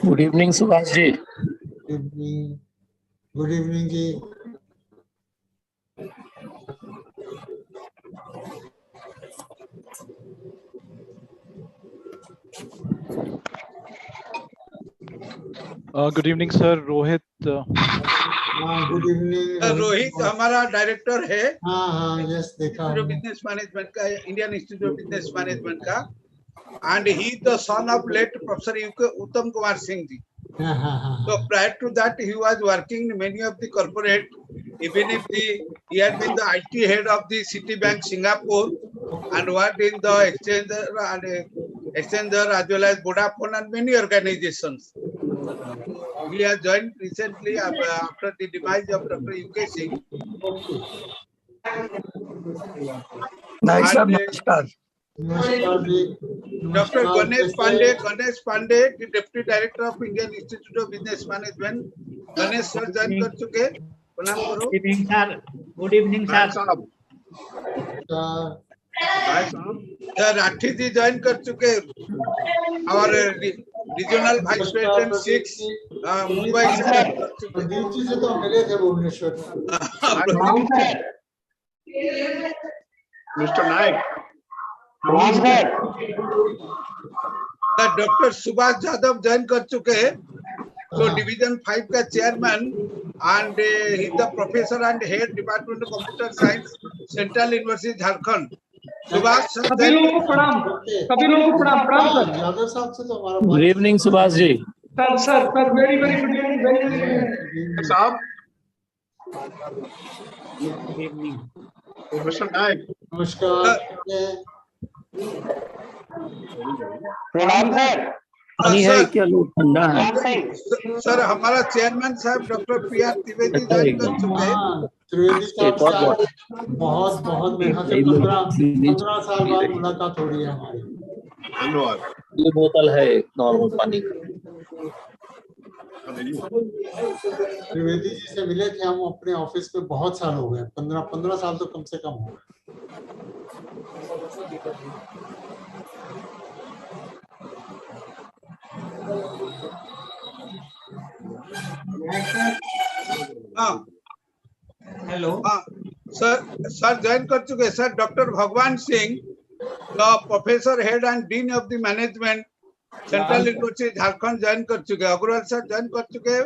Good evening Subhash ji. Good evening ji. Good evening sir. Rohit. Good evening. Rohit हमारा director है। हाँ हाँ, यस देखा। बिजनेस मैनेजमेंट का, Indian Institute of Business management का, and he is the son of late Professor Uttam Kumar Singh ji. So prior to that, he was working in many of the corporate, even if he had been the IT head of the Citibank Singapore and worked in the exchanger as well as Vodafone and many organizations. He has joined recently after the demise of Dr. UK Singh. नमस्कार। Dr. Ganesh Pandey, the Deputy Director of Indian Institute of Business Management. Ganesh sir join कर चुके, प्रणाम करो। Good evening sir. Good evening sir. Sir Rathi ji join कर चुके, और regional vice president 6 Mumbai से कर चुके। नीचे से तो मिले थे भुवनेश्वर। मिस्टर नायक। डॉक्टर सुभाष यादव ज्वाइन कर चुके हैं, तो डिवीजन 5 का chairman and he the professor and head department of computer science central university Jharkhand. Subhash sir सभी लोगों को प्रणाम। प्रणाम सर। यादव साहब से तो हमारा good evening Subhash ji. Sir very good evening, very good evening साहब। Good evening mister Nayak. नमस्कार। प्रणाम सर। पानी है क्या? लोग ठंडा है सर हमारा चेयरमैन साहब डॉक्टर PR त्रिवेदी ज्वाइन कर चुके हैं। त्रिवेदी साहब बहुत बहुत मेहनत से 15 साल बाद मुलाकात हो रही है हमारी। धन्यवाद। ये बोतल है नॉर्मल पानी का। त्रिवेदी जी से मिले थे हम अपने ऑफिस में, बहुत साल हो गए, 15 साल तो कम से कम हो गए। हेलो सर ज्वाइन कर चुके सर डॉक्टर भगवान Singh, the professor head and dean of the management central university Jharkhand join कर चुके। अग्रवाल सर ज्वाइन कर चुके।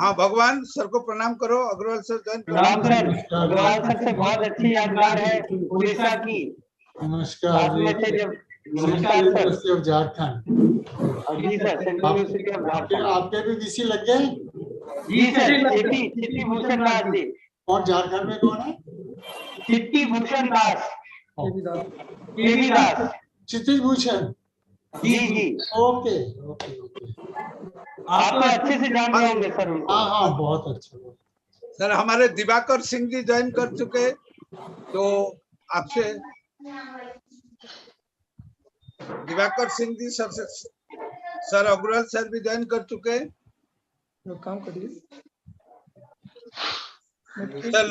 हाँ भगवान सर को प्रणाम करो। अग्रवाल सर ज्वाइन करो। अग्रवाल सर से बहुत अच्छी यादगार है उड़ीसा की। नमस्कार university of Jharkhand. Ji sir, central university of Jharkhand. आपके भी बीसी लग गए? जी सर, चिट्टी भूषण दास जी। और झारखंड में कौन है? चिट्टी भूषण दास। केवी दास। चिट्टी भूषण जी। ओके। आप तो अच्छे से जान रहे होंगे सर। हाँ बहुत अच्छा। सर हमारे दिवाकर सिंह जी ज्वाइन कर चुके, तो आपसे दिवाकर सिंह जी सर से सर अग्रवाल सर भी ज्वाइन कर चुके। काम करिए सर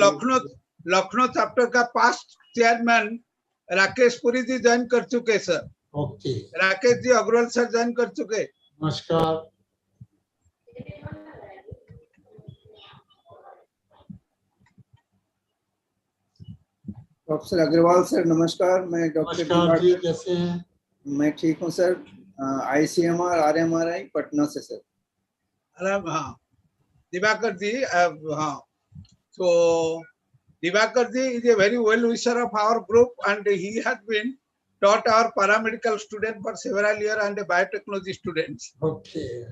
लखनऊ चैप्टर का पास्ट चेयरमैन राकेश पुरी जी ज्वाइन कर चुके sir. Okay. Rakesh ji Agarwal sir ज्वाइन कर चुके। नमस्कार। प्रोफेसर अग्रवाल सर नमस्कार। मैं डॉक्टर जी, कैसे हैं? मैं ठीक हूँ सर। ICMR RMRI पटना से सर। अरे हाँ दिवाकर जी, हाँ so Divakar ji is a very well wisher of our group and he has been taught our paramedical student for several years and biotechnology students. Okay.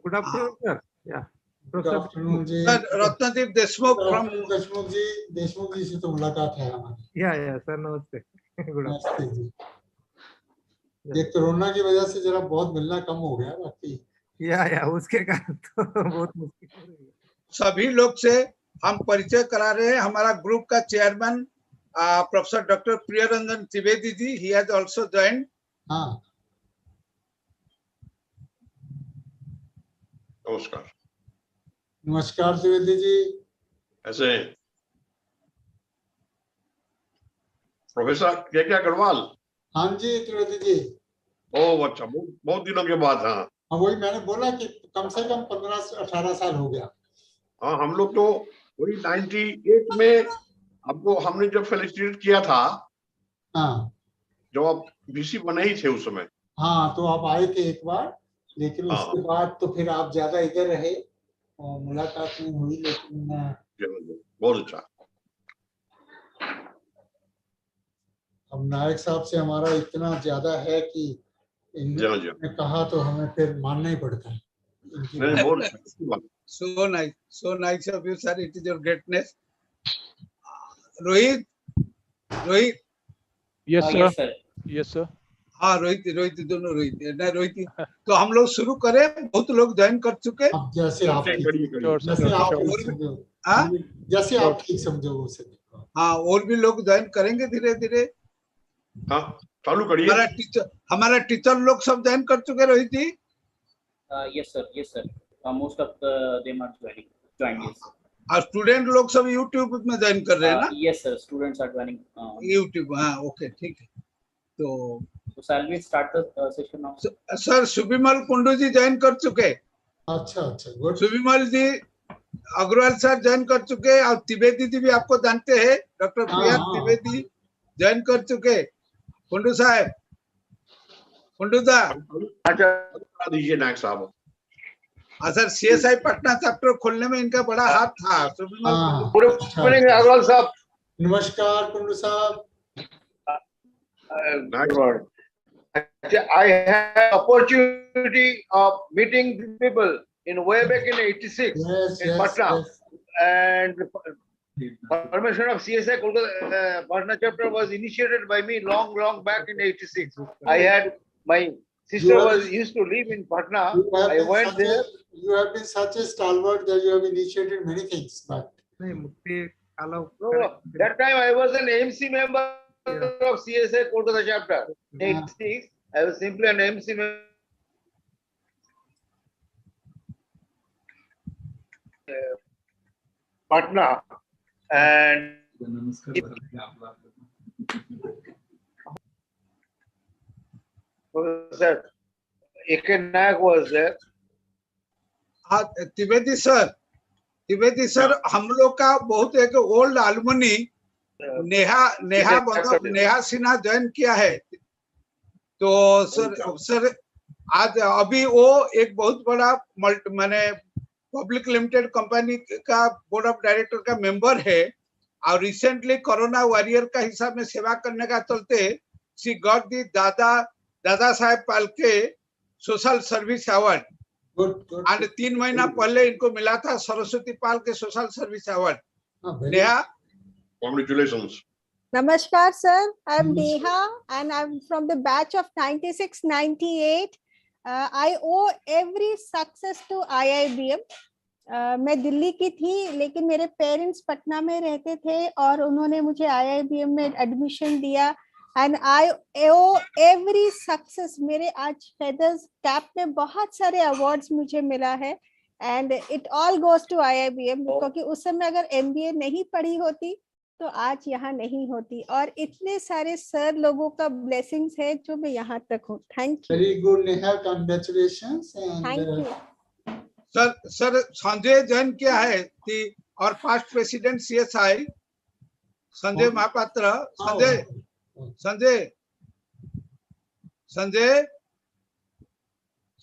Good afternoon sir. Yeah. Good afternoon ji. Sir Ratnadeep Deshmukh from Deshmukh जी से तो मुलाकात है हमारी। या sir नमस्ते। नमस्ते जी। ये corona की वजह से जरा बहुत मिलना कम हो गया, बाकी या उसके कारण तो बहुत मुश्किल हो रही है। सभी लोग से हम परिचय करा रहे हैं। हमारा ग्रुप का chairman professor doctor Priyaranjan Trivedi ji, he has also joined. हाँ नमस्कार त्रिवेदी जी। ऐसे प्रोफेसर के अग्रवाल। हाँ जी त्रिवेदी जी। ओ अच्छा, बहुत दिनों के बाद। हाँ हाँ वही मैंने बोला कि कम से कम 15 से 18 साल हो गया। हाँ, हम लोग तो वही 98 में आपको हमने जब फेलिसिटेट किया था, हाँ जब आप वीसी बने ही थे उस समय। हाँ, तो आप आए थे एक बार, लेकिन हाँ उसके बाद तो फिर आप ज्यादा इधर रहे और मुलाकात नहीं हुई, लेकिन बहुत अच्छा। अब नायक साहब से हमारा इतना ज्यादा है कि इन्होंने कहा तो हमें फिर मानना ही पड़ता है इनकी नहीं, बात। बहुत अच्छा। So nice of you, sir. It is your greatness. Rohit, Rohit. Yes, sir. Yes, sir. Yes, sir. हाँ रोहित, रोहित दोनों रोहित नहीं रोहित। तो हम लोग शुरू करें, बहुत लोग ज्वाइन कर चुके। अब जैसे आप ठीक Sure, sir. जैसे आप Sure. ठीक समझो, हाँ जैसे आप ठीक समझो उसे। हाँ, और भी लोग ज्वाइन करेंगे धीरे धीरे। हाँ चालू करिए। हमारा टीचर लोग सब ज्वाइन कर चुके रोहित जी। Yes, sir. Yes, sir. Most of them are joining. Yes. और स्टूडेंट लोग सब यूट्यूब में ज्वाइन कर रहे हैं ना? Yes, sir. Students are joining. YouTube, हाँ ओके ठीक है। तो shall we start the session now? Sir Subimal Kundu ji join कर चुके। अच्छा अच्छा, गुड। सुबिमल जी, अग्रवाल सर ज्वाइन कर चुके, और त्रिवेदी जी भी आपको जानते हैं, डॉक्टर प्रिया त्रिवेदी ज्वाइन कर चुके। कुंडू साहब, कुंडू दा, अच्छा दीजिए नायक साहब। हाँ सर, सीएसआई पटना चैप्टर खोलने में इनका बड़ा हाथ था। अग्रवाल साहब, नमस्कार कुंडू साहब। I had opportunity of meeting people in way back in '86 in Patna, and formation of CSI Kolkata Patna chapter was initiated by me long back in '86. I had my sister was used to live in Patna. I went there. You have been such a stalwart that you have initiated many things, but No, that time I was an MC member of CSI Kolkata chapter. '86, I was simply an MC member. Patna, and Sir, AK Nayak was there. Trivedi sir, हम लोग का बहुत एक old एल्युमनी Neha Sinha join किया है। तो sir आज अभी वो एक बहुत बड़ा माने पब्लिक लिमिटेड कंपनी का बोर्ड ऑफ डायरेक्टर का मेंबर है, और रिसेंटली कोरोना वॉरियर का हिसाब में सेवा करने का चलते she got the Dadasaheb Phalke social service award. And 3 महीना पहले इनको मिला था सरस्वती पाल के social service award. Neha, congratulations. Namaskar, sir. I'm Neha, and I'm from the batch of 96-98. I owe every success to IIBM. मैं दिल्ली की थी, लेकिन मेरे पेरेंट्स पटना में रहते थे और उन्होंने मुझे IIBM में एडमिशन दिया, एंड आई ओwe एवरी सक्सेस। मेरे आज फेदर्स कैप में बहुत सारे अवार्ड्स मुझे मिला है, and it all goes to IIBM, क्योंकि उस समय अगर MBA नहीं पढ़ी होती तो आज यहाँ नहीं होती, और इतने सारे सर लोगों का ब्लेसिंग्स है जो मैं यहाँ तक हूँ। Thank you. Very good Neha, congratulations. Thank you sir Sanjay Jain क्या है और past president CSI Sanjay Mahapatra.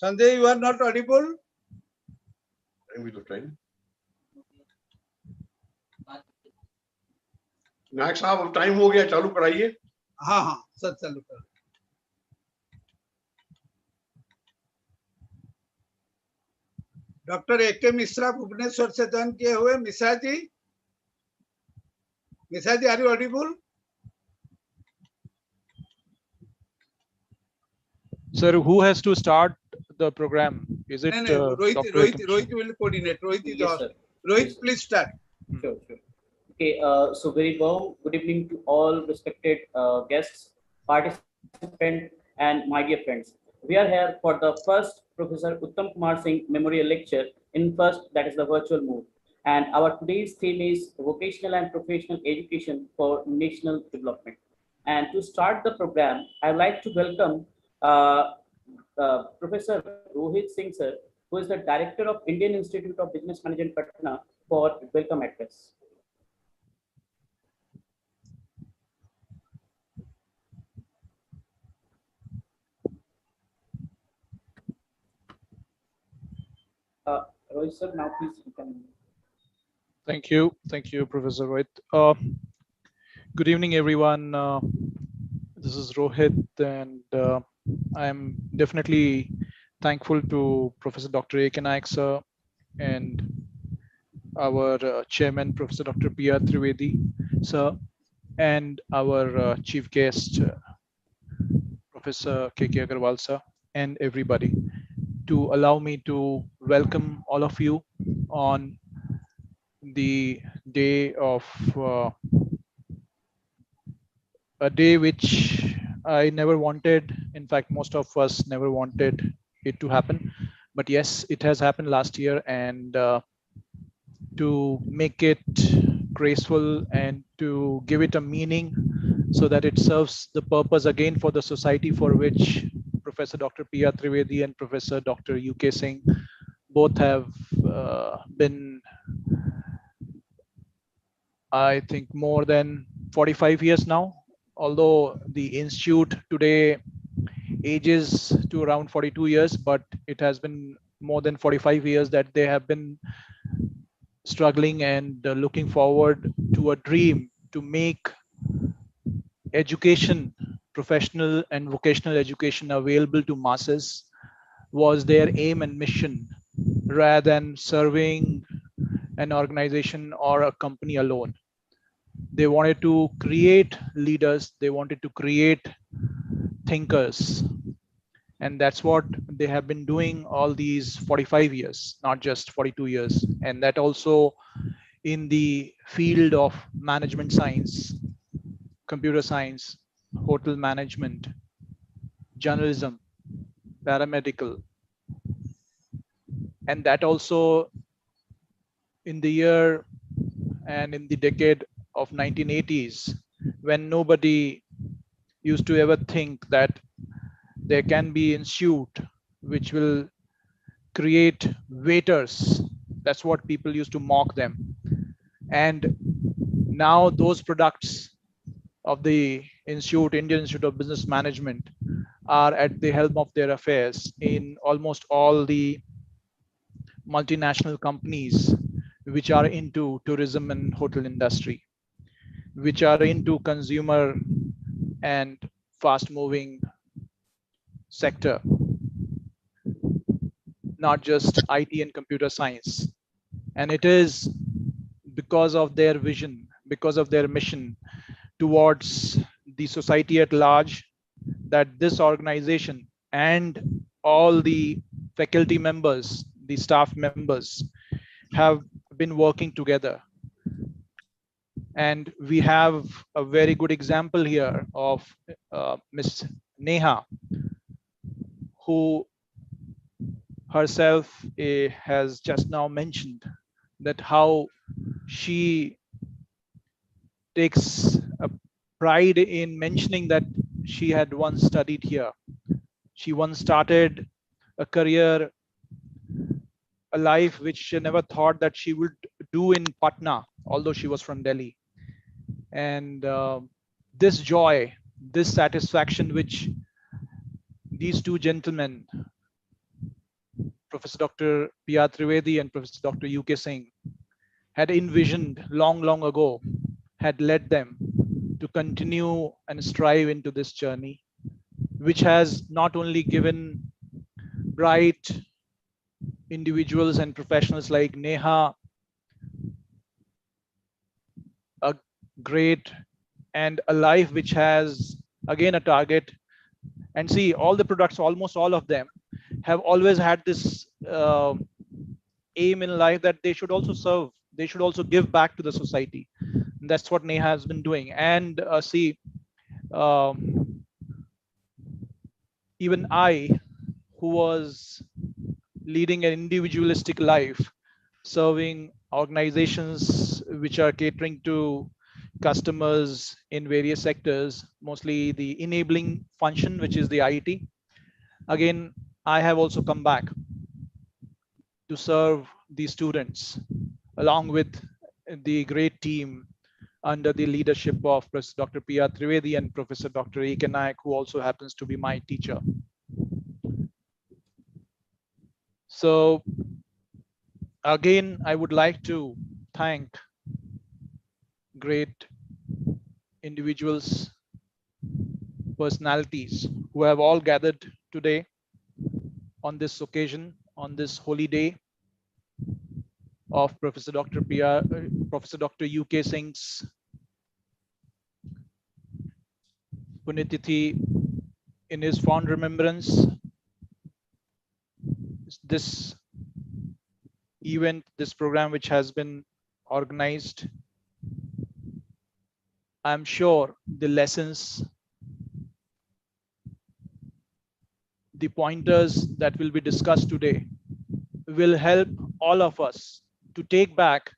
Sanjay you are not audible. Nayak साहब अब टाइम हो गया, चालू कराइए। हाँ सर चालू कर। डॉक्टर AK मिश्रा भुवनेश्वर से ज्वाइन किए हुए। Mishra ji are you audible? Sir, who has to start the program? Is it Rohit will coordinate. Rohit, please start. Sure. Okay, so very warm good evening to all respected guests, participants, and my dear friends. We are here for the first Professor Uttam Kumar Singh Memorial Lecture in first, that is the virtual mode. And our today's theme is vocational and professional education for national development. And to start the program, I'd like to welcome Professor Rohit Singh, sir, who is the Director of Indian Institute of Business Management, Patna, for welcome address. Rohit sir, now please you can. Thank you, Professor Rohit. Good evening, everyone. This is Rohit, and I'm definitely thankful to Professor Dr. A K Naik sir and our chairman, Professor Dr. R Trivedi sir, and our chief guest, Professor K Agrawal sir, and everybody, to allow me to welcome all of you on the day of a day which I never wanted. In fact, most of us never wanted it to happen. But yes, it has happened last year, and to make it graceful and to give it a meaning so that it serves the purpose again for the society for which Professor Dr. R Trivedi and Professor Dr. UK Singh both have been, I think, more than 45 years now. Although the institute today ages to around 42 years, but it has been more than 45 years that they have been struggling and looking forward to a dream to make education, professional and vocational education, available to masses, was their aim and mission, rather than serving an organization or a company alone. They wanted to create leaders, they wanted to create thinkers, and that's what they have been doing all these 45 years, not just 42 years. And that also in the field of management science, computer science, hotel management, journalism, paramedical, and that also in the year and in the decade of 1980s, when nobody used to ever think that there can be institute which will create waiters. That's what people used to mock them. And now those products of the institute, Indian Institute of Business Management, are at the helm of their affairs in almost all the multinational companies which are into tourism and hotel industry, which are into consumer and fast moving sector, not just IT and computer science. And it is because of their vision, because of their mission towards the society at large, that this organization and all the faculty members, the staff members, have been working together. And we have a very good example here of Miss Neha, who herself has just now mentioned that how she takes a pride in mentioning that she had once studied here. She once started a career, a life which she never thought that she would do in Patna, although she was from Delhi. And this joy, this satisfaction which these two gentlemen, Professor Dr. R Trivedi and Professor Dr. UK Singh, had envisioned long, long ago, had led them to continue and strive into this journey, which has not only given bright individuals and professionals like Neha a great and a life which has again a target. And see, all the products, almost all of them, have always had this aim in life that they should also serve, they should also give back to the society. And that's what Neha has been doing. And even I, who was leading an individualistic life, serving organizations which are catering to customers in various sectors, mostly the enabling function, which is the IT. Again, I have also come back to serve the students along with the great team under the leadership of Professor Dr. R Trivedi and Professor Dr. K Agrawal, who also happens to be my teacher. So again, I would like to thank great individuals, personalities who have all gathered today on this occasion, on this holy day of Professor Dr. UK Singh's Punyatithi. In his fond remembrance, this event, this program which has been organized, I'm sure the lessons, the pointers that will be discussed today will help all of us to take back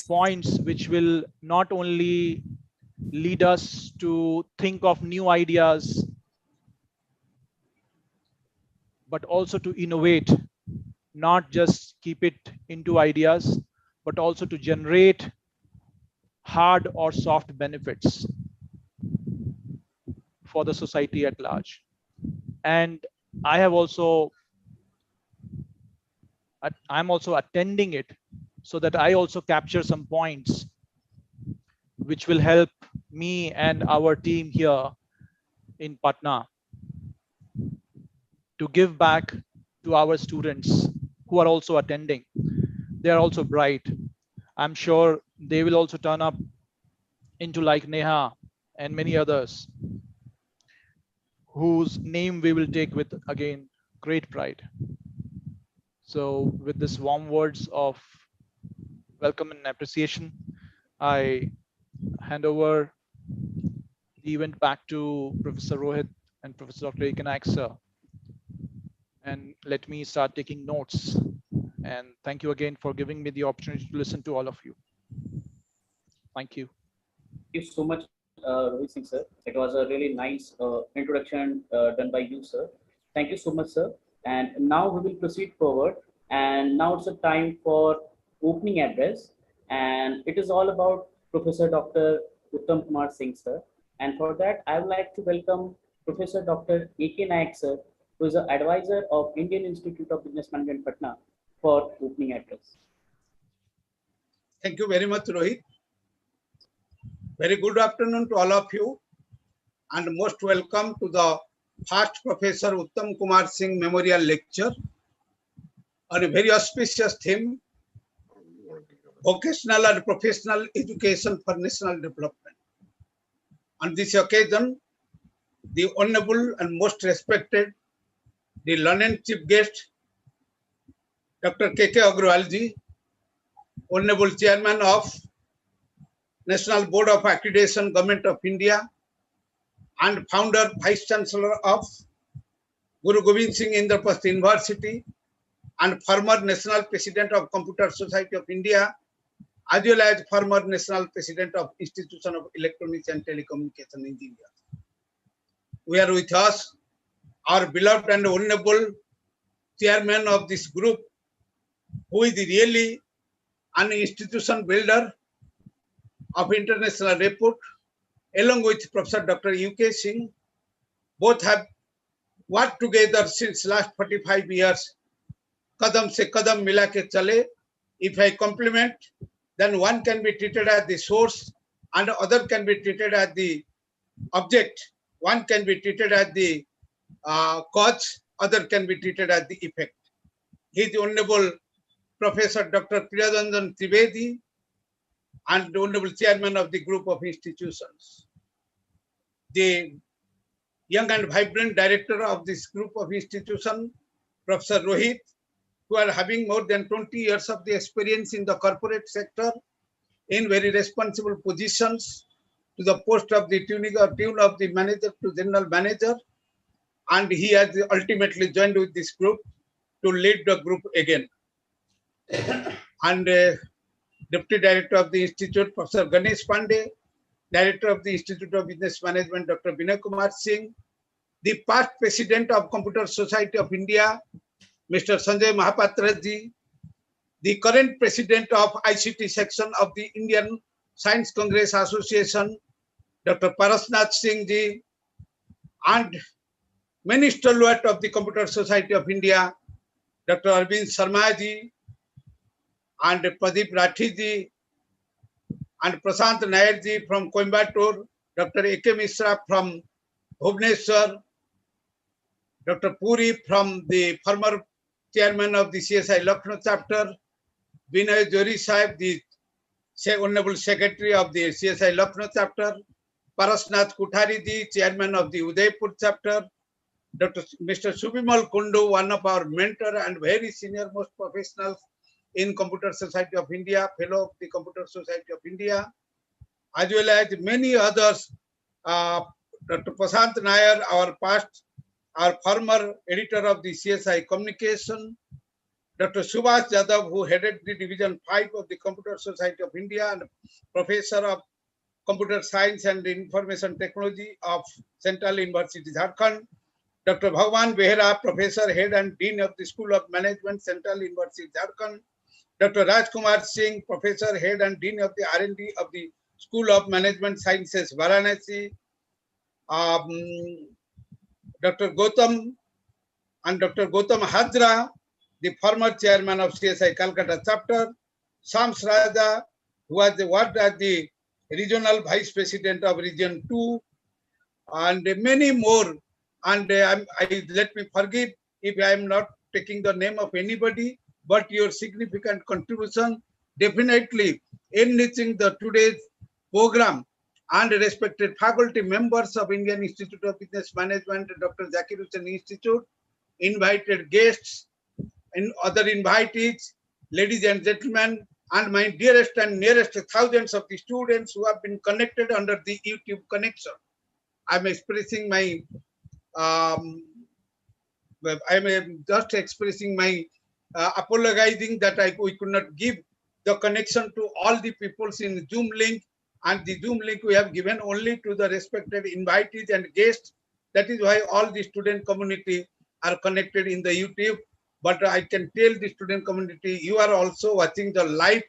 points which will not only lead us to think of new ideas, but also to innovate, not just keep it into ideas, but also to generate hard or soft benefits for the society at large. And I'm also attending it so that I also capture some points which will help me and our team here in Patna to give back to our students who are also attending. They are also bright. I'm sure they will also turn up into like Neha and many others whose name we will take with, again, great pride. So with this warm words of welcome and appreciation, I hand over the event back to Professor Rohit and Professor Dr. K Agrawal, sir. And let me start taking notes. And thank you again for giving me the opportunity to listen to all of you. Thank you. Thank you so much, Rohit Singh, sir. It was a really nice introduction done by you, sir. Thank you so much, sir. And now we will proceed forward. And now it's a time for opening address. And it is all about Professor Dr. Uttam Kumar Singh, sir. And for that, I would like to welcome Professor Dr. A.K. Naik, sir, who is the advisor of Indian Institute of Business Management, Patna, for opening address. Thank you very much, Rohit. Very good afternoon to all of you, and most welcome to the first Professor Uttam Kumar Singh Memorial Lecture on a very auspicious theme, vocational and professional education for national development. On this occasion, the honorable and most respected, the learned chief guest, Dr. K Agrawal ji, honorable chairman of National Board of Accreditation, Government of India, and founder, Vice Chancellor of Guru Gobind Singh Indraprasth University, and former National President of Computer Society of India, as well as former National President of Institution of Electronics and Telecommunication Engineers. We are with us, our beloved and honorable chairman of this group, who is really an institution builder of international repute, along with Professor Dr. UK Singh. Both have worked together since last 45 years. Kadam se kadam mila ke chale. If I compliment, then one can be treated as the source and other can be treated as the object. One can be treated as the cause, other can be treated as the effect. He is the Honorable Professor Dr. R Trivedi, and the Honorable Chairman of the group of institutions. The young and vibrant director of this group of institutions, Professor Rohit, who are having more than 20 years of the experience in the corporate sector in very responsible positions, to the post of the tune of the manager to general manager, and he has ultimately joined with this group to lead the group again. And Deputy Director of the Institute, Professor Ganesh Pandey, Director of the Institute of Business Management, Dr. Vinay Kumar Singh, the past President of Computer Society of India, Mr. Sanjay Mahapatra ji, the current President of ICT section of the Indian Science Congress Association, Dr. Parasnath Singh ji, and many stalwart of the Computer Society of India, Dr. Arvind Sharma ji, and Pradeep Rathi ji, and Prashant Nair ji from Coimbatore, Dr. A.K. Mishra from Bhubaneswar, Dr. Puri from the former chairman of the CSI Lucknow chapter, Vinay Jori Sahib, the Honorable Secretary of the CSI Lucknow chapter, Parasnath Kuthari ji, chairman of the Udaipur chapter, Mr. Subimal Kundu, one of our mentor and very senior most professionals in Computer Society of India, fellow of the Computer Society of India, as well as many others, Dr. Prashant Nair, our former editor of the CSI Communication, Dr. Subhash Yadav, who headed the Division 5 of the Computer Society of India and Professor of Computer Science and Information Technology of Central University, Jharkhand, Dr. Bhagwan Behra, Professor, Head and Dean of the School of Management, Central University, Jharkhand, Dr. Rajkumar Singh, Professor, Head and Dean of the R&D of the School of Management Sciences, Varanasi, Dr. Gautam and Dr. Gautam Hajra, the former chairman of CSI Calcutta chapter, Shams Raja, who was worked as the regional vice president of Region 2, and many more. And let me forgive if I am not taking the name of anybody, but your significant contribution definitely enriching the today's program, and respected faculty members of Indian Institute of Business Management, Dr. Zakir Hussain Institute, invited guests and other invitees, ladies and gentlemen, and my dearest and nearest thousands of the students who have been connected under the YouTube connection. I'm expressing my apologizing that we could not give the connection to all the peoples in Zoom link, and the Zoom link we have given only to the respected invitees and guests. That is why all the student community are connected in the YouTube. But I can tell the student community, you are also watching the live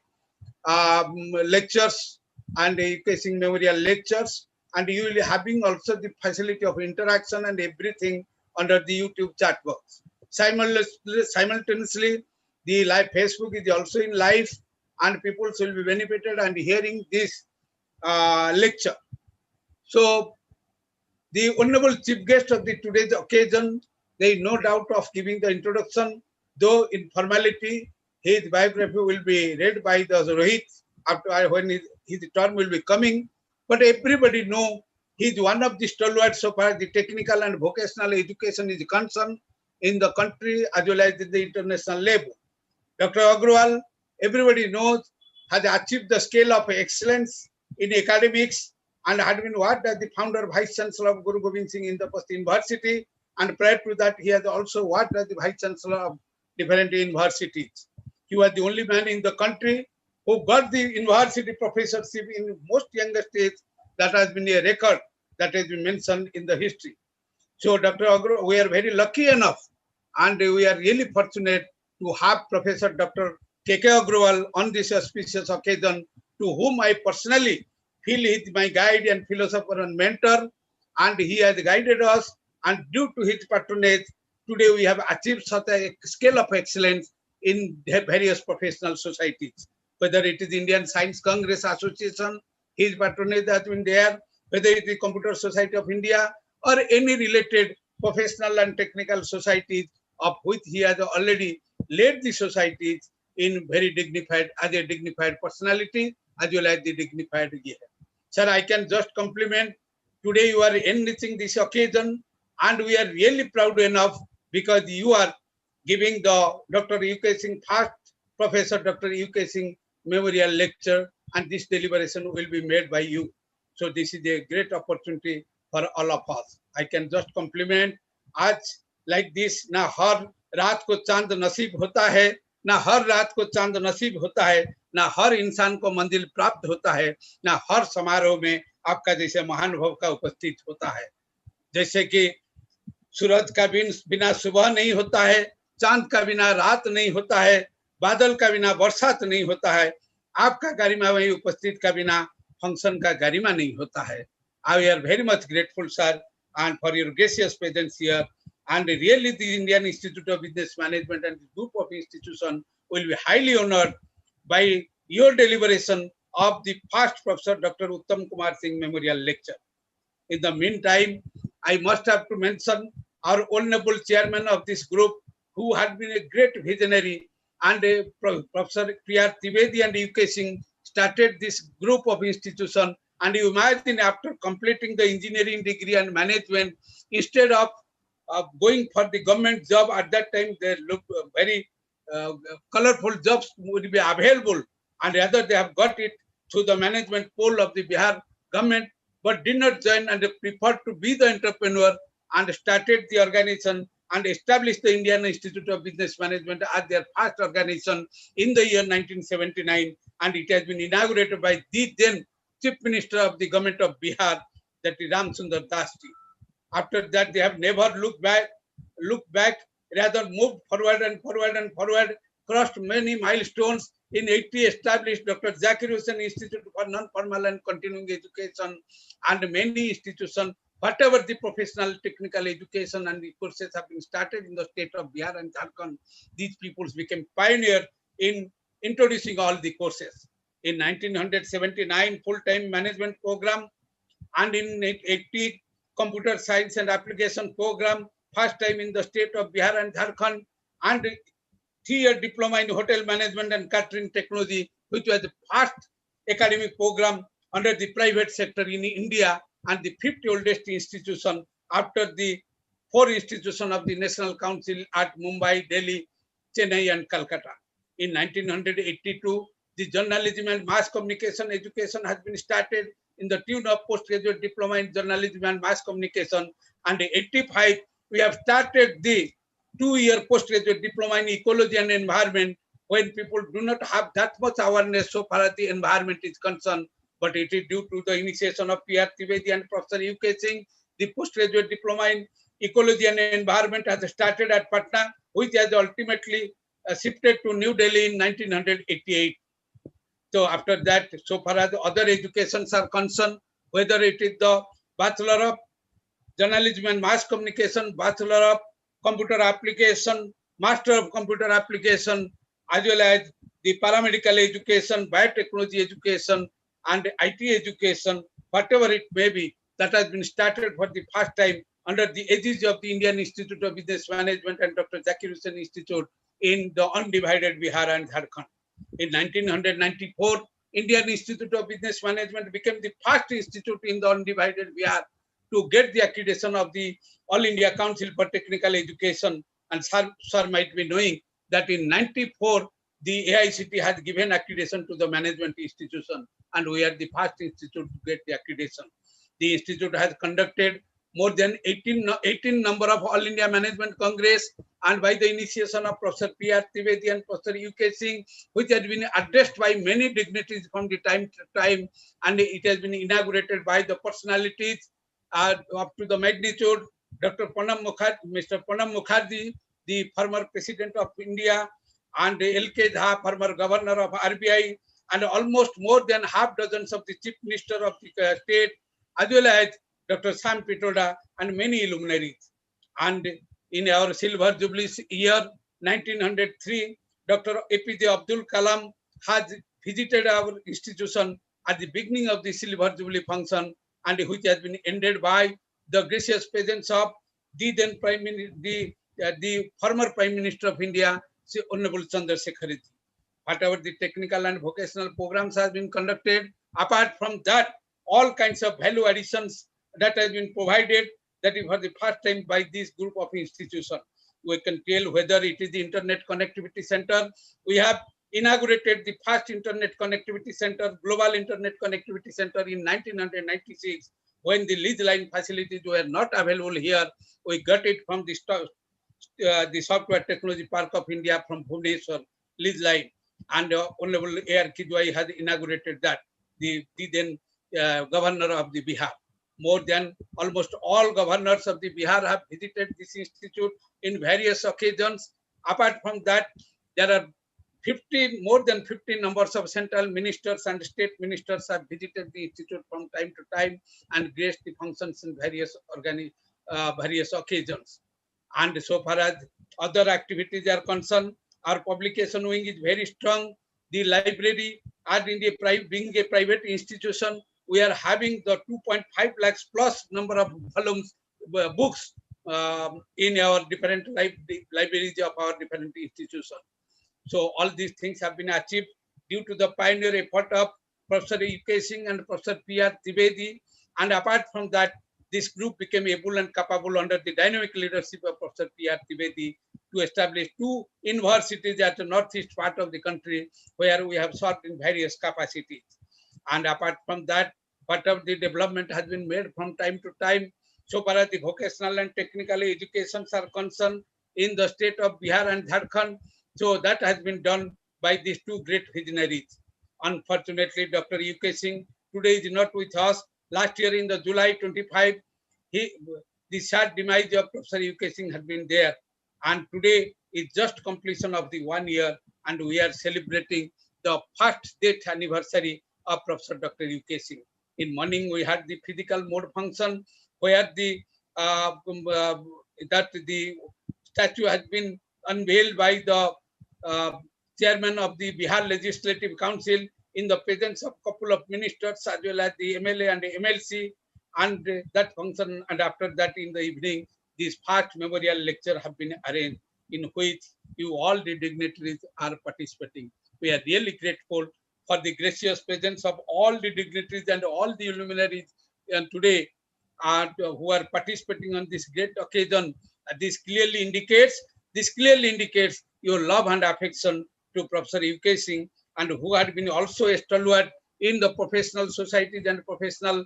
lectures and education memorial lectures, and you will be having also the facility of interaction and everything under the YouTube chat box. Simultaneously, the live Facebook is also in live, and people will be benefited and hearing this lecture. So, the Honorable Chief Guest of the today's occasion, there is no doubt of giving the introduction, though in formality, his biography will be read by the Rohit after when his term will be coming. But everybody know he is one of the stalwarts so far the technical and vocational education is concerned in the country as well as in the international level. Dr. Agrawal, everybody knows, has achieved the scale of excellence in academics and had been worked as the founder Vice Chancellor of Guru Gobind Singh Indraprastha University, and prior to that he has also worked as the Vice Chancellor of different universities. He was the only man in the country who got the university professorship in most youngest age. That has been a record that has been mentioned in the history. So Dr. Agrawal, we are very lucky enough and we are really fortunate to have Professor Dr. K Agrawal on this auspicious occasion, to whom I personally feel is my guide and philosopher and mentor, and he has guided us, and due to his patronage, today we have achieved such a scale of excellence in various professional societies. Whether it is Indian Science Congress Association, his patronage has been there, whether it is Computer Society of India or any related professional and technical societies of which he has already led the societies in very dignified, as a dignified personality, as well as the dignified year. Sir, I can just compliment. Today you are enriching this occasion, and we are really proud enough because you are giving the Dr. U.K. Singh first, Professor Dr. U.K. Singh Memorial Lecture, and this deliberation will be made by you. So this is a great opportunity for all of us. I can just compliment. आज like this ना हर रात को चांद नसीब होता है, ना हर रात को चांद नसीब होता है, ना हर इंसान को मंजिल प्राप्त होता है, ना हर समारोह में आपका जैसे महानुभव का उपस्थित होता है। जैसे कि सूरज का बिना सुबह नहीं होता है, चांद का बिना रात नहीं होता है, बादल का बिना बरसात नहीं होता है, आपका गरिमा वही उपस्थित का बिना फंक्शन का गरिमा नहीं होता है। I are very much grateful, sir, and for your gracious presence here. And really, the Indian Institute of Business Management and the group of institutions will be highly honored by your deliberation of the first Professor Dr. Uttam Kumar Singh Memorial Lecture. In the meantime, I must have to mention our honorable chairman of this group, who had been a great visionary, and Professor R Trivedi and UK Singh started this group of institutions. And you imagine, after completing the engineering degree and management, instead of going for the government job at that time, they looked very colorful jobs would be available, and rather they have got it through the management pool of the Bihar government, but did not join and preferred to be the entrepreneur and started the organization and established the Indian Institute of Business Management as their first organization in the year 1979, and it has been inaugurated by the then Chief Minister of the government of Bihar, that is Ram Sundar Das ji. After that, they have never looked back, rather moved forward and forward and forward, crossed many milestones. In 80, established Dr. Zakir Hussain Institute for Non-Formal and Continuing Education, and many institutions, whatever the professional technical education and the courses have been started in the state of Bihar and Jharkhand, these peoples became pioneer in introducing all the courses. In 1979, full-time management program, and in 80, computer science and application program, first time in the state of Bihar and Jharkhand, and 3-year diploma in hotel management and catering technology, which was the first academic program under the private sector in India, and the 50th oldest institution after the 4 institutions of the National Council at Mumbai, Delhi, Chennai, and Calcutta. In 1982, the journalism and mass communication education has been started in the tune of postgraduate diploma in journalism and mass communication. And in 85, we have started the 2-year postgraduate diploma in ecology and environment, when people do not have that much awareness so far as the environment is concerned. But it is due to the initiation of R Trivedi and Professor UK Singh, the postgraduate diploma in ecology and environment has started at Patna, which has ultimately shifted to New Delhi in 1988. So after that, so far as other educations are concerned, whether it is the Bachelor of Journalism and Mass Communication, Bachelor of Computer Application, Master of Computer Application, as well as the paramedical education, biotechnology education, and IT education, whatever it may be, that has been started for the first time under the aegis of the Indian Institute of Business Management and Dr. Zakir Hussain Institute in the undivided Bihar and Jharkhand. In 1994, Indian Institute of Business Management became the first institute in the undivided Bihar to get the accreditation of the All India Council for Technical Education. And sir might be knowing that in 94, the AICT has given accreditation to the management institution, and we are the first institute to get the accreditation. The institute has conducted more than 18 number of All India Management Congress, and by the initiation of Professor R Trivedi and Professor UK Singh, which has been addressed by many dignitaries from the time to time, and it has been inaugurated by the personalities up to the magnitude Dr. Mr. Pranab Mukherjee, the former President of India, and L.K. Jha, former Governor of RBI, and almost more than half dozens of the Chief Minister of the state, as well as Dr. Sam Pitoda and many luminaries. And in our Silver Jubilee year 1903, Dr. APJ Abdul Kalam has visited our institution at the beginning of the Silver Jubilee function, and which has been ended by the gracious presence of the then the former Prime Minister of India, Honorable Chandrasekhar. Whatever the technical and vocational programs have been conducted, apart from that, all kinds of value additions that has been provided, that is for the first time by this group of institutions. We can tell whether it is the Internet Connectivity Center. We have inaugurated the first Internet Connectivity Center, Global Internet Connectivity Center in 1996, when the lead line facilities were not available here. We got it from the Software Technology Park of India from Bhubaneswar, lease line, and Honorable A.R. Kidwai has inaugurated that, the then governor of the Bihar. More than almost all governors of the Bihar have visited this institute in various occasions. Apart from that, there are more than 15 numbers of central ministers and state ministers have visited the institute from time to time and graced the functions in various occasions. And so far as other activities are concerned, our publication wing is very strong. The library, as being a private institution, we are having the 2.5 lakhs plus number of volumes, books in our different libraries of our different institutions. So all these things have been achieved due to the pioneer effort of Professor K Singh and Professor R Trivedi. And apart from that, this group became able and capable under the dynamic leadership of Professor R Trivedi to establish 2 universities at the northeast part of the country, where we have served in various capacities. And apart from that, part of the development has been made from time to time. So far as the vocational and technical educations are concerned in the state of Bihar and Jharkhand, so that has been done by these 2 great visionaries. Unfortunately, Dr. UK Singh today is not with us. Last year in the July 25, the sad demise of Professor UK Singh had been there. And today is just completion of the 1 year, and we are celebrating the first death anniversary of Professor Dr. UK Singh. In morning, we had the physical mode function where the statue has been unveiled by the chairman of the Bihar Legislative Council in the presence of couple of ministers as well as the MLA and the MLC, and that function. And after that, in the evening, this first memorial lecture have been arranged, in which you all the dignitaries are participating. We are really grateful for the gracious presence of all the dignitaries and all the luminaries and today who are participating on this great occasion. This clearly indicates your love and affection to Professor UK Singh, and who had been also a stalwart in the professional societies and professional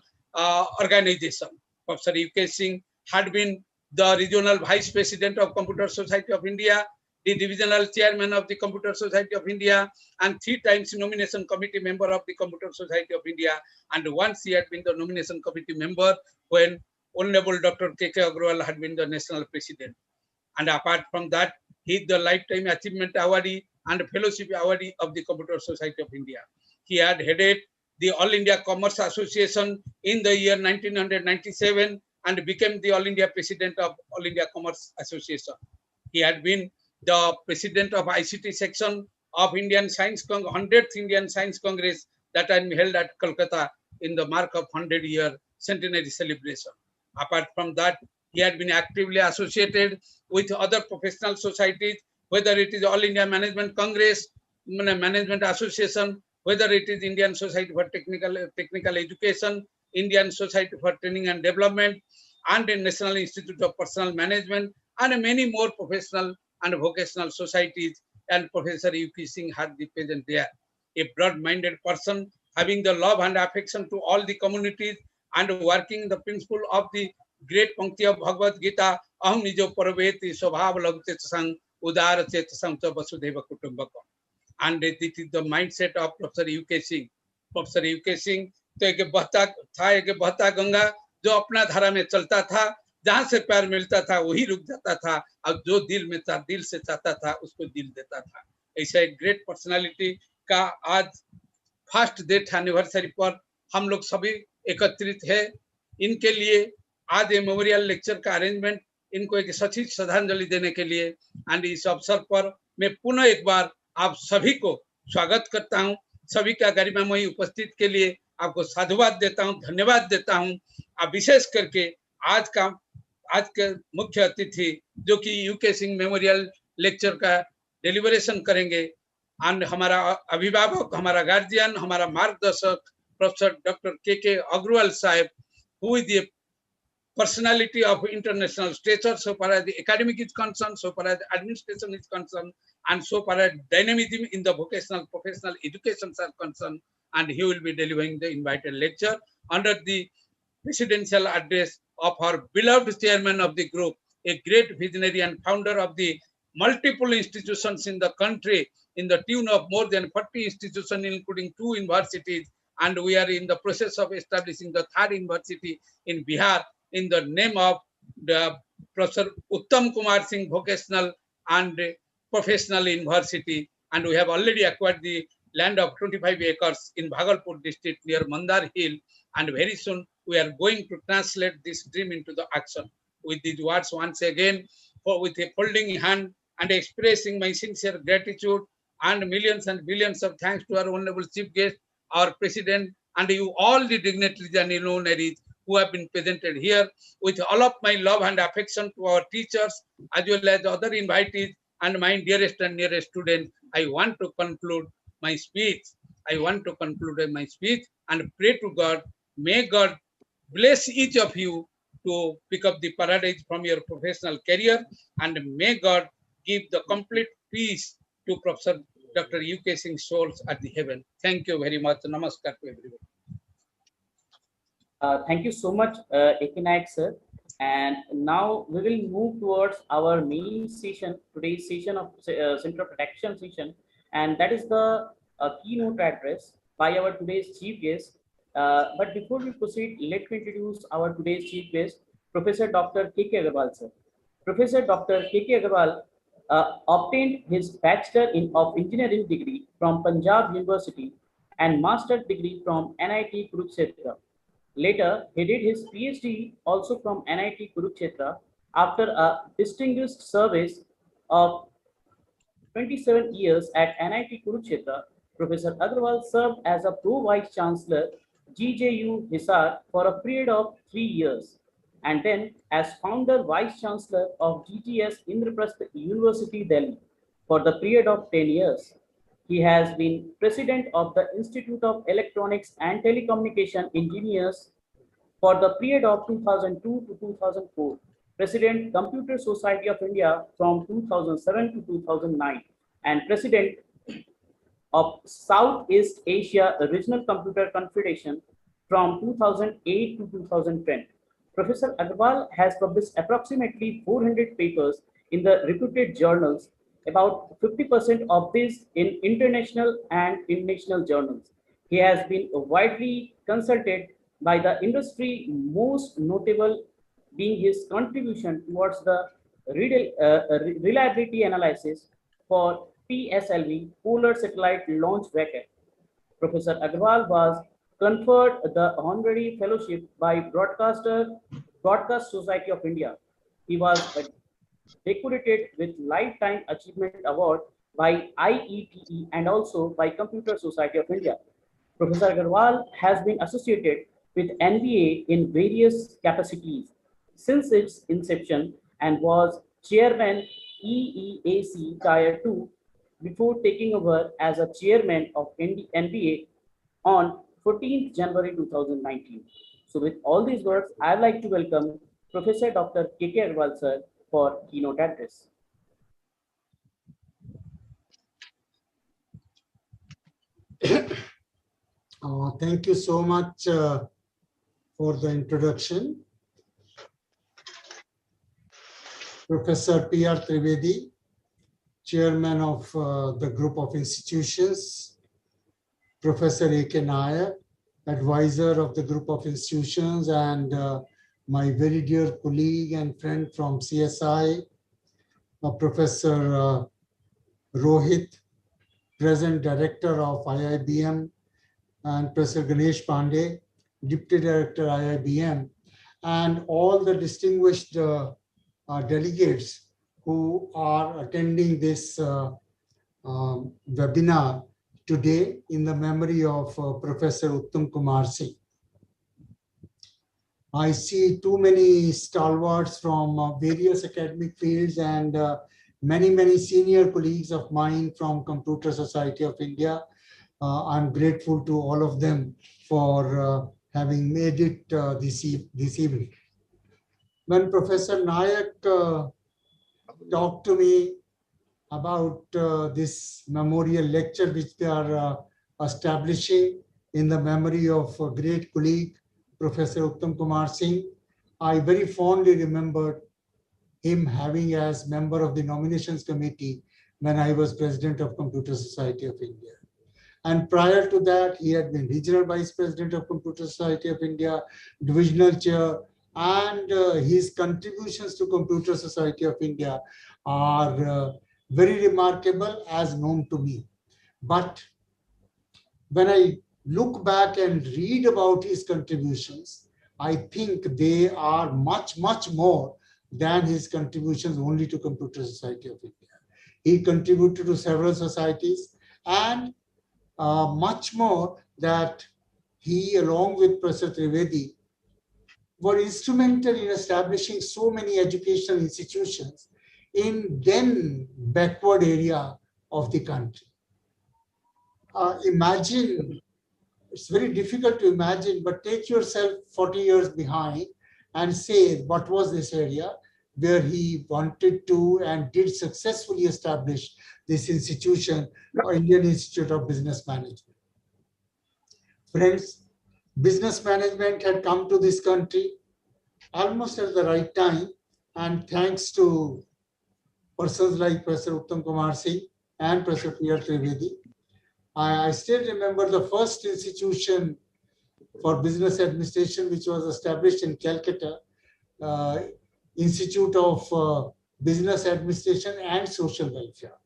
organization. Professor UK Singh had been the regional vice president of Computer Society of India, the divisional chairman of the Computer Society of India, and 3 times nomination committee member of the Computer Society of India. And once he had been the nomination committee member when Honorable Dr. K Agrawal had been the national president. And apart from that, he is the Lifetime Achievement Awardee and Fellowship Awardee of the Computer Society of India. He had headed the All India Commerce Association in the year 1997 and became the All India President of All India Commerce Association. He had been the President of ICT section of Indian Science 100th Indian Science Congress that had been held at Kolkata in the mark of 100-year centenary celebration. Apart from that, he had been actively associated with other professional societies, whether it is All India Management Congress, Management Association, whether it is Indian Society for Technical Education, Indian Society for Training and Development, and the National Institute of Personnel Management, and many more professional and vocational societies. And Professor UK Singh had been present there. A broad-minded person having the love and affection to all the communities and working the principle of the great Pankti of Bhagavad Gita, Aham Nijo Paraveti Swabhav Lagtet Sang Udar Chet Sang Vasudhaiva Kutumbakam. And this is the mindset of Professor UK Singh. Professor UK Singh तो एक बहता गंगा जो अपना धारा में चलता था, जहां से प्यार मिलता था वही रुक जाता था, और जो दिल में था, दिल से चाहता था, उसको दिल देता था. ऐसा एक ग्रेट पर्सनालिटी का आज फर्स्ट डेथ एनिवर्सरी पर हम लोग सभी एकत्रित है. इनके लिए आज ये मेमोरियल लेक्चर का अरेंजमेंट, इनको एक सच्ची श्रद्धांजलि देने के लिए, एंड इस अवसर पर मैं पुनः एक बार आप सभी को स्वागत करता हूं. सभी का गरिमामयी उपस्थित के लिए आपको साधुवाद देता हूं, धन्यवाद देता हूं. अब विशेष करके आज के मुख्य अतिथि जो कि यूके सिंह मेमोरियल लेक्चर का डिलीवरेशन करेंगे, एंड हमारा अभिभावक, हमारा गार्जियन, हमारा मार्गदर्शक प्रोफेसर डॉक्टर के अग्रवाल साहब, who is the personality of international stature so far as the academic is concerned, so far as administration is concerned, and so far as dynamism in the vocational professional educations are concerned. And he will be delivering the invited lecture under the presidential address of our beloved chairman of the group, a great visionary and founder of the multiple institutions in the country, in the tune of more than 40 institutions, including 2 universities. And we are in the process of establishing the 3rd university in Bihar in the name of the Professor Uttam Kumar Singh Vocational and Professional University. And we have already acquired the land of 25 acres in Bhagalpur district near Mandar Hill. And very soon we are going to translate this dream into the action. With these words, once again, with a folding hand and expressing my sincere gratitude and millions and billions of thanks to our honorable chief guest, our president, and you all the dignitaries and luminaries who have been presented here. With all of my love and affection to our teachers, as well as other invitees and my dearest and nearest students, I want to conclude my speech. I want to conclude my speech and pray to God, may God bless each of you to pick up the paradise from your professional career, and may God give the complete peace to Professor Dr. UK Singh's souls at the heaven. Thank you very much. Namaskar to everyone. Thank you so much, Ekinayak sir. And now we will move towards our main session, today's session of Center of Attraction session, and that is the keynote address by our today's chief guest. But before we proceed, let me introduce our today's chief guest, Professor Dr. K Agrawal sir. Professor Dr. K Agrawal obtained his Bachelor of Engineering degree from Punjab University and Master's degree from NIT Kurukshetra. Later, he did his PhD also from NIT Kurukshetra after a distinguished service of 27 years at NIT Kurukshetra. Professor Agrawal served as a Pro-Vice Chancellor GJU Hisar for a period of 3 years, and then as founder Vice Chancellor of GGS Indraprastha University, Delhi for the period of 10 years. He has been president of the Institute of Electronics and Telecommunication Engineers for the period of 2002 to 2004, president Computer Society of India from 2007 to 2009, and president of Southeast Asia Regional Computer Confederation from 2008 to 2010. Professor Agrawal has published approximately 400 papers in the reputed journals, about 50% of these in international and national journals. He has been widely consulted by the industry, most notable being his contribution towards the reliability analysis for PSLV, Polar Satellite Launch Vehicle. Professor Agrawal was conferred the honorary fellowship by Broadcast Society of India. He was decorated with Lifetime Achievement Award by IETE and also by Computer Society of India. Professor Agrawal has been associated with NBA in various capacities since its inception and was chairman EEAC Tier 2 before taking over as a chairman of NBA on 14th January 2019. So with all these words, I'd like to welcome Professor Dr. K Agrawal sir for keynote address. Thank you so much for the introduction. Professor R Trivedi, Chairman of the Group of Institutions, Professor A K Nayak, Advisor of the Group of Institutions, and my very dear colleague and friend from CSI, Professor Rohit, Present Director of IIBM, and Professor Ganesh Pandey, Deputy Director IIBM, and all the distinguished delegates who are attending this webinar today in the memory of Professor Uttam Kumar Singh. I see too many stalwarts from various academic fields and many senior colleagues of mine from Computer Society of India. I'm grateful to all of them for having made it this evening. When Professor Nayak talked to me about this memorial lecture which they are establishing in the memory of a great colleague, Professor Uttam Kumar Singh, I very fondly remembered him having as member of the nominations committee when I was president of Computer Society of India. And prior to that, he had been regional vice president of Computer Society of India, divisional chair, and his contributions to Computer Society of India are very remarkable as known to me. But when I look back and read about his contributions, I think they are much, much more than his contributions only to Computer Society of India. He contributed to several societies, and much more that he, along with Professor Trivedi, were instrumental in establishing so many educational institutions in then backward area of the country. Imagine, it's very difficult to imagine, but take yourself 40 years behind and say what was this area where he wanted to and did successfully establish this institution, Indian Institute of Business Management. Friends, business management had come to this country almost at the right time, and thanks to persons like Professor Uttam Kumar Singh and Professor R Trivedi. I still remember the first institution for business administration, which was established in Calcutta, Institute of Business Administration and Social Welfare.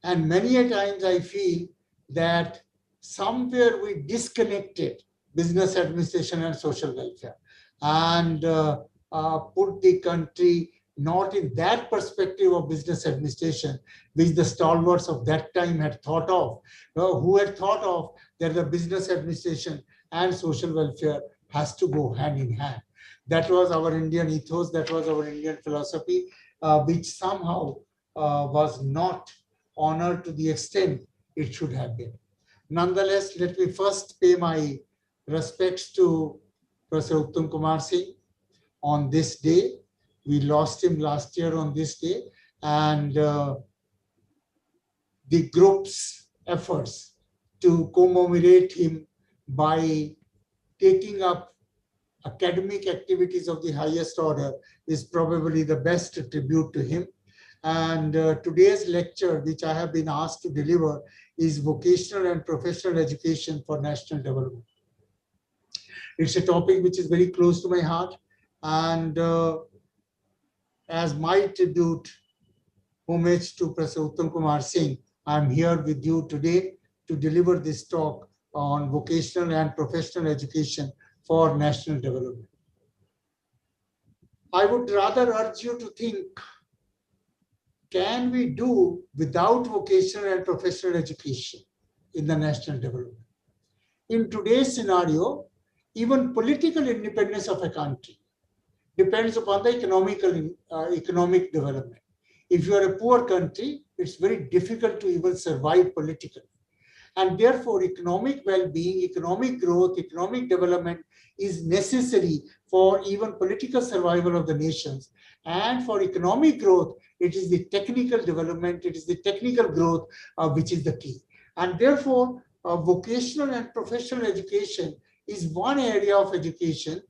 And many a times I feel that somewhere we disconnected business administration and social welfare and put the country not in that perspective of business administration, which the stalwarts of that time had thought of, who had thought of that the business administration and social welfare has to go hand in hand. That was our Indian ethos, that was our Indian philosophy, which somehow was not honored to the extent it should have been. Nonetheless, let me first pay my respects to Professor Uttam Kumar Singh on this day. We lost him last year on this day, and the group's efforts to commemorate him by taking up academic activities of the highest order is probably the best tribute to him. And today's lecture, which I have been asked to deliver, is Vocational and Professional Education for National Development. It's a topic which is very close to my heart, and as my tribute, homage to Professor Uttam Kumar Singh, I'm here with you today to deliver this talk on vocational and professional education for national development. I would rather urge you to think, can we do without vocational and professional education in the national development? In today's scenario, even political independence of a country depends upon the economic development. If you are a poor country, it's very difficult to even survive politically. And therefore, economic well-being, economic growth, economic development is necessary for even political survival of the nations. And for economic growth, it is the technical development, it is the technical growth which is the key. And therefore, vocational and professional education is one area of education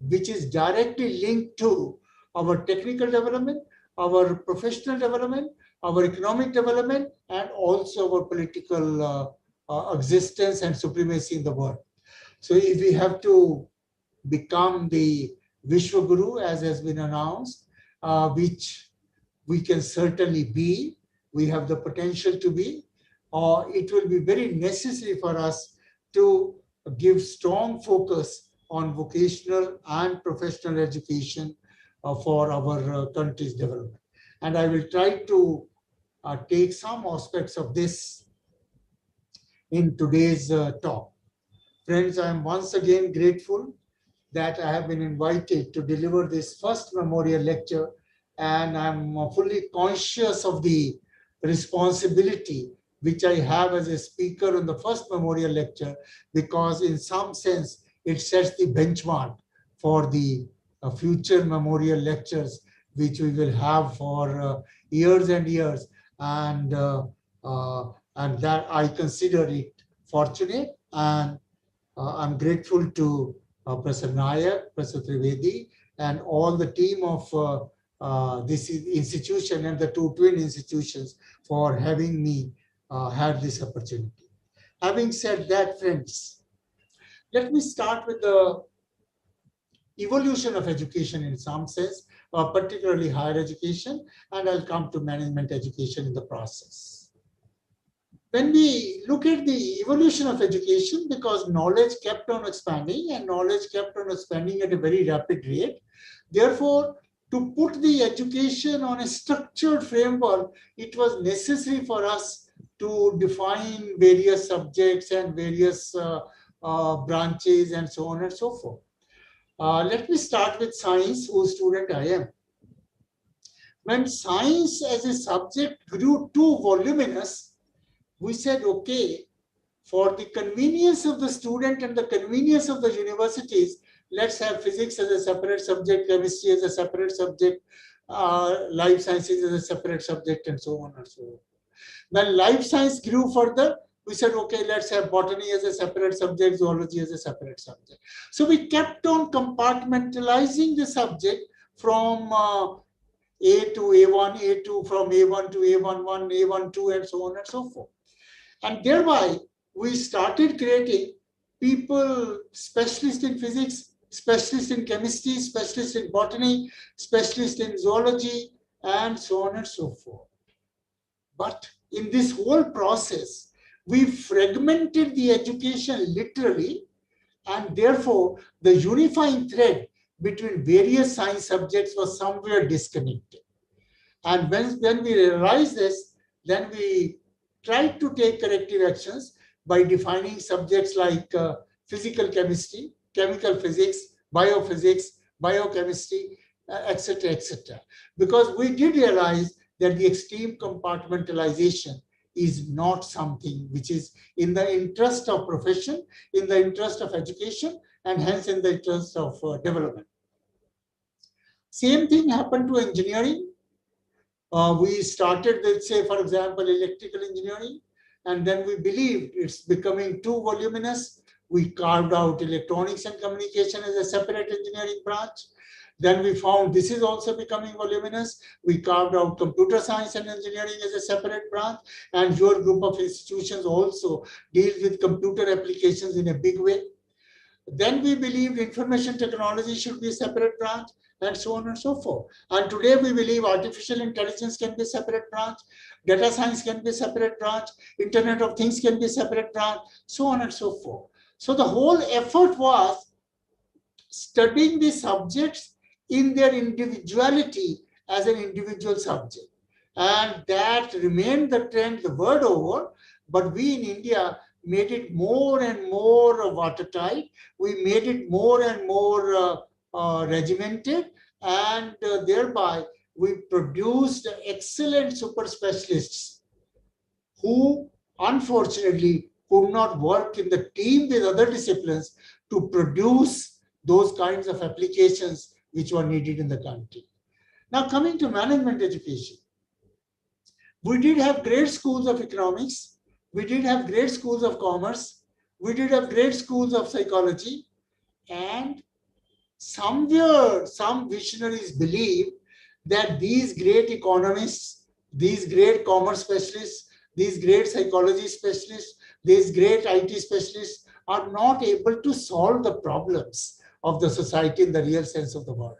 which is directly linked to our technical development, our professional development, our economic development, and also our political existence and supremacy in the world. So if we have to become the Vishwa Guru, as has been announced, which we can certainly be, we have the potential to be, it will be very necessary for us to give strong focus on vocational and professional education for our country's development. And I will try to take some aspects of this in today's talk. Friends, I am once again grateful that I have been invited to deliver this first memorial lecture, and I'm fully conscious of the responsibility which I have as a speaker on the first memorial lecture, because in some sense it sets the benchmark for the future memorial lectures which we will have for years and years, and that I consider it fortunate, and I'm grateful to Professor Nayak, Professor Trivedi, and all the team of this institution and the two twin institutions for having me had this opportunity. Having said that, friends, let me start with the evolution of education in some sense, particularly higher education, and I'll come to management education in the process. When we look at the evolution of education, because knowledge kept on expanding and knowledge kept on expanding at a very rapid rate, therefore, to put the education on a structured framework, it was necessary for us to define various subjects and various branches and so on and so forth. Let me start with science, whose student I am. When science as a subject grew too voluminous, we said, okay, for the convenience of the student and the convenience of the universities, let's have physics as a separate subject, chemistry as a separate subject, life sciences as a separate subject, and so on and so on. When life science grew further, we said, okay, let's have botany as a separate subject, zoology as a separate subject. So we kept on compartmentalizing the subject from A to A1, A2, from A1 to A11, A12, and so on and so forth. And thereby, we started creating people, specialists in physics, specialists in chemistry, specialists in botany, specialists in zoology, and so on and so forth. But in this whole process, we fragmented the education literally, and therefore the unifying thread between various science subjects was somewhere disconnected. And when we realized this, then we tried to take corrective actions by defining subjects like physical chemistry, chemical physics, biophysics, biochemistry, etc., etc. Because we did realize that the extreme compartmentalization is not something which is in the interest of profession, in the interest of education, and hence in the interest of development. Same thing happened to engineering. We started with, say, for example, electrical engineering, and then we believed it's becoming too voluminous. We carved out electronics and communication as a separate engineering branch. Then we found this is also becoming voluminous. We carved out computer science and engineering as a separate branch, and your group of institutions also deals with computer applications in a big way. Then we believed information technology should be a separate branch, and so on and so forth. And today we believe artificial intelligence can be a separate branch, data science can be a separate branch, Internet of Things can be a separate branch, so on and so forth. So the whole effort was studying the subjects in their individuality as an individual subject. And that remained the trend the world over, but we in India made it more and more watertight. We made it more and more regimented, and thereby we produced excellent super specialists who unfortunately could not work in the team with other disciplines to produce those kinds of applications which were needed in the country. Now, coming to management education, we did have great schools of economics, we did have great schools of commerce, we did have great schools of psychology, and somewhere some visionaries believe that these great economists, these great commerce specialists, these great psychology specialists, these great IT specialists are not able to solve the problems of the society in the real sense of the word.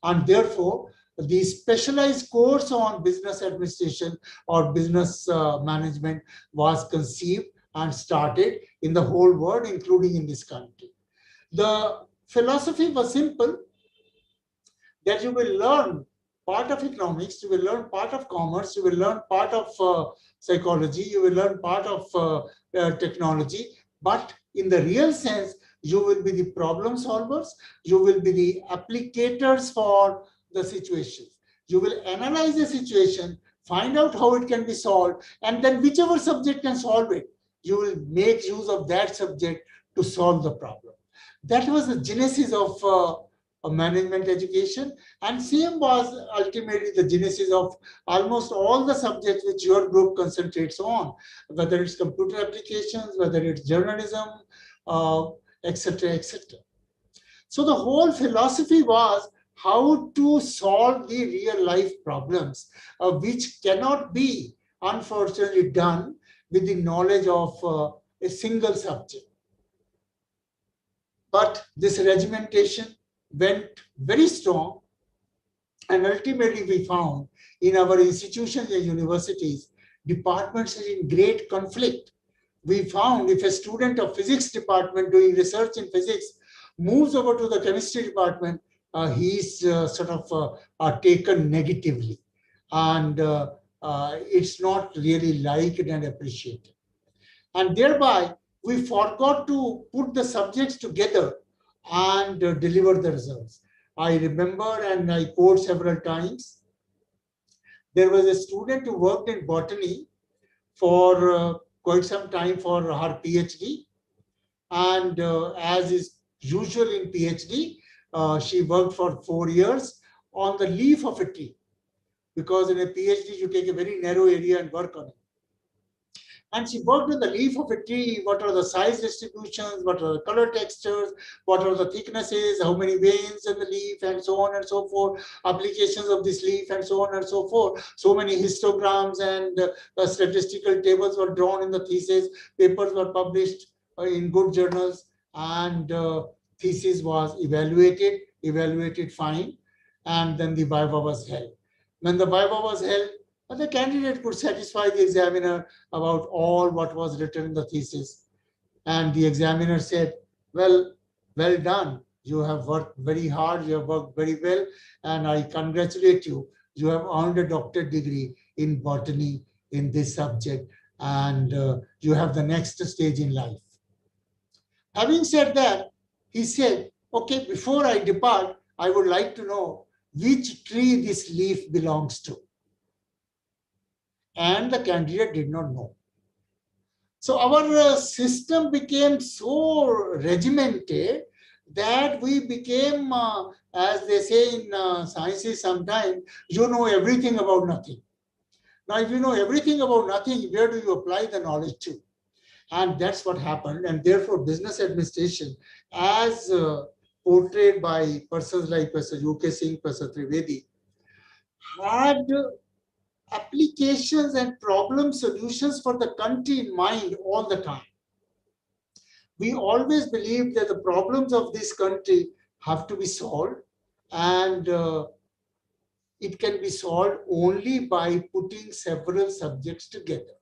And therefore, the specialized course on business administration or business management was conceived and started in the whole world, including in this country. The philosophy was simple, that you will learn part of economics, you will learn part of commerce, you will learn part of psychology, you will learn part of technology, but in the real sense, you will be the problem solvers, you will be the applicators for the situations. You will analyze the situation, find out how it can be solved, and then whichever subject can solve it, you will make use of that subject to solve the problem. That was the genesis of management education, and same was ultimately the genesis of almost all the subjects which your group concentrates on, whether it's computer applications, whether it's journalism, etc., etc. So the whole philosophy was how to solve the real life problems, which cannot be, unfortunately, done with the knowledge of a single subject. But this regimentation went very strong, and ultimately we found in our institutions and universities, departments are in great conflict. We found if a student of physics department doing research in physics moves over to the chemistry department, he's taken negatively, and it's not really liked and appreciated. And thereby, we forgot to put the subjects together and deliver the results. I remember, and I quote several times, there was a student who worked in botany for quite some time for her PhD. And as is usual in PhD, she worked for 4 years on the leaf of a tree, because in a PhD, you take a very narrow area and work on it. And she worked on the leaf of a tree. What are the size distributions? What are the color textures? What are the thicknesses? How many veins in the leaf, and so on and so forth. Applications of this leaf, and so on and so forth. So many histograms and statistical tables were drawn in the thesis. Papers were published in good journals, and thesis was evaluated fine, and then the viva was held. When the viva was held, the candidate could satisfy the examiner about all what was written in the thesis. And the examiner said, well done. You have worked very hard. You have worked very well. And I congratulate you. You have earned a doctorate degree in botany in this subject. And you have the next stage in life. Having said that, he said, okay, before I depart, I would like to know which tree this leaf belongs to. And the candidate did not know. So our system became so regimented that we became, as they say in sciences sometimes, you know everything about nothing. Now, if you know everything about nothing, where do you apply the knowledge to? And that's what happened. And therefore, business administration, as portrayed by persons like Professor UK Singh, Professor Trivedi, had applications and problem solutions for the country in mind all the time. We always believe that the problems of this country have to be solved, and it can be solved only by putting several subjects together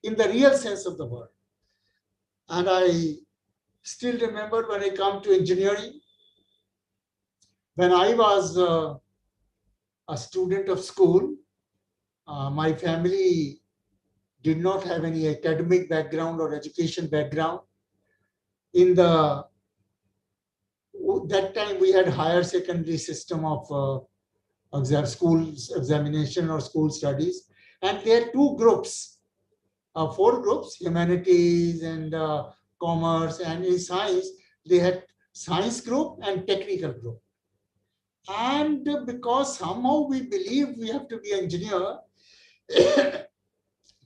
in the real sense of the word. And I still remember when I come to engineering, when I was a student of school, my family did not have any academic background or education background. In that time, we had higher secondary system of school examination or school studies. And there are 2 groups, 4 groups, humanities and commerce, and in science, they had science group and technical group. And because somehow we believe we have to be engineer,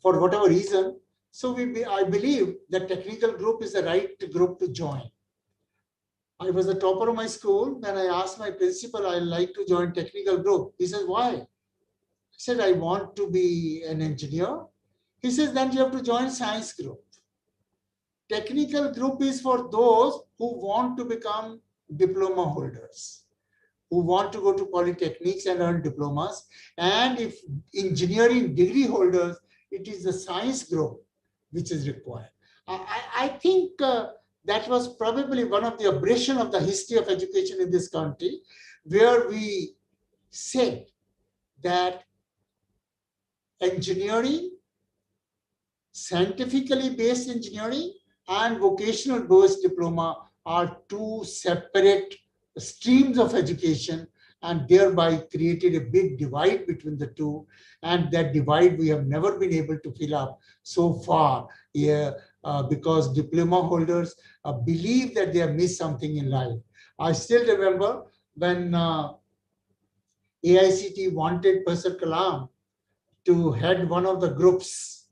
for whatever reason, so I believe that technical group is the right group to join. I was the topper of my school. When I asked my principal, I'd like to join technical group. He said, why? I said, I want to be an engineer. He says, then you have to join science group. Technical group is for those who want to become diploma holders, who want to go to polytechnics and earn diplomas. And if engineering degree holders, it is the science group which is required. I think that was probably one of the aberration of the history of education in this country, where we said that engineering, scientifically based engineering, and vocational based diploma are 2 separate streams of education, and thereby created a big divide between the 2. And that divide we have never been able to fill up so far, because diploma holders believe that they have missed something in life. I still remember when AICT wanted Professor Kalam to head one of the groups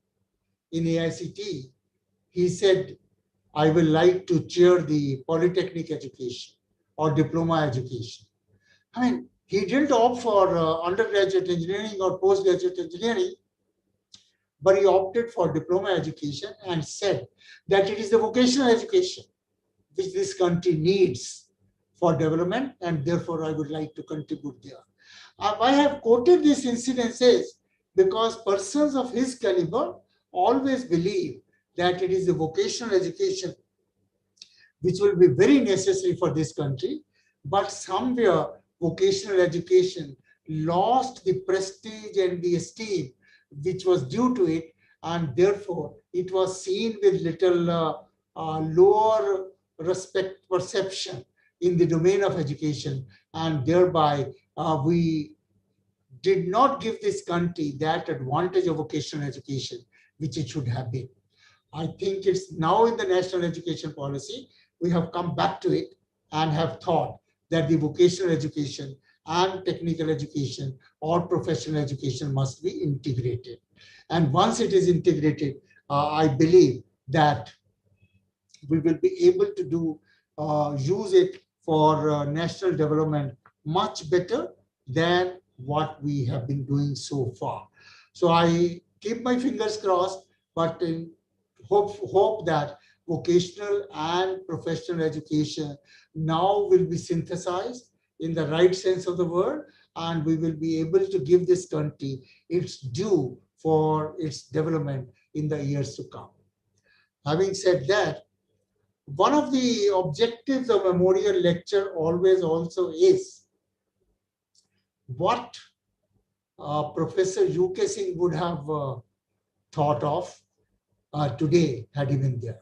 in AICT. He said, I will like to chair the polytechnic education or diploma education. I mean, he didn't opt for undergraduate engineering or postgraduate engineering, but he opted for diploma education and said that it is the vocational education which this country needs for development, and therefore I would like to contribute there. I have quoted these incidences because persons of his caliber always believe that it is the vocational education which will be very necessary for this country, but somewhere vocational education lost the prestige and the esteem which was due to it, and therefore it was seen with little lower respect perception in the domain of education, and thereby we did not give this country that advantage of vocational education which it should have been. I think it's now in the national education policy, we have come back to it and have thought that the vocational education and technical education or professional education must be integrated. And once it is integrated, I believe that we will be able to use it for national development much better than what we have been doing so far. So I keep my fingers crossed, but hope that vocational and professional education now will be synthesized in the right sense of the word, and we will be able to give this country its due for its development in the years to come. Having said that, one of the objectives of memorial lecture always also is what Professor UK Singh would have thought of today had he been there.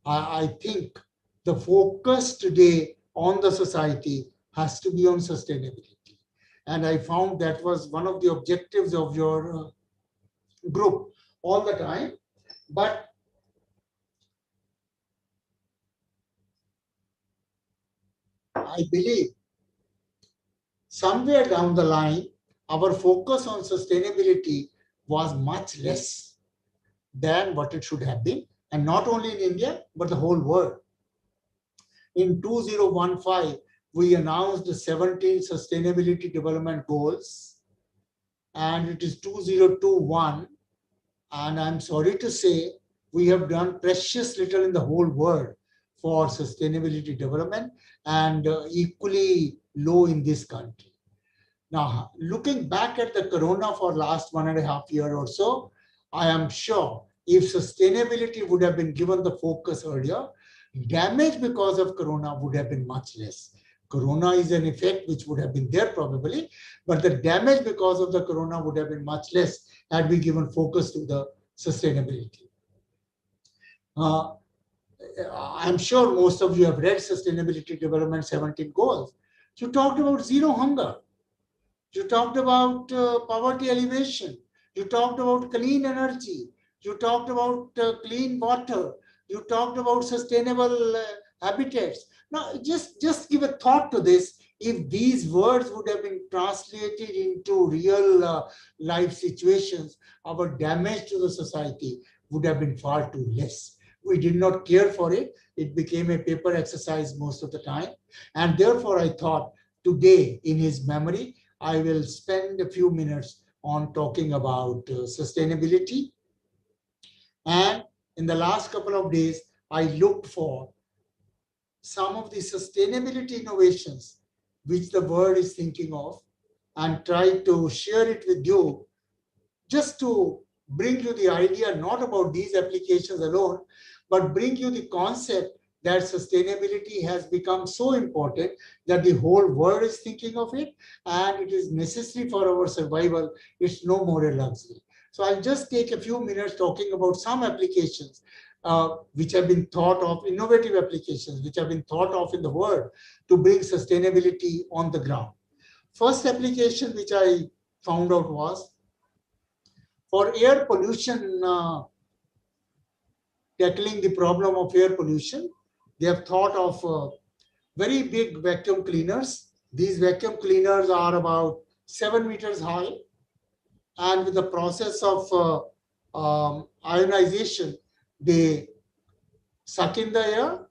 I think the focus today on the society has to be on sustainability. And I found that was one of the objectives of your group all the time. But I believe somewhere down the line, our focus on sustainability was much less than what it should have been. And not only in India, but the whole world. In 2015, we announced the 17 Sustainability Development Goals, and it is 2021. And I'm sorry to say, we have done precious little in the whole world for sustainability development, and equally low in this country. Now, looking back at the corona for last 1.5 years or so, I am sure if sustainability would have been given the focus earlier, damage because of corona would have been much less. Corona is an effect which would have been there probably, but the damage because of the corona would have been much less had we given focus to the sustainability. I'm sure most of you have read Sustainability Development 17 Goals. You talked about zero hunger. You talked about poverty elimination. You talked about clean energy. You talked about clean water. You talked about sustainable habitats. Now, just give a thought to this. If these words would have been translated into real life situations, our damage to the society would have been far too less. We did not care for it. It became a paper exercise most of the time. And therefore, I thought today, in his memory, I will spend a few minutes on talking about sustainability. And in the last couple of days, I looked for some of the sustainability innovations which the world is thinking of and tried to share it with you, just to bring you the idea not about these applications alone, but bring you the concept that sustainability has become so important that the whole world is thinking of it, and it is necessary for our survival. It's no more a luxury. So I'll just take a few minutes talking about some applications which have been thought of, innovative applications which have been thought of in the world to bring sustainability on the ground. First application which I found out was for air pollution, tackling the problem of air pollution. They have thought of very big vacuum cleaners. These vacuum cleaners are about 7 meters high, and with the process of ionization, they suck in the air,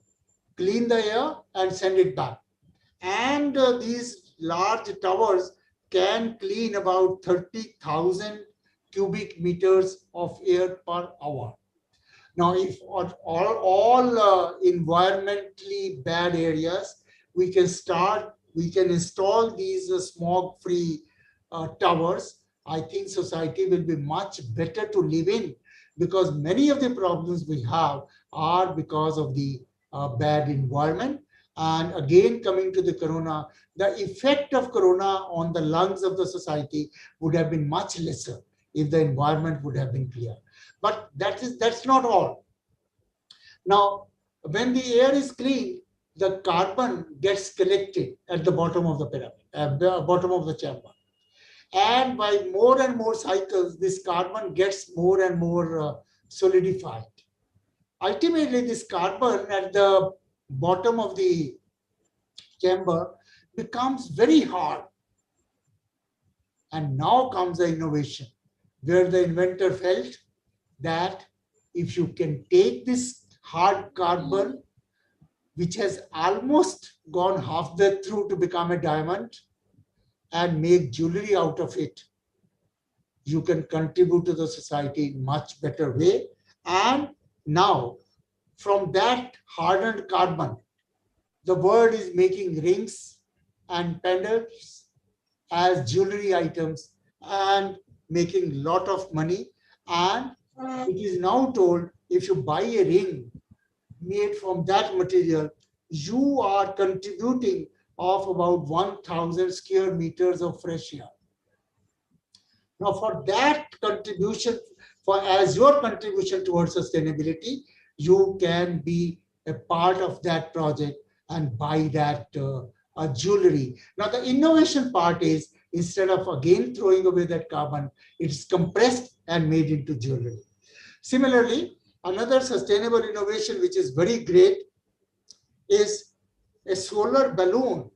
clean the air, and send it back. And these large towers can clean about 30,000 cubic meters of air per hour. Now, if all environmentally bad areas, we can install these smog-free towers, I think society will be much better to live in, because many of the problems we have are because of the bad environment. And again, coming to the corona, the effect of corona on the lungs of the society would have been much lesser if the environment would have been clear. But that's not all. Now, when the air is clean, the carbon gets collected at the bottom of the pyramid, bottom of the chamber. And by more and more cycles, this carbon gets more and more solidified. Ultimately, this carbon at the bottom of the chamber becomes very hard. And now comes the innovation, where the inventor felt that if you can take this hard carbon, which has almost gone halfway through to become a diamond, and make jewelry out of it, you can contribute to the society in much better way. And now, from that hardened carbon, the world is making rings and pendants as jewelry items and making a lot of money. And it is now told, if you buy a ring made from that material, you are contributing of about 1,000 square meters of fresh air. Now, for that contribution, as your contribution towards sustainability, you can be a part of that project and buy that jewelry. Now, the innovation part is, instead of again throwing away that carbon, it's compressed and made into jewelry. Similarly, another sustainable innovation which is very great is a solar balloon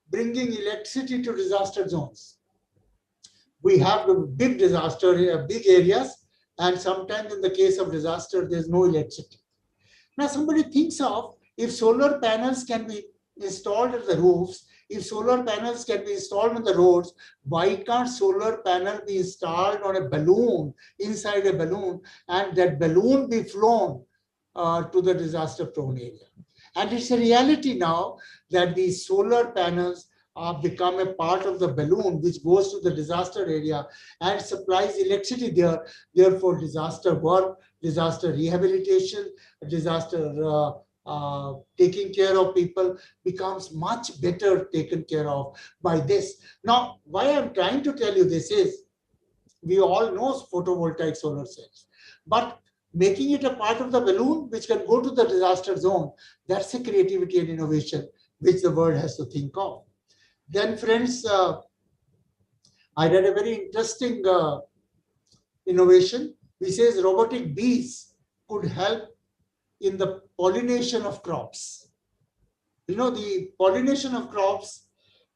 bringing electricity to disaster zones. We have a big disaster, big areas, and sometimes in the case of disaster, there's no electricity. Now, somebody thinks of, if solar panels can be installed at the roofs, if solar panels can be installed on the roads, why can't solar panel be installed on a balloon, inside a balloon, and that balloon be flown to the disaster-prone area? And it's a reality now that these solar panels become a part of the balloon which goes to the disaster area and supplies electricity there. Therefore, disaster work, disaster rehabilitation, disaster taking care of people becomes much better taken care of by this. Now, why I'm trying to tell you this is, we all know photovoltaic solar cells, but making it a part of the balloon which can go to the disaster zone, that's a creativity and innovation which the world has to think of. Then, friends, I read a very interesting innovation which says robotic bees could help in the pollination of crops. You know, the pollination of crops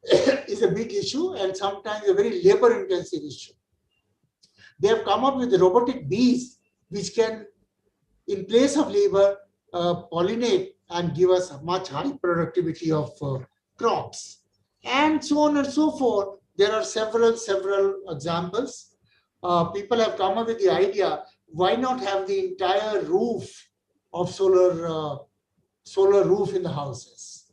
is a big issue and sometimes a very labor-intensive issue. They have come up with the robotic bees which can, in place of labor, pollinate and give us a much high productivity of crops. And so on and so forth. There are several examples. People have come up with the idea, why not have the entire roof of solar roof in the houses?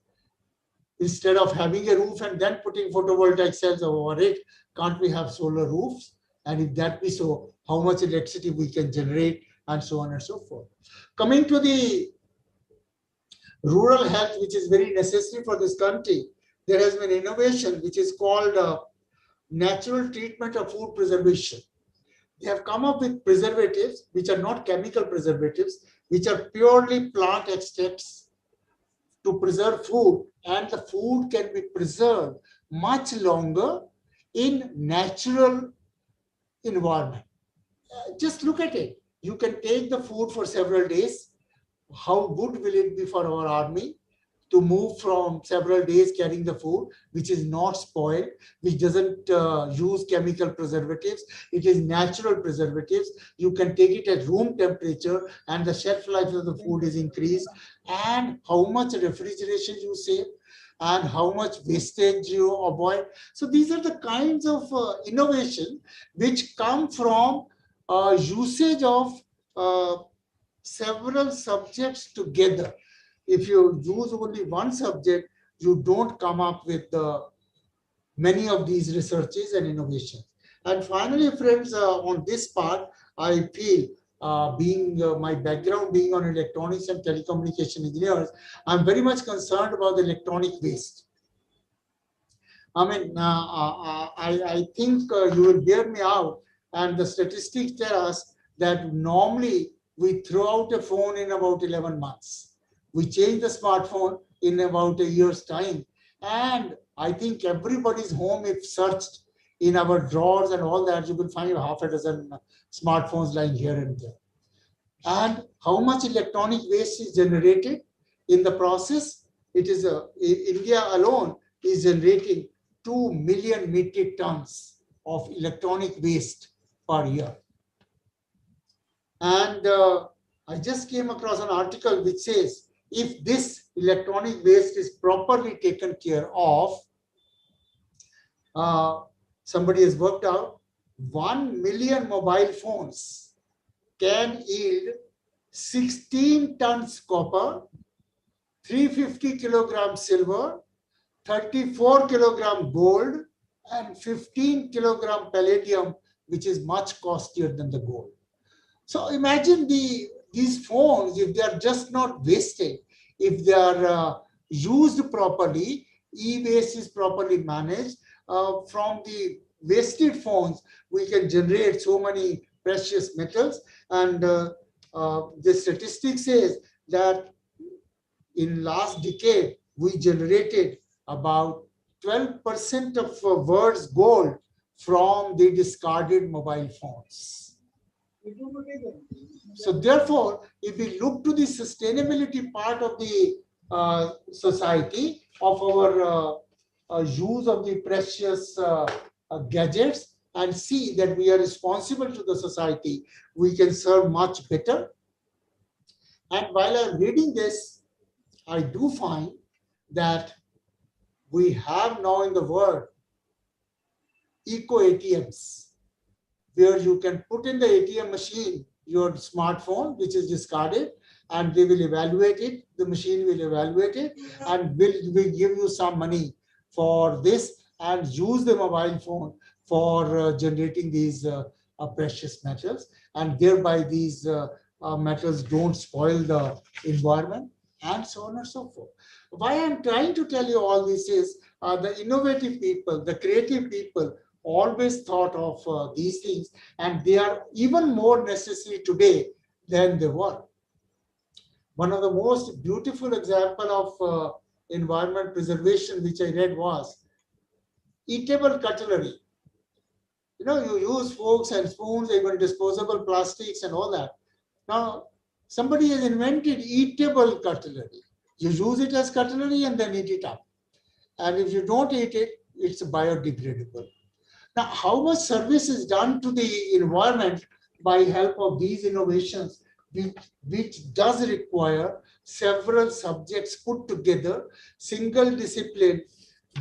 Instead of having a roof and then putting photovoltaic cells over it, can't we have solar roofs? And if that be so, how much electricity we can generate, and so on and so forth. Coming to the rural health, which is very necessary for this country, there has been innovation which is called natural treatment of food preservation. They have come up with preservatives which are not chemical preservatives, which are purely plant extracts to preserve food, and the food can be preserved much longer in natural environment. Just look at it. You can take the food for several days. How good will it be for our army to move from several days carrying the food, which is not spoiled, which doesn't use chemical preservatives. It is natural preservatives. You can take it at room temperature and the shelf life of the food is increased. And how much refrigeration you save. and how much wastage you avoid. So these are the kinds of innovation which come from usage of several subjects together. If you use only one subject, you don't come up with many of these researches and innovations. And finally, friends, on this part, I feel being my background being on electronics and telecommunication engineers, I'm very much concerned about the electronic waste. I mean, I think you will bear me out, and the statistics tell us that normally we throw out a phone in about 11 months. We change the smartphone in about a year's time. And I think everybody's home, if searched in our drawers and all that, you will find half a dozen smartphones lying here and there. And how much electronic waste is generated in the process? It is India alone is generating 2 million metric tons of electronic waste per year. And I just came across an article which says if this electronic waste is properly taken care of, somebody has worked out 1 million mobile phones can yield 16 tons copper, 350 kilograms silver, 34 kilogram gold, and 15 kilogram palladium, which is much costlier than the gold. So imagine these phones, if they are just not wasted, if they are used properly, e-waste is properly managed, from the wasted phones, we can generate so many precious metals. And the statistic says that in last decade, we generated about 12% of world's gold from the discarded mobile phones. So therefore, if we look to the sustainability part of the society, of our use of the precious gadgets, and see that we are responsible to the society, we can serve much better. And while I'm reading this, I do find that we have now in the world eco ATMs, where you can put in the ATM machine your smartphone, which is discarded, and they will evaluate it. The machine will evaluate it and will give you some money for this, and use the mobile phone for generating these precious metals, and thereby these metals don't spoil the environment, and so on and so forth. Why I'm trying to tell you all this is the innovative people, the creative people always thought of these things, and they are even more necessary today than they were. One of the most beautiful example of environment preservation which I read was eatable cutlery. You know, you use forks and spoons, even disposable plastics and all that. Now, somebody has invented eatable cutlery. You use it as cutlery and then eat it up. And if you don't eat it, it's biodegradable. Now, how much service is done to the environment by help of these innovations, which does require several subjects put together? Single discipline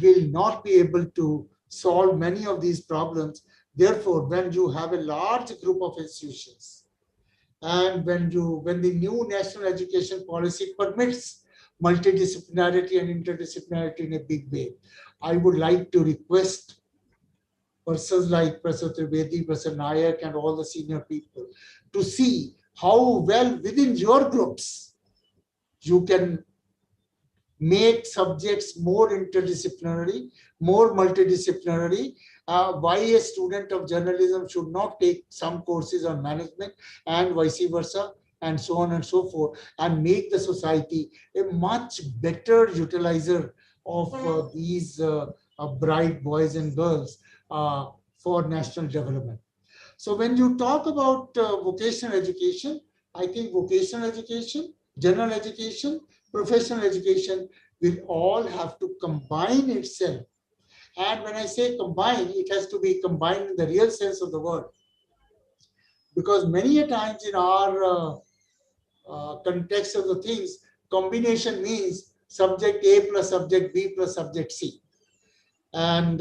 will not be able to solve many of these problems. Therefore, when you have a large group of institutions, and when the new national education policy permits multidisciplinarity and interdisciplinarity in a big way, I would like to request persons like Professor Trivedi, Professor Nayak, and all the senior people to see how well within your groups you can make subjects more interdisciplinary, more multidisciplinary. Why a student of journalism should not take some courses on management, and vice versa, and so on and so forth, and make the society a much better utilizer of these bright boys and girls for national development. So when you talk about vocational education, I think vocational education, general education, professional education will all have to combine itself. And when I say combine, it has to be combined in the real sense of the word. Because many a times in our context of the things, combination means subject A plus subject B plus subject C. And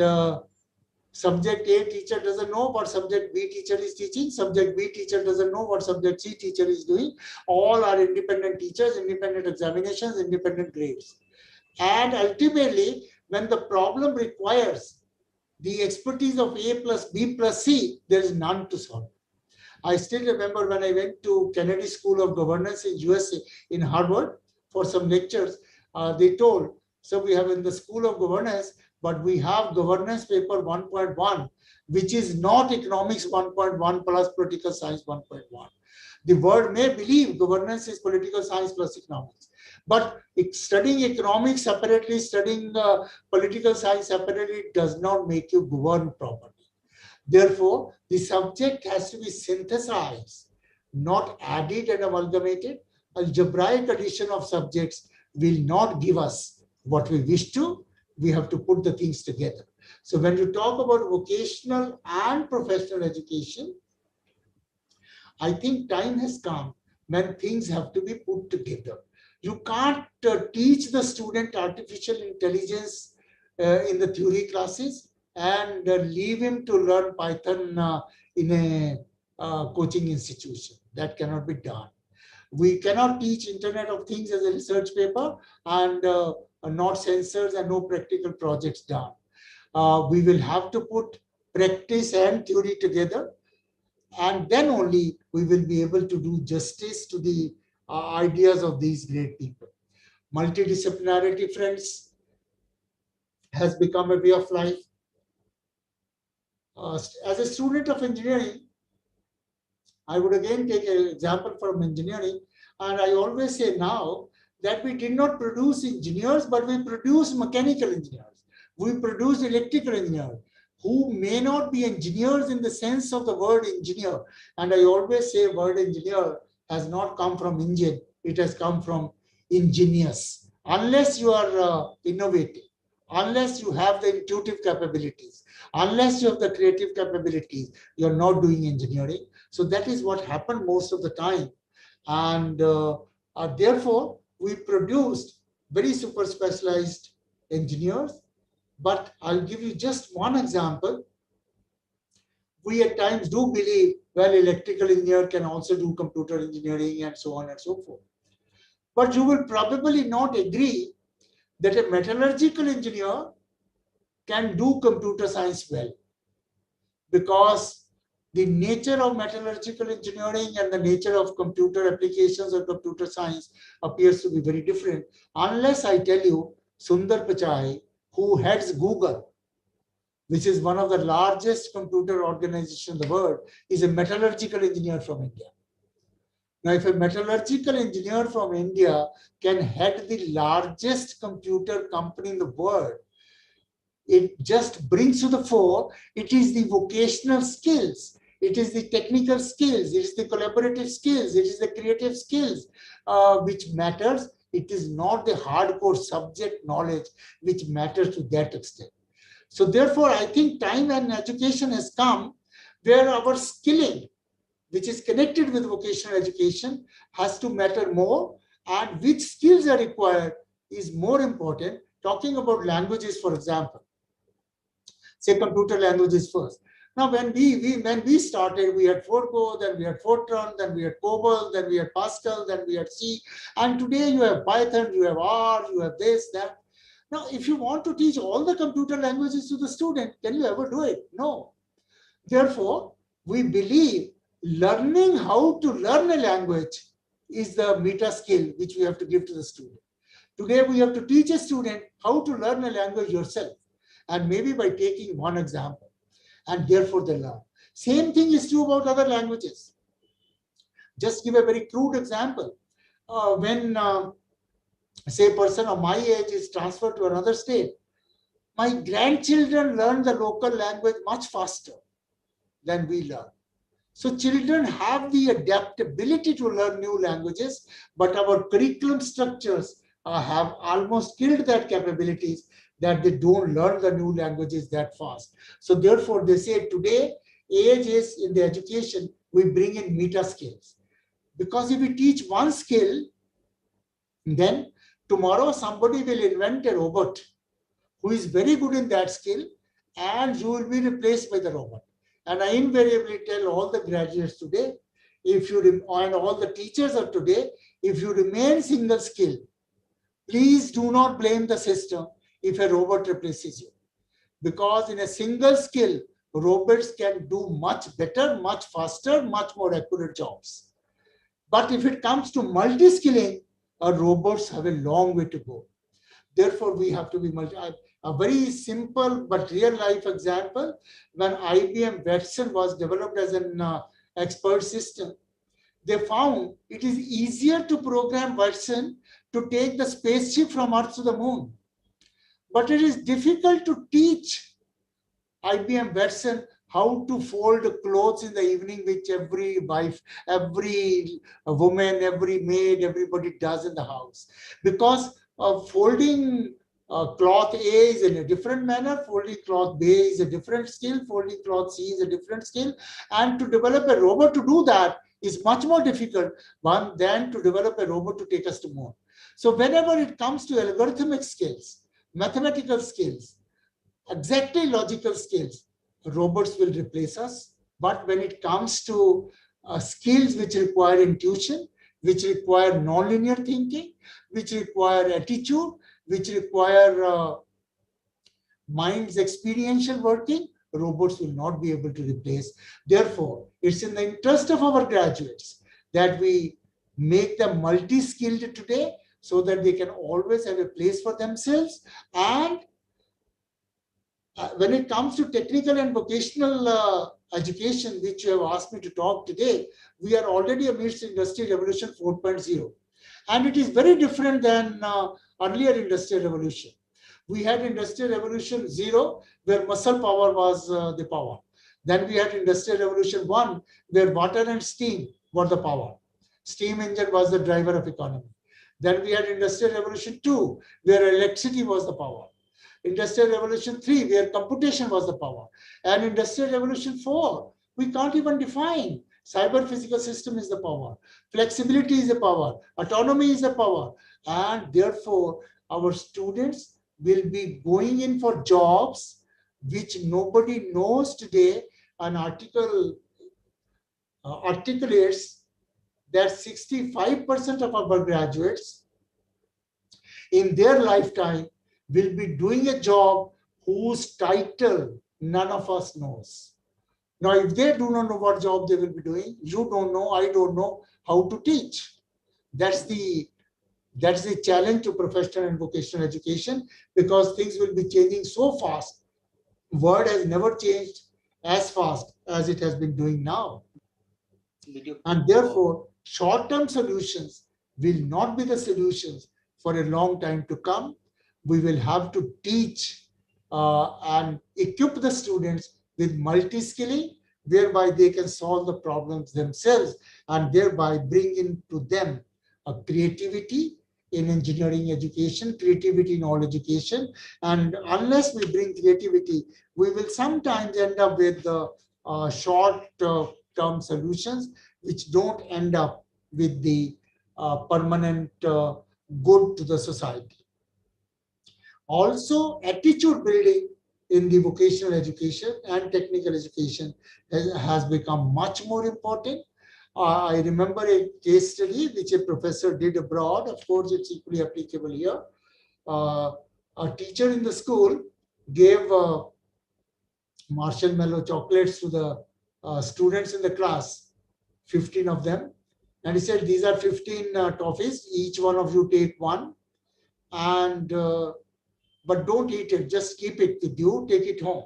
subject A teacher doesn't know what subject B teacher is teaching. Subject B teacher doesn't know what subject C teacher is doing. All are independent teachers, independent examinations, independent grades. And ultimately, when the problem requires the expertise of A plus B plus C, there is none to solve. I still remember when I went to Kennedy School of Governance in USA, in Harvard, for some lectures, they told, so we have in the School of Governance, but we have governance paper 1.1, which is not economics 1.1 plus political science 1.1. The world may believe governance is political science plus economics, but studying economics separately, studying political science separately does not make you govern properly. Therefore, the subject has to be synthesized, not added and amalgamated. Algebraic addition of subjects will not give us what we wish to. We have to put the things together. So when you talk about vocational and professional education, I think time has come when things have to be put together. You can't teach the student artificial intelligence in the theory classes and leave him to learn Python in a coaching institution. That cannot be done. We cannot teach Internet of Things as a research paper and not sensors and no practical projects done. We will have to put practice and theory together, and then only we will be able to do justice to the ideas of these great people. Multidisciplinarity, friends, has become a way of life. As a student of engineering, I would again take an example from engineering, and I always say now that we did not produce engineers, but we produce mechanical engineers. We produce electrical engineers who may not be engineers in the sense of the word engineer. And I always say word engineer has not come from engine, it has come from ingenious. Unless you are innovative, unless you have the intuitive capabilities, unless you have the creative capabilities, you're not doing engineering. So that is what happened most of the time. And therefore, we produced very super specialized engineers. But I'll give you just one example. We at times do believe, well, electrical engineer can also do computer engineering and so on and so forth. But you will probably not agree that a metallurgical engineer can do computer science well, because the nature of metallurgical engineering and the nature of computer applications or computer science appears to be very different. Unless I tell you Sundar Pichai, who heads Google, which is one of the largest computer organizations in the world, is a metallurgical engineer from India. Now, if a metallurgical engineer from India can head the largest computer company in the world, it just brings to the fore, it is the vocational skills, it is the technical skills, it is the collaborative skills, it is the creative skills which matters. It is not the hardcore subject knowledge which matters to that extent. So therefore, I think time and education has come where our skilling, which is connected with vocational education, has to matter more, and which skills are required is more important. Talking about languages, for example, say computer languages first. Now, when we started, we had Fortran, then we had Fortran, then we had COBOL, then we had Pascal, then we had C, and today you have Python, you have R, you have this, that. Now, if you want to teach all the computer languages to the student, can you ever do it? No. Therefore, we believe learning how to learn a language is the meta skill which we have to give to the student. Today, we have to teach a student how to learn a language yourself, and maybe by taking one example, and therefore they learn. Same thing is true about other languages. Just give a very crude example. When say a person of my age is transferred to another state, my grandchildren learn the local language much faster than we learn. So children have the adaptability to learn new languages, but our curriculum structures have almost killed that capabilities, that they don't learn the new languages that fast. So therefore, they say today, age is in the education, we bring in meta skills. Because if we teach one skill, then Tomorrow, somebody will invent a robot who is very good in that skill, and you will be replaced by the robot. And I invariably tell all the graduates today, and all the teachers of today, if you remain single skill, please do not blame the system if a robot replaces you. Because in a single skill, robots can do much better, much faster, much more accurate jobs. But if it comes to multi-skilling, robots have a long way to go. Therefore, we have to be a very simple but real life example. When IBM Watson was developed as an expert system, they found it is easier to program Watson to take the spaceship from Earth to the moon. But it is difficult to teach IBM Watson how to fold clothes in the evening, which every wife, every woman, every maid, everybody does in the house. Because folding cloth A is in a different manner, folding cloth B is a different skill, folding cloth C is a different skill. And to develop a robot to do that is much more difficult than to develop a robot to take us to moon. So whenever it comes to algorithmic skills, mathematical skills, exactly logical skills, robots will replace us. But when it comes to skills which require intuition, which require nonlinear thinking, which require attitude, which require mind's experiential working, robots will not be able to replace. Therefore, it's in the interest of our graduates that we make them multi-skilled today so that they can always have a place for themselves. And when it comes to technical and vocational education, which you have asked me to talk today, we are already amidst Industry Revolution 4.0. And it is very different than earlier Industrial Revolution. We had Industrial Revolution 0, where muscle power was the power. Then we had Industrial Revolution 1, where water and steam were the power. Steam engine was the driver of economy. Then we had Industrial Revolution 2, where electricity was the power. Industrial Revolution 3, where computation was the power. And Industrial Revolution 4, we can't even define. Cyber physical system is the power. Flexibility is the power. Autonomy is the power. And therefore, our students will be going in for jobs which nobody knows today. An article articulates that 65% of our graduates in their lifetime will be doing a job whose title none of us knows. Now, if they do not know what job they will be doing, you don't know, I don't know how to teach. That's the challenge to professional and vocational education, because things will be changing so fast. Word has never changed as fast as it has been doing now. And therefore, short-term solutions will not be the solutions for a long time to come. We will have to teach and equip the students with multi-skilling, whereby they can solve the problems themselves and thereby bring into them a creativity in engineering education, creativity in all education. And unless we bring creativity, we will sometimes end up with short-term solutions which don't end up with the permanent good to the society. Also, attitude building in the vocational education and technical education has become much more important. I remember a case study which a professor did abroad. Of course, it's equally applicable here. A teacher in the school gave marshmallow chocolates to the students in the class, 15 of them. And he said, these are 15 toffees. Each one of you take one. And but don't eat it. Just keep it with you. Take it home.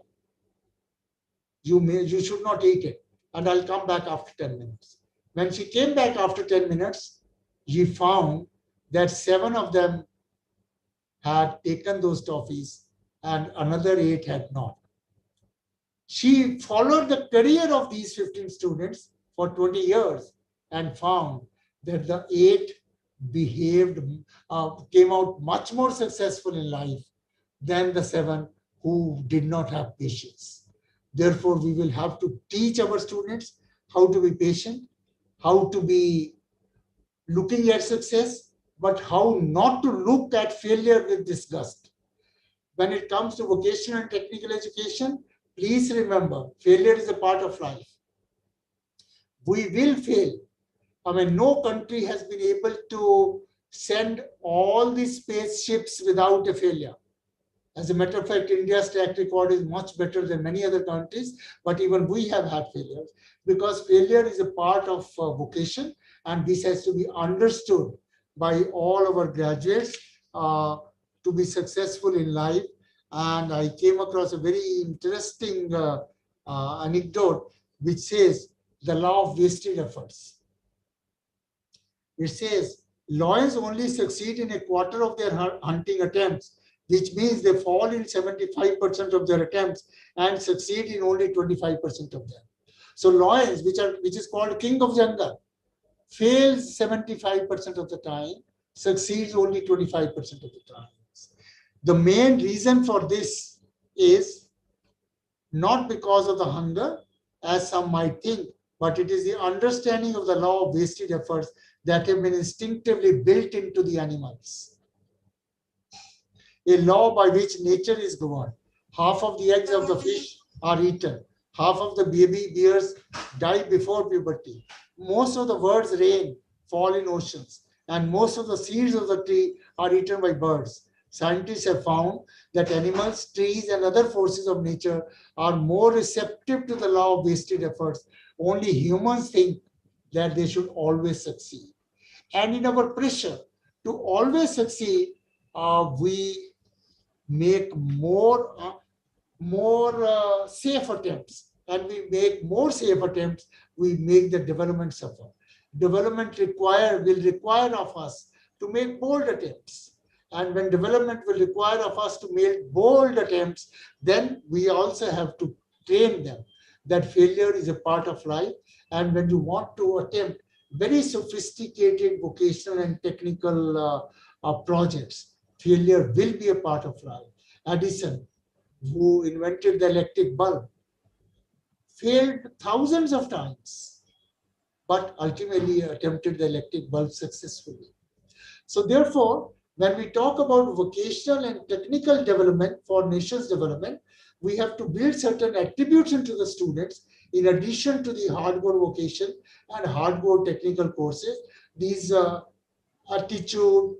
You should not eat it. And I'll come back after 10 minutes. When she came back after 10 minutes, she found that 7 of them had taken those toffees and another 8 had not. She followed the career of these 15 students for 20 years and found that the 8 came out much more successful in life than the 7 who did not have patience. Therefore, we will have to teach our students how to be patient, how to be looking at success, but how not to look at failure with disgust. When it comes to vocational and technical education, please remember, failure is a part of life. We will fail. I mean, no country has been able to send all these spaceships without a failure. As a matter of fact, India's track record is much better than many other countries, but even we have had failures because failure is a part of vocation, and this has to be understood by all our graduates to be successful in life. And I came across a very interesting anecdote which says the law of wasted efforts. It says lions only succeed in a quarter of their hunting attempts, which means they fall in 75% of their attempts and succeed in only 25% of them. So lions, which is called king of jungle, fails 75% of the time, succeeds only 25% of the time. The main reason for this is not because of the hunger, as some might think, but it is the understanding of the law of wasted efforts that have been instinctively built into the animals. A law by which nature is governed. Half of the eggs of the fish are eaten. Half of the baby bears die before puberty. Most of the world's rain fall in oceans, and most of the seeds of the tree are eaten by birds. Scientists have found that animals, trees, and other forces of nature are more receptive to the law of wasted efforts. Only humans think that they should always succeed. And in our pressure to always succeed, we make more safe attempts. And we make more safe attempts, we make the development suffer. Development will require of us to make bold attempts. And when development will require of us to make bold attempts, then we also have to train them that failure is a part of life. And when you want to attempt very sophisticated vocational and technical projects, failure will be a part of life. Edison, who invented the electric bulb, failed thousands of times, but ultimately attempted the electric bulb successfully. So therefore, when we talk about vocational and technical development for nation's development, we have to build certain attributes into the students in addition to the hardcore vocation and hardcore technical courses. These attitude,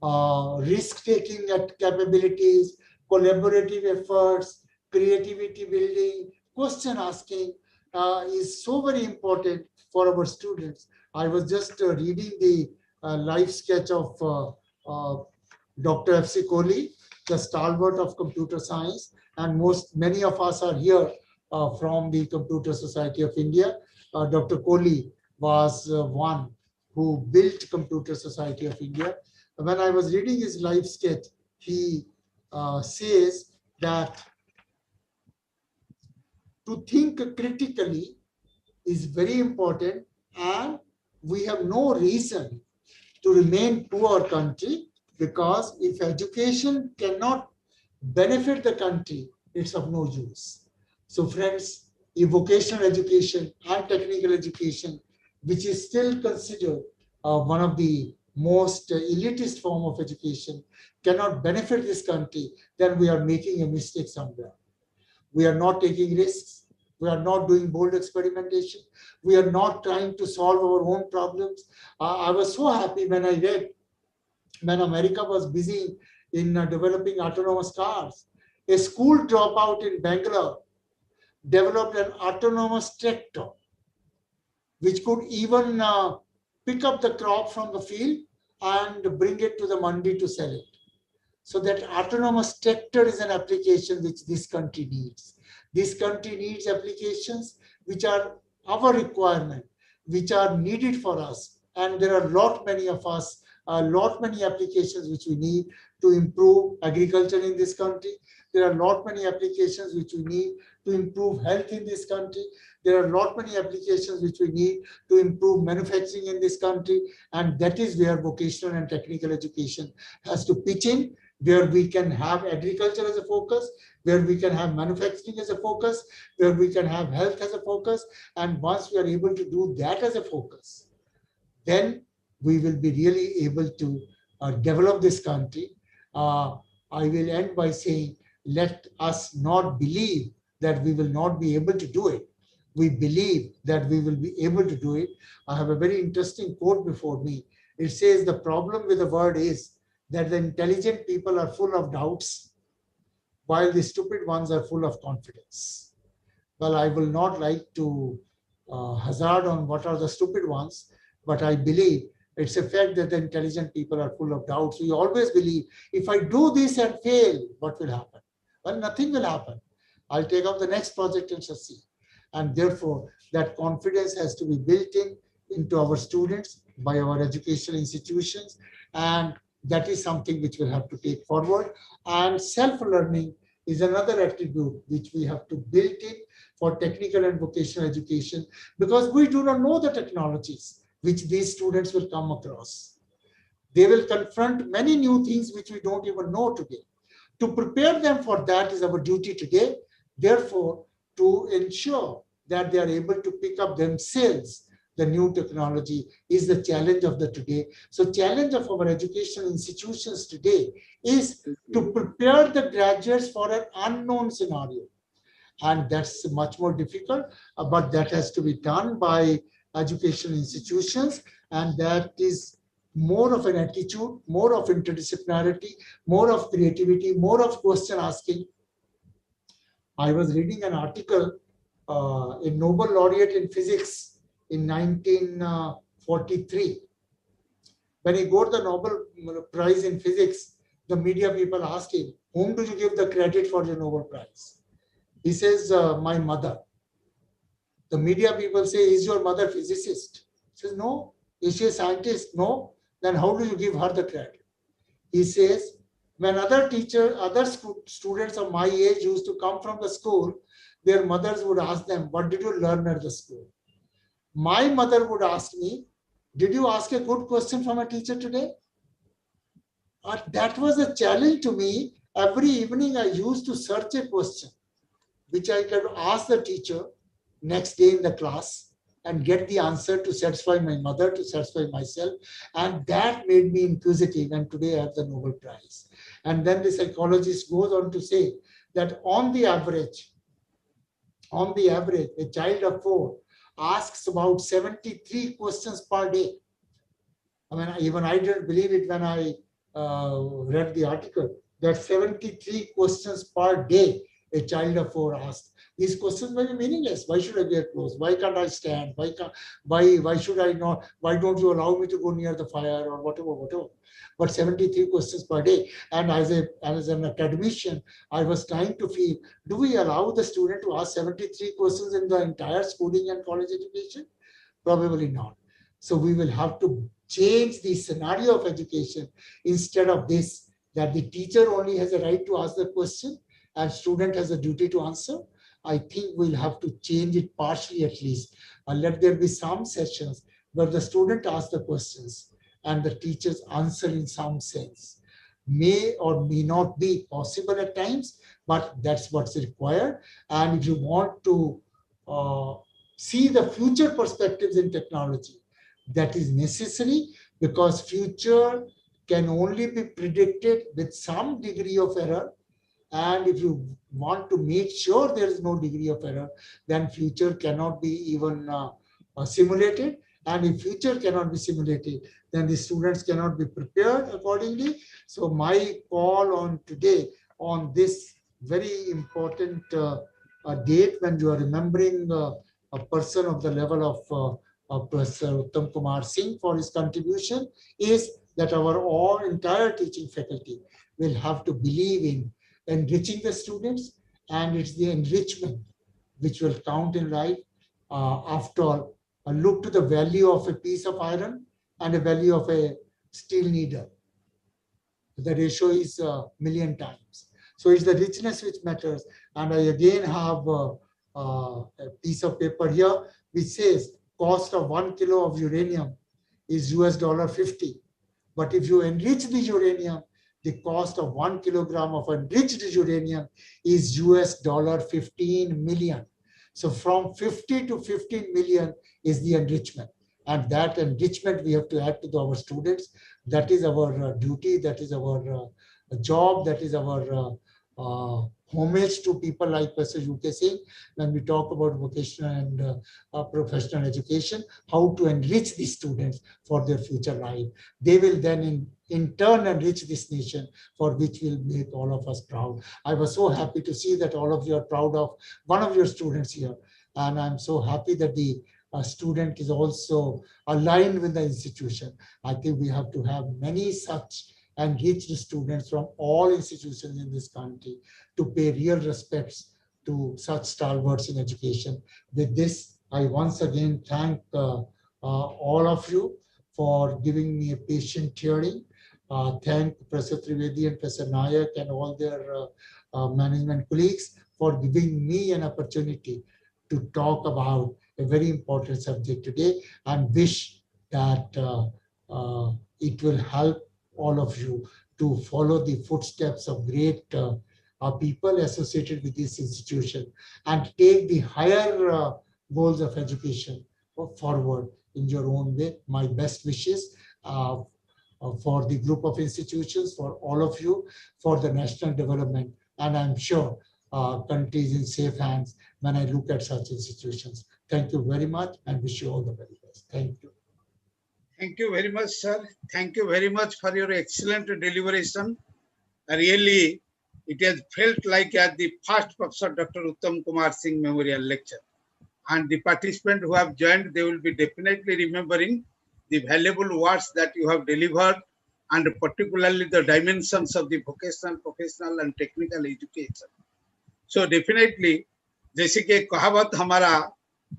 risk-taking capabilities, collaborative efforts, creativity building, question asking is so very important for our students. I was just reading the life sketch of Dr. F.C. Kohli, the stalwart of computer science, and many of us are here from the Computer Society of India. Dr. Kohli was one who built Computer Society of India. When I was reading his life sketch, he says that to think critically is very important, and we have no reason to remain poor country, because if education cannot benefit the country, it's of no use. So friends, if vocational education and technical education, which is still considered one of the most elitist form of education, cannot benefit this country, then we are making a mistake somewhere. We are not taking risks. We are not doing bold experimentation. We are not trying to solve our own problems. I was so happy when I read, when America was busy in developing autonomous cars, a school dropout in Bangalore developed an autonomous tractor, which could even pick up the crop from the field and bring it to the mandi to sell it. So that autonomous tractor is an application which this country needs. This country needs applications which are our requirement, which are needed for us. And there are many of us, many applications which we need to improve agriculture in this country. There are many applications which we need to improve health in this country. There are many applications which we need to improve manufacturing in this country. And that is where vocational and technical education has to pitch in, where we can have agriculture as a focus, where we can have manufacturing as a focus, where we can have health as a focus. And once we are able to do that as a focus, then we will be really able to develop this country. I will end by saying, let us not believe that we will not be able to do it. We believe that we will be able to do it. I have a very interesting quote before me. It says, the problem with the world is that the intelligent people are full of doubts, while the stupid ones are full of confidence. Well, I will not like to hazard on what are the stupid ones, but I believe it's a fact that the intelligent people are full of doubts. We always believe, if I do this and fail, what will happen? Well, nothing will happen. I'll take up the next project and succeed. And therefore, that confidence has to be built into our students by our educational institutions. And that is something which we'll have to take forward. And self-learning is another attribute which we have to build in for technical and vocational education, because we do not know the technologies which these students will come across. They will confront many new things which we don't even know today. To prepare them for that is our duty today. Therefore, to ensure that they are able to pick up themselves the new technology is the challenge of the today. So challenge of our educational institutions today is to prepare the graduates for an unknown scenario. And that's much more difficult, but that has to be done by educational institutions. And that is more of an attitude, more of interdisciplinarity, more of creativity, more of question asking. I was reading an article, a Nobel laureate in physics in 1943. When he got the Nobel Prize in physics, the media people asked him, whom do you give the credit for the Nobel Prize? He says, my mother. The media people say, is your mother a physicist? He says, no. Is she a scientist? No. Then how do you give her the credit? He says, when other students of my age used to come from the school, their mothers would ask them, what did you learn at the school? My mother would ask me, did you ask a good question from a teacher today? That was a challenge to me. Every evening I used to search a question which I could ask the teacher next day in the class and get the answer to satisfy my mother, to satisfy myself. And that made me inquisitive. And today I have the Nobel Prize. And then the psychologist goes on to say that on the average, a child of 4 asks about 73 questions per day. I mean, even I didn't believe it when I read the article, that 73 questions per day a child of 4 asked. These questions may be meaningless. Why should I wear clothes? Why can't I stand? Why should I not? Why don't you allow me to go near the fire or whatever? But 73 questions per day. And as an academician, I was trying to feel, do we allow the student to ask 73 questions in the entire schooling and college education? Probably not. So we will have to change the scenario of education. Instead of this, that the teacher only has a right to ask the question and student has a duty to answer, I think we'll have to change it partially at least. Let there be some sessions where the student asks the questions and the teachers answer in some sense. May or may not be possible at times, but that's what's required. And if you want to see the future perspectives in technology, that is necessary, because future can only be predicted with some degree of error. And if you want to make sure there is no degree of error, then future cannot be even simulated. And if future cannot be simulated, then the students cannot be prepared accordingly. So my call on today, on this very important date when you are remembering a person of the level of Professor Uttam Kumar Singh for his contribution, is that our entire teaching faculty will have to believe in enriching the students, and it's the enrichment which will count in life. After all, look to the value of a piece of iron and the value of a steel needle. The ratio is a million times. So it's the richness which matters. And I again have a piece of paper here which says cost of 1 kilo of uranium is $50. But if you enrich the uranium, the cost of 1 kilogram of enriched uranium is $15 million. So from 50 to 15 million is the enrichment. and that enrichment we have to add to our students. That is our duty, that is our job, that is our homage to people like Professor UK Singh when we talk about vocational and professional education, how to enrich the students for their future life. They will then in turn enrich this nation, for which will make all of us proud. I was so happy to see that all of you are proud of one of your students here. And I'm so happy that the student is also aligned with the institution. I think we have to have many such enriched students from all institutions in this country to pay real respects to such stalwarts in education. With this, I once again thank all of you for giving me a patient hearing. Thank Professor Trivedi and Professor Nayak and all their management colleagues for giving me an opportunity to talk about a very important subject today, and wish that it will help all of you to follow the footsteps of great people associated with this institution and take the higher goals of education forward in your own way. My best wishes for the group of institutions, for all of you, for the national development. And I'm sure country is in safe hands when I look at such institutions. Thank you very much and wish you all the very best. Thank you. Thank you very much, sir. Thank you very much for your excellent deliberation. Really, it has felt like at the first Professor Dr. Uttam Kumar Singh Memorial Lecture. And the participants who have joined, they will be definitely remembering the valuable words that you have delivered, and particularly the dimensions of the vocational, professional and technical education. So definitely, जैसे कि कहावत हमारा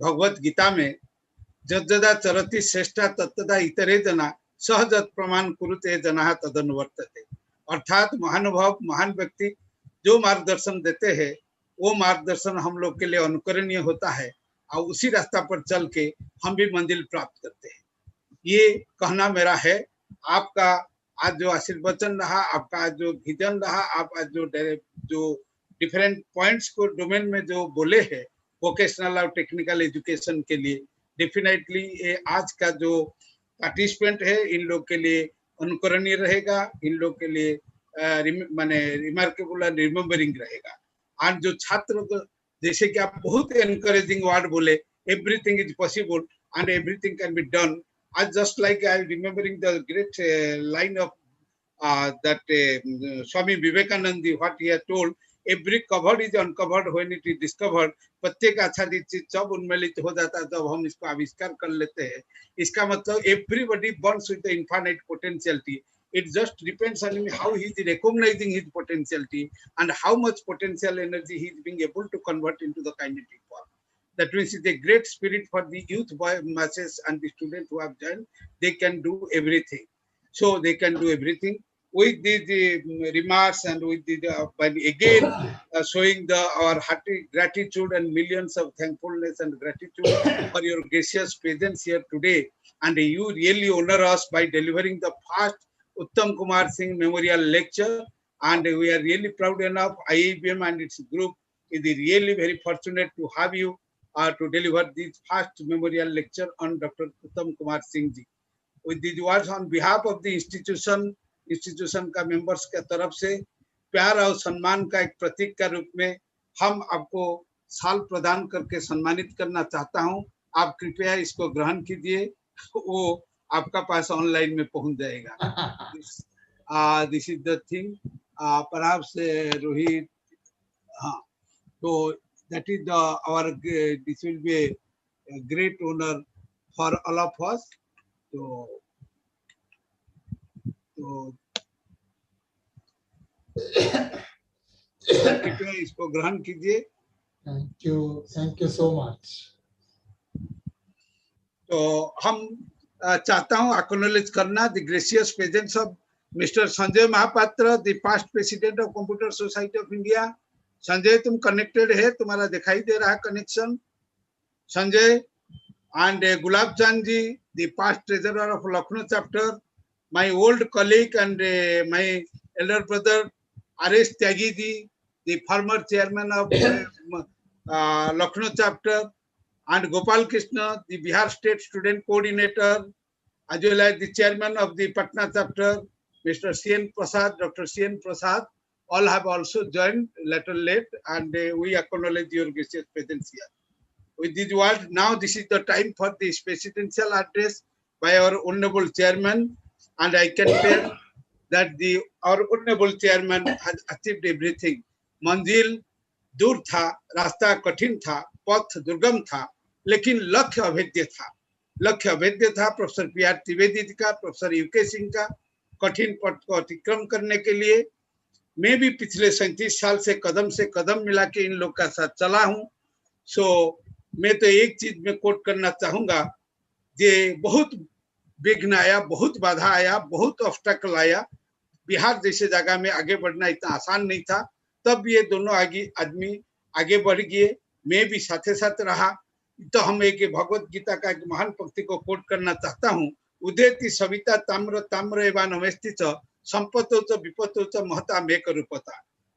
भगवत गीता में जद्दा चरति श्रेष्ठा तत्तदा इतरे जना सहजत प्रमाण कुरुते जना तदनुवर्तते, अर्थात महानुभाव महान व्यक्ति जो मार्गदर्शन देते हैं वो मार्गदर्शन हम लोग के लिए अनुकरणीय होता है और उसी रास्ता पर चल के हम भी मंजिल प्राप्त करते हैं। ये कहना मेरा है। आपका आज जो आशीर्वचन रहा, आपका जो विजन रहा, आप आज जो डिफरेंट पॉइंट्स को डोमेन में जो बोले हैं वोकेशनल और टेक्निकल एजुकेशन के लिए, डेफिनेटली ये आज का जो पार्टिसिपेंट है इन लोग के लिए अनुकरणीय रहेगा, इन लोग के लिए माने रिमार्केबल एंड रिमेम्बरिंग रहेगा। और जो छात्र जैसे कि आप बहुत एनकरेजिंग वर्ड बोले, everything is possible and everything can be done. आज just like I remembering the great line of that Swami Vivekanand, what he had told, every cupboard is uncovered when it is discovered। प्रत्येक आच्छादित चीज जब उन्मेलित हो जाता है जब हम इसको आविष्कार कर लेते हैं। इसका मतलब everybody burns with the infinite potentiality। It just depends on him how he is recognizing his potentiality and how much potential energy he is being able to convert into the kinetic form. That means it's a great spirit for the youth masses and the students who have joined. They can do everything. So they can do everything. With these remarks and with the again showing our hearty gratitude and millions of thankfulness and gratitude for your gracious presence here today, and you really honor us by delivering the first Uttam Kumar Singh Memorial Lecture, and we are really proud enough. IIBM and its group is really very fortunate to have you to deliver this first memorial lecture on Dr. Uttam Kumar Singh ji. With these words on behalf of the institution का members के तरफ से प्यार और सम्मान का एक प्रतीक का रूप में हम आपको साल प्रदान करके सम्मानित करना चाहता हूं। आप कृपया इसको ग्रहण कीजिए, वो आपका पास ऑनलाइन में पहुंच जाएगा। This is the thing perhaps Rohit, हाँ, तो that is our this will be a great honor for all of us। तो कृपया इसको ग्रहण कीजिए। Thank you so much. तो हम चाहता हूं एक्नॉलेज करना the gracious presence of mister Sanjay Mahapatra, the past president of computer society of India. Sanjay, तुम कनेक्टेड है? तुम्हारा दिखाई दे रहा है connection? Sanjay and Gulab Chand ji, the past treasurer of Lucknow chapter, my old colleague and my elder brother R Tyagi ji, the former chairman of Lucknow chapter, and Gopal Krishna, the Bihar State Student Coordinator, as well as the chairman of the Patna chapter, Mr. C.N. Prasad, Dr. C.N. Prasad, all have also joined little late, and we acknowledge your gracious presence here. With these words, now this is the time for the presidential address by our honorable chairman, and I can tell that our honorable chairman has achieved everything. मंजिल दूर था, रास्ता कठिन था, पथ दुर्गम था, लेकिन लक्ष्य अभेद्य था। लक्ष्य अभेद्य था professor P R Trivedi ji का, प्रोफेसर यूके सिंह का। कठिन पथ को अतिक्रम करने के लिए मैं भी पिछले 37 साल से कदम मिला के इन लोग का साथ चला हूं। सो मैं तो एक चीज में कोट करना चाहूंगा, ये बहुत विघ्न आया, बहुत बाधा आया, बहुत ऑब्स्टेकल आया। बिहार जैसे जगह में आगे बढ़ना इतना आसान नहीं था, तब ये दोनों आदमी आगे बढ़ गए, मैं भी साथे साथ रहा। तो हम एक भगवत गीता का एक महान पंक्ति को कोट करना चाहता हूँ, उदेति सविता ताम्र ताम्र एवं अवस्थित संपत्तो च विपत्तो च महता मेक रूपता।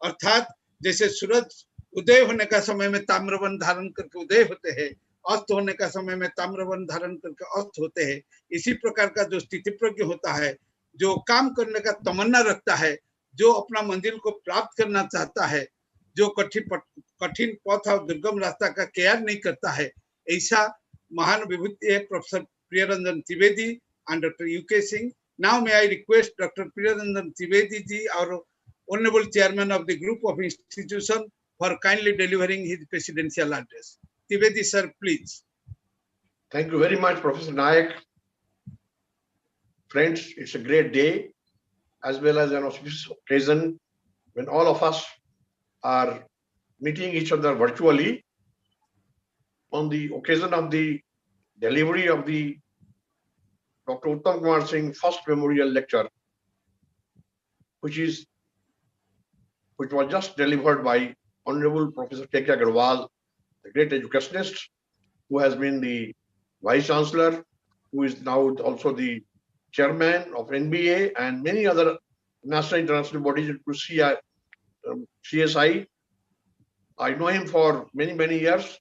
अर्थात जैसे सूरज उदय होने का समय में ताम्रवन धारण करके उदय होते हैं, अस्त होने का समय में ताम्रवन धारण करके अस्त होते हैं, इसी प्रकार का जो स्थिति प्रज्ञ होता है, जो काम करने का तमन्ना रखता है, जो अपना मंजिल को प्राप्त करना चाहता है, जो कठिन पथ और दुर्गम रास्ता का केयर नहीं करता है, ऐसा महान विभूति है professor Priyaranjan Trivedi and Dr. UK Singh. Now may I request Dr. Priyaranjan Trivedi ji, our honorable chairman of the group of institution, for kindly delivering his presidential address. Trivedi sir, please. Thank you very much, Professor Nayak. Friends, it's a great day, as well as an auspicious occasion when all of us are meeting each other virtually on the occasion of the delivery of the Dr. Uttam Kumar Singh first memorial lecture, which was just delivered by Honorable Professor K Agrawal, the great educationist, who has been the Vice Chancellor, who is now also the Chairman of NBA and many other national international bodies, including CSI. I know him for many years,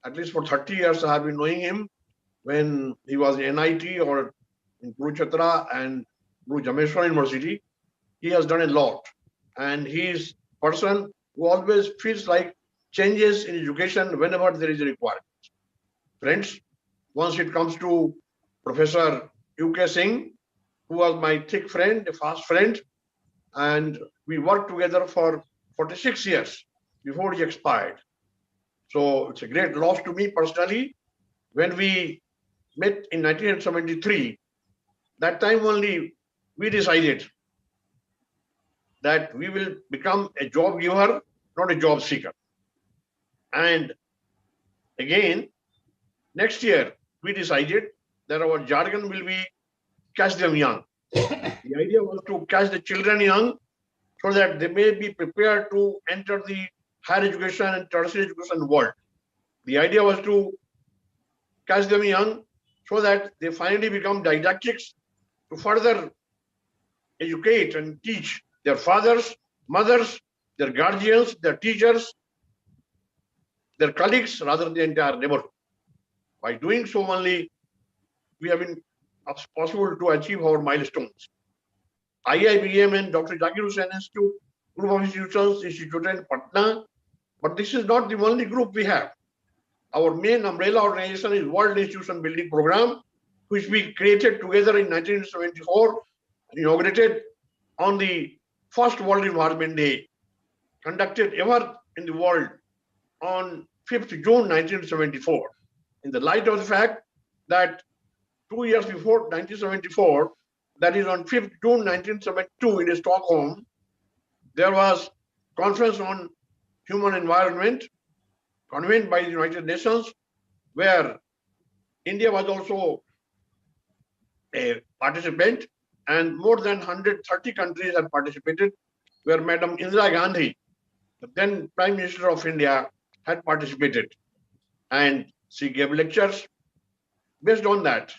at least for 30 years I have been knowing him, when he was in NIT or in Kurukshetra and Guru Jameshwar University. He has done a lot, and he is a person who always feels like changes in education whenever there is a requirement. Friends, once it comes to Professor UK Singh, who was my thick friend, a fast friend, and we worked together for 46 years before he expired. So it's a great loss to me personally. When we met in 1973, that time only we decided that we will become a job giver, not a job seeker. And again, next year, we decided that our jargon will be catch them young. The idea was to catch the children young so that they may be prepared to enter the higher education and tertiary education world. The idea was to catch them young so that they finally become didactics to further educate and teach their fathers, mothers, their guardians, their teachers, their colleagues, rather than the entire neighborhood. By doing so only, we have been possible to achieve our milestones. IIBM and Dr. Zakir Hussain Institute, group of institutions instituted in Patna, but this is not the only group we have. Our main umbrella organization is World Institution Building Program, which we created together in 1974, inaugurated on the first World Environment Day, conducted ever in the world on 5th June 1974. In the light of the fact that 2 years before 1974, that is on 5th June 1972 in Stockholm, there was conference on human environment convened by the United Nations, where India was also a participant, and more than 130 countries have participated, where Madam Indira Gandhi, the then Prime Minister of India, had participated. And she gave lectures. Based on that,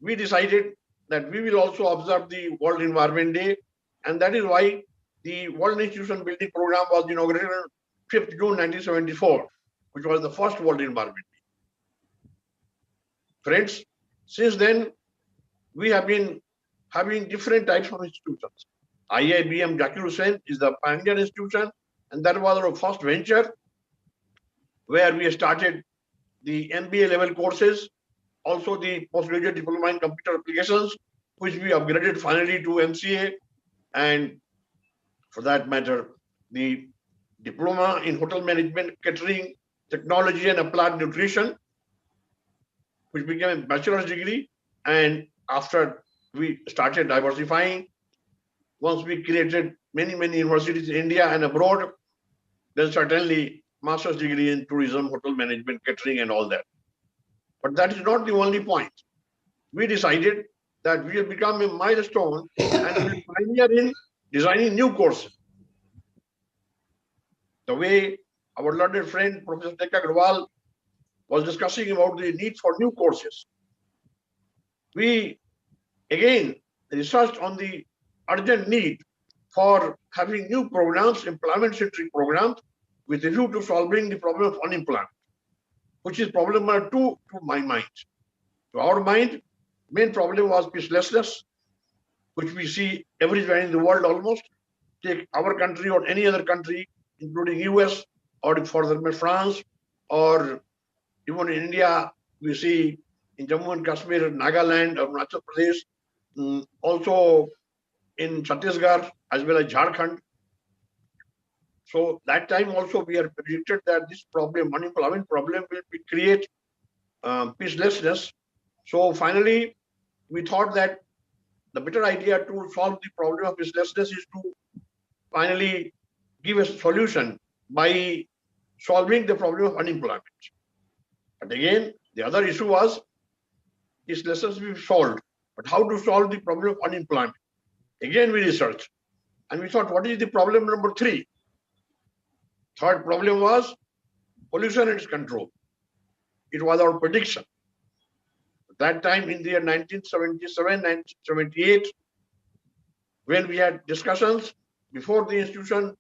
we decided that we will also observe the World Environment Day, and that is why the World Institution Building Program was inaugurated on 5th June 1974, which was the first World Environment Day. Friends, since then, we have been having different types of institutions. IIBM Zakir Hussain is the pioneer institution, and that was our first venture where we started the MBA level courses, also the postgraduate diploma in computer applications, which we upgraded finally to MCA, and for that matter, the diploma in hotel management, catering, technology and applied nutrition, which became a bachelor's degree. And after we started diversifying, once we created many universities in India and abroad, then certainly master's degree in tourism, hotel management, catering and all that. But that is not the only point. We decided that we have become a milestone and we pioneer in designing new courses. The way our learned friend, Professor K Agrawal, was discussing about the need for new courses. We again researched on the urgent need for having new programs, employment-centric programs, with a view to solving the problem of unemployment, which is problem number 2 to my mind. To our mind, main problem was peacelessness, which we see everywhere in the world almost. Take our country or any other country, including US or further France, or even in India, we see in Jammu and Kashmir, Nagaland, or Arunachal Pradesh, also in Chhattisgarh as well as Jharkhand. So that time also we are predicted that this problem, unemployment problem, will create peacelessness. So finally, we thought that the better idea to solve the problem of peacelessness is to finally give a solution by solving the problem of unemployment. But again, the other issue was peacelessness we solved, but how to solve the problem of unemployment? Again, we researched and we thought, what is the problem number 3? Third problem was pollution and its control. It was our prediction. At that time in the year 1977, 1978, when we had discussions before the institution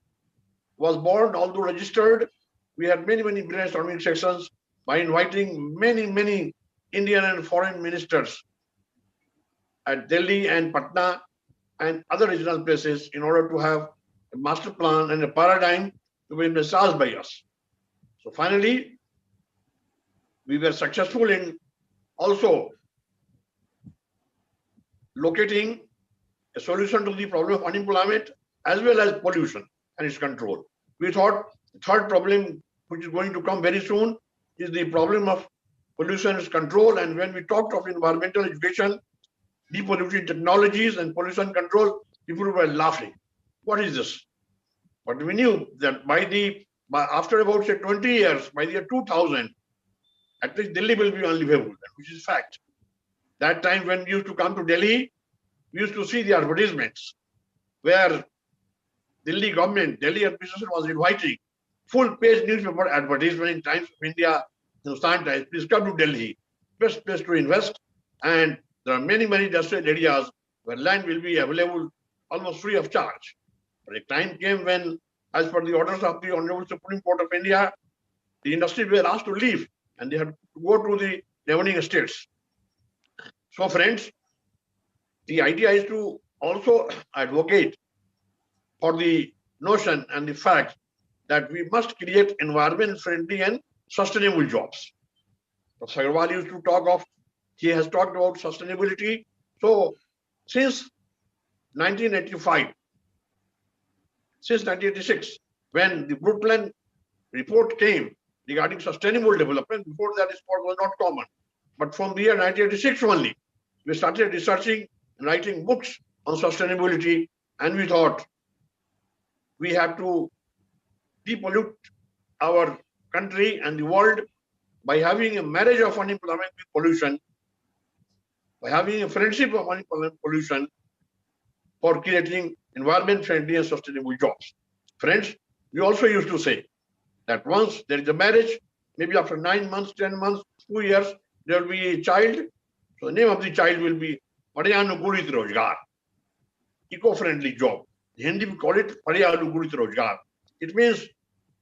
was born, although registered, we had many brainstorming sessions by inviting many Indian and foreign ministers at Delhi and Patna and other regional places in order to have a master plan and a paradigm to be massaged by us. So finally, we were successful in also locating a solution to the problem of unemployment as well as pollution and its control. We thought the third problem, which is going to come very soon, is the problem of pollution and its control. And when we talked of environmental education, depolluting technologies and pollution control, people were laughing. What is this? But we knew that after about say 20 years, by the year 2000, at least Delhi will be unlivable, which is fact. That time when we used to come to Delhi, we used to see the advertisements where Delhi government, Delhi administration was inviting full-page newspaper advertisement in Times of India, Hindustan Times. Please come to Delhi, best place to invest. And there are many industrial areas where land will be available almost free of charge. But a time came when, as per the orders of the Honorable Supreme Court of India, the industry were asked to leave and they had to go to the neighboring states. So friends, the idea is to also advocate for the notion and the fact that we must create environment-friendly and sustainable jobs. Prof. Agrawal used to talk of, he has talked about sustainability. So since 1985, since 1986, when the Brundtland report came regarding sustainable development, before that this was not common. But from the year 1986 only, we started researching and writing books on sustainability, and we thought we have to depollute our country and the world by having a marriage of unemployment with pollution, by having a friendship of unemployment pollution for creating environment-friendly and sustainable jobs. Friends, we also used to say that once there is a marriage, maybe after 9 months, 10 months, 2 years, there will be a child. So the name of the child will be Padyanukulit Rojgar, eco-friendly job. In Hindi we call it Padyanukulit Rojgar. It means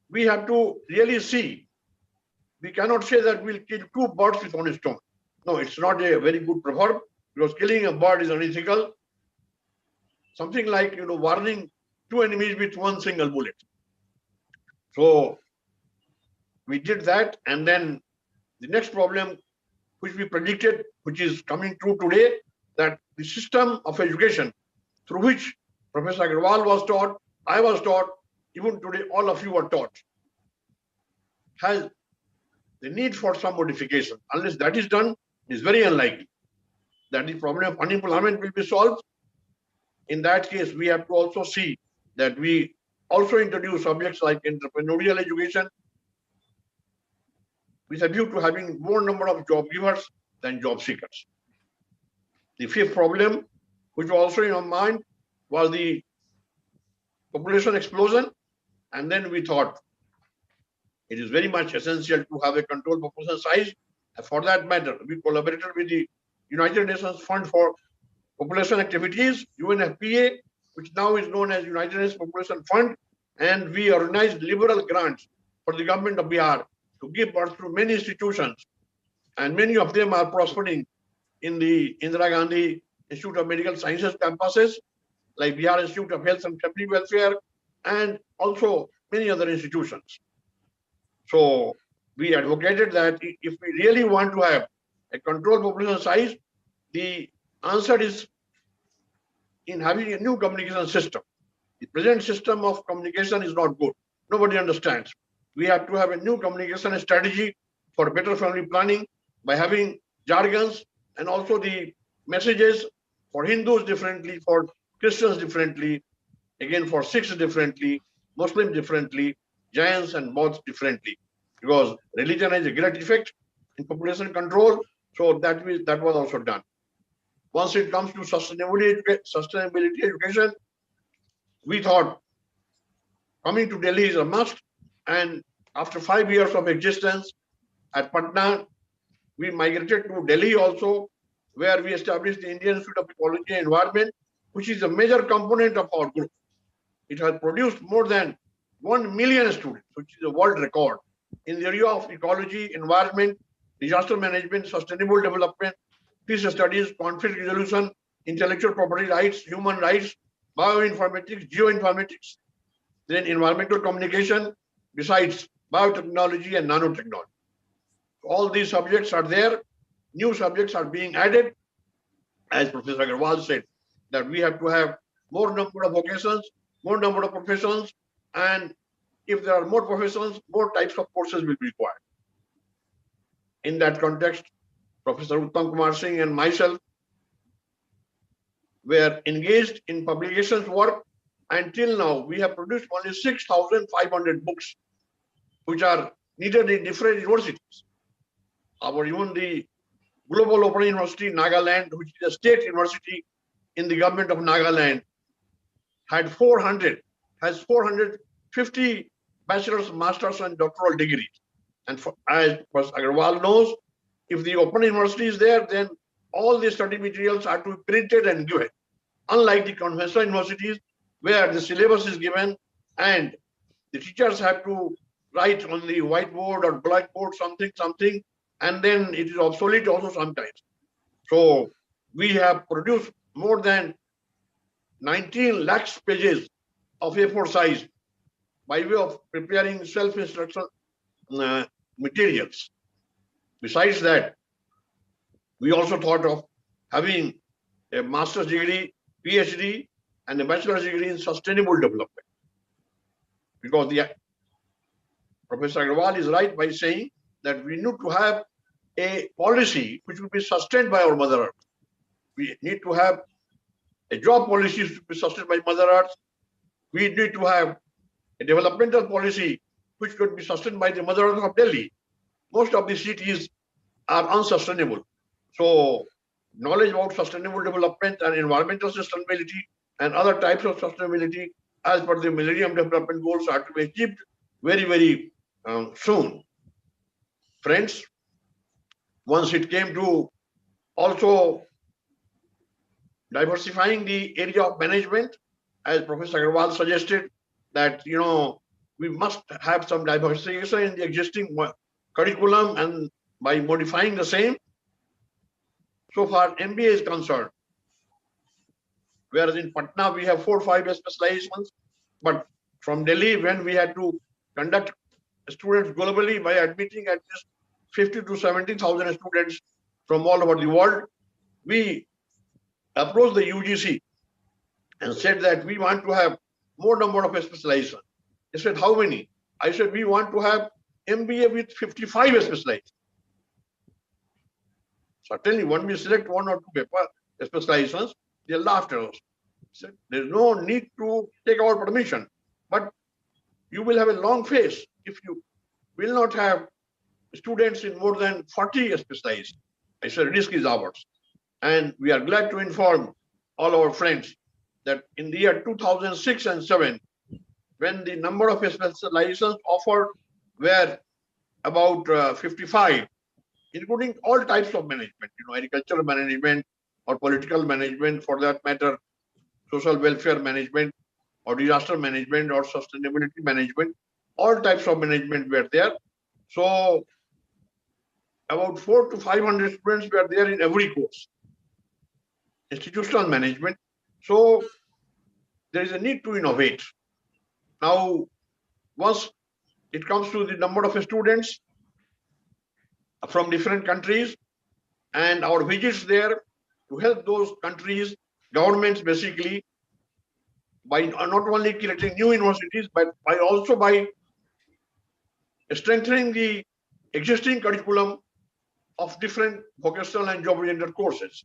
we have to really see we cannot say that we'll kill two birds with one stone. No, it's not a very good proverb, because killing a bird is unethical. Something like, warning two enemies with one single bullet. So we did that, and then the next problem which we predicted, which is coming true today, that the system of education through which Professor Agrawal was taught, I was taught, even today all of you are taught, has the need for some modification. Unless that is done, it is very unlikely that the problem of unemployment will be solved. In that case, we have to also see that we also introduce subjects like entrepreneurial education with a view to having more number of job givers than job seekers. The fifth problem, which was also in our mind, was the population explosion. And then we thought it is very much essential to have a controlled population size. And for that matter, we collaborated with the United Nations Fund for Population Activities, UNFPA, which now is known as United Nations Population Fund, and we organized liberal grants for the government of Bihar to give birth to many institutions, and many of them are prospering in the Indira Gandhi Institute of Medical Sciences campuses, like Bihar Institute of Health and Family Welfare, and also many other institutions. So we advocated that if we really want to have a controlled population size, the answer is in having a new communication system. The present system of communication is not good. Nobody understands. We have to have a new communication strategy for better family planning by having jargons and also the messages for Hindus differently, for Christians differently, again for Sikhs differently, Muslims differently, Jains and Bauds differently, because religion has a great effect in population control. So that was also done. Once it comes to sustainability education, we thought coming to Delhi is a must. And after 5 years of existence at Patna, we migrated to Delhi also, where we established the Indian Institute of Ecology and Environment, which is a major component of our group. It has produced more than 1 million students, which is a world record in the area of ecology, environment, disaster management, sustainable development, peace studies, conflict resolution, intellectual property rights, human rights, bioinformatics, geoinformatics, then environmental communication, besides biotechnology and nanotechnology. All these subjects are there. New subjects are being added. As Professor Agrawal said, that we have to have more number of vocations, more number of professions, and if there are more professions, more types of courses will be required. In that context, Professor Uttam Kumar Singh and myself were engaged in publications work. Until now, we have produced only 6,500 books, which are needed in different universities. Even the Global Open University in Nagaland, which is a state university in the government of Nagaland, has 450 bachelor's, master's, and doctoral degrees. And as Professor Agrawal knows, if the Open University is there, then all the study materials are to be printed and given. Unlike the conventional universities, where the syllabus is given and the teachers have to write on the whiteboard or blackboard something, and then it is obsolete also sometimes. So we have produced more than 19 lakhs pages of A4 size by way of preparing self-instruction materials. Besides that, we also thought of having a master's degree, PhD, and a bachelor's degree in sustainable development. Because Professor Agrawal is right by saying that we need to have a policy which will be sustained by our Mother Earth. We need to have a job policy which will be sustained by Mother Earth. We need to have a developmental policy which could be sustained by the Mother Earth of Delhi. Most of the cities are unsustainable. So knowledge about sustainable development and environmental sustainability and other types of sustainability as per the Millennium Development Goals are to be achieved very, very soon. Friends, once it came to also diversifying the area of management, as Professor Agrawal suggested, that we must have some diversification in the existing curriculum and by modifying the same. So far, MBA is concerned, whereas in Patna we have 4 or 5 specializations, but from Delhi, when we had to conduct students globally by admitting at least 50 to 70,000 students from all over the world, we approached the UGC and said that we want to have more number of specializations. They said, how many? I said, we want to have MBA with 55 specializations. Certainly, when we select 1 or 2 paper specializations, they laughed at us. Said, there's no need to take our permission, but you will have a long face if you will not have students in more than 40 specializations. I said, risk is ours. And we are glad to inform all our friends that in the year 2006 and 7, when the number of specializations offered were about 55, including all types of management, agricultural management or political management, for that matter, social welfare management or disaster management or sustainability management, all types of management were there. So about 400 to 500 students were there in every course. Institutional management. So there is a need to innovate. Now, once it comes to the number of students from different countries and our visits there to help those countries, governments basically, by not only creating new universities, but by strengthening the existing curriculum of different vocational and job-oriented courses.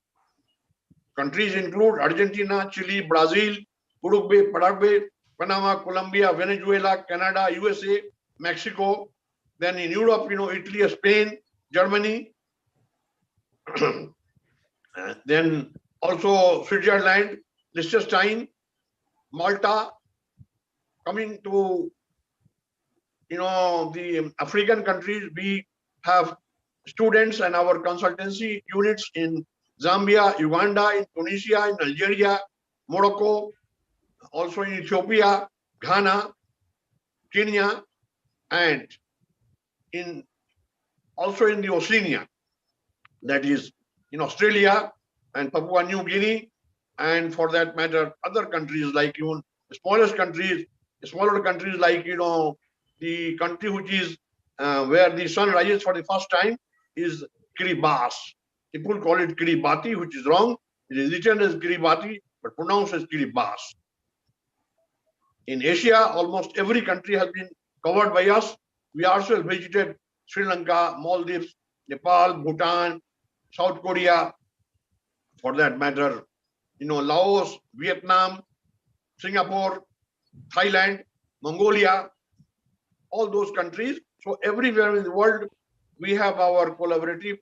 Countries include Argentina, Chile, Brazil, Uruguay, Paraguay, Panama, Colombia, Venezuela, Canada, USA, Mexico. Then in Europe, Italy, Spain, Germany. Then also Switzerland, Liechtenstein, Malta. Coming to the African countries, we have students and our consultancy units in Zambia, Uganda, in Tunisia, in Algeria, Morocco, also in Ethiopia, Ghana, Kenya, and also in the Oceania, that is in Australia and Papua New Guinea, and for that matter, other countries like even smaller countries like the country which is where the sun rises for the first time is Kiribati. People call it Kiribati, which is wrong. It is written as Kiribati, but pronounced as Kiribati. In Asia, almost every country has been covered by us. We also visited Sri Lanka, Maldives, Nepal, Bhutan, South Korea, for that matter, Laos, Vietnam, Singapore, Thailand, Mongolia, all those countries. So everywhere in the world, we have our collaborative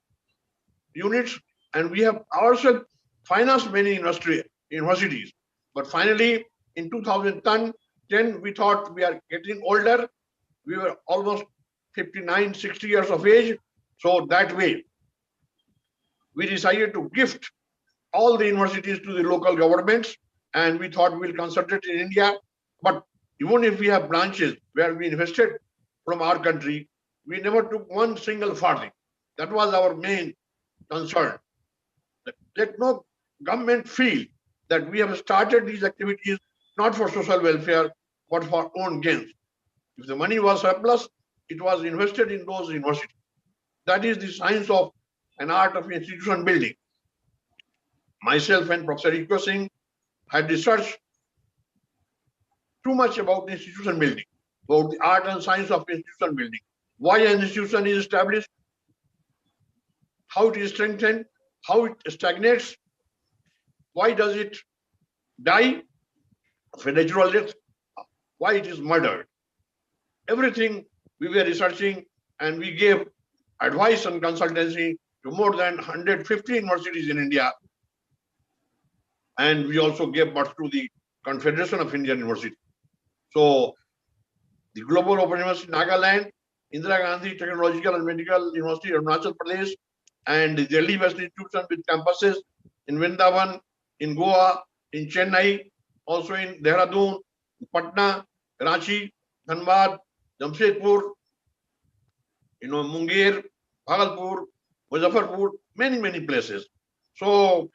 units, and we have ourselves financed many universities. But finally, in 2010, we thought we are getting older. We were almost 59, 60 years of age. So that way, we decided to gift all the universities to the local governments, and we thought we'll concentrate in India. But even if we have branches where we invested from our country, we never took one single farthing. That was our main concern. Let no government feel that we have started these activities not for social welfare, but for own gains. If the money was surplus, it was invested in those universities. That is the science of an art of institution building. Myself and Professor Zakir Singh had researched too much about institution building, about the art and science of institution building. Why an institution is established, how it is strengthened, how it stagnates, why does it die of a natural death, why it is murdered. Everything we were researching, and we gave advice and consultancy to more than 150 universities in India. And we also gave birth to the Confederation of Indian Universities. So the Global Open University Nagaland, Indira Gandhi Technological and Medical University of Arunachal Pradesh, and the Delhi-based institution with campuses in Vrindavan, in Goa, in Chennai, also in Dehradun, Patna, Ranchi, Dhanbad, Jamshedpur, Munger, Bhagalpur, Muzaffarpur, many places. So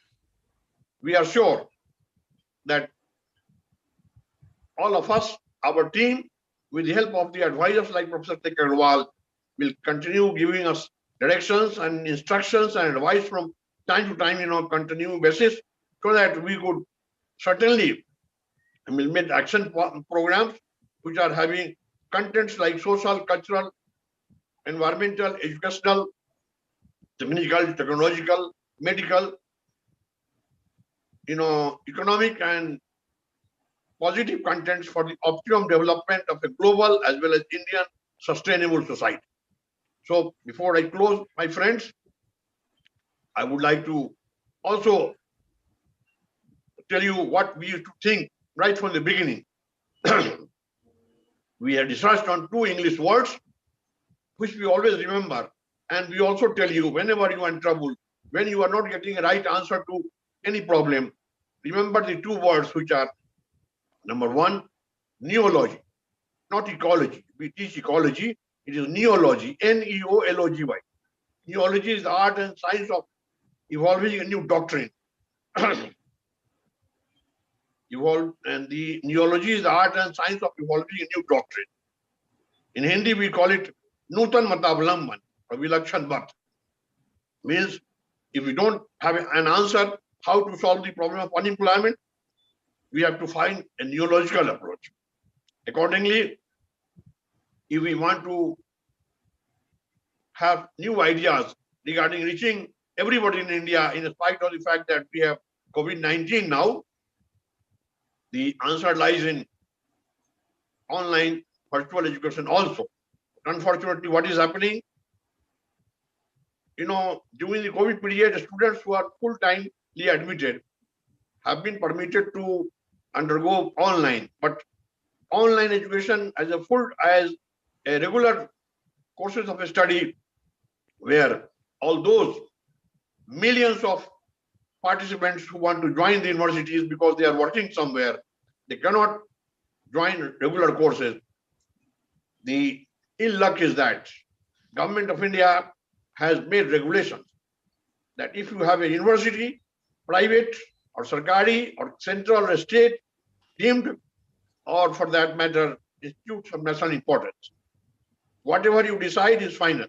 we are sure that all of us, our team, with the help of the advisors like Professor K Agrawal, will continue giving us directions and instructions and advice from time to time, continuing basis, so that we could certainly implement action programs which are having contents like social, cultural, environmental, educational, technical, technological, medical, economic and positive contents for the optimum development of a global as well as Indian sustainable society. So before I close, my friends, I would like to also tell you what we used to think right from the beginning. We had researched on 2 English words, which we always remember. And we also tell you, whenever you are in trouble, when you are not getting a right answer to any problem, remember the 2 words which are, number 1, neology, not ecology. We teach ecology. It is neology, Neology. Neology is the art and science of evolving a new doctrine. And the neology is the art and science of evolving a new doctrine. In Hindi, we call it Nutan Matavalamban or Vilakshan Bhat. Means if we don't have an answer how to solve the problem of unemployment, we have to find a neological approach. Accordingly, if we want to have new ideas regarding reaching everybody in India, in spite of the fact that we have COVID-19 now, the answer lies in online virtual education also. Unfortunately, what is happening? During the COVID period, students who are full-timely admitted have been permitted to undergo online, but online education as a regular courses of study, where all those millions of participants who want to join the universities because they are working somewhere, they cannot join regular courses. The ill luck is that Government of India has made regulations that if you have a university, private or sarkari or central or state deemed, or for that matter, institutes of national importance, whatever you decide is final.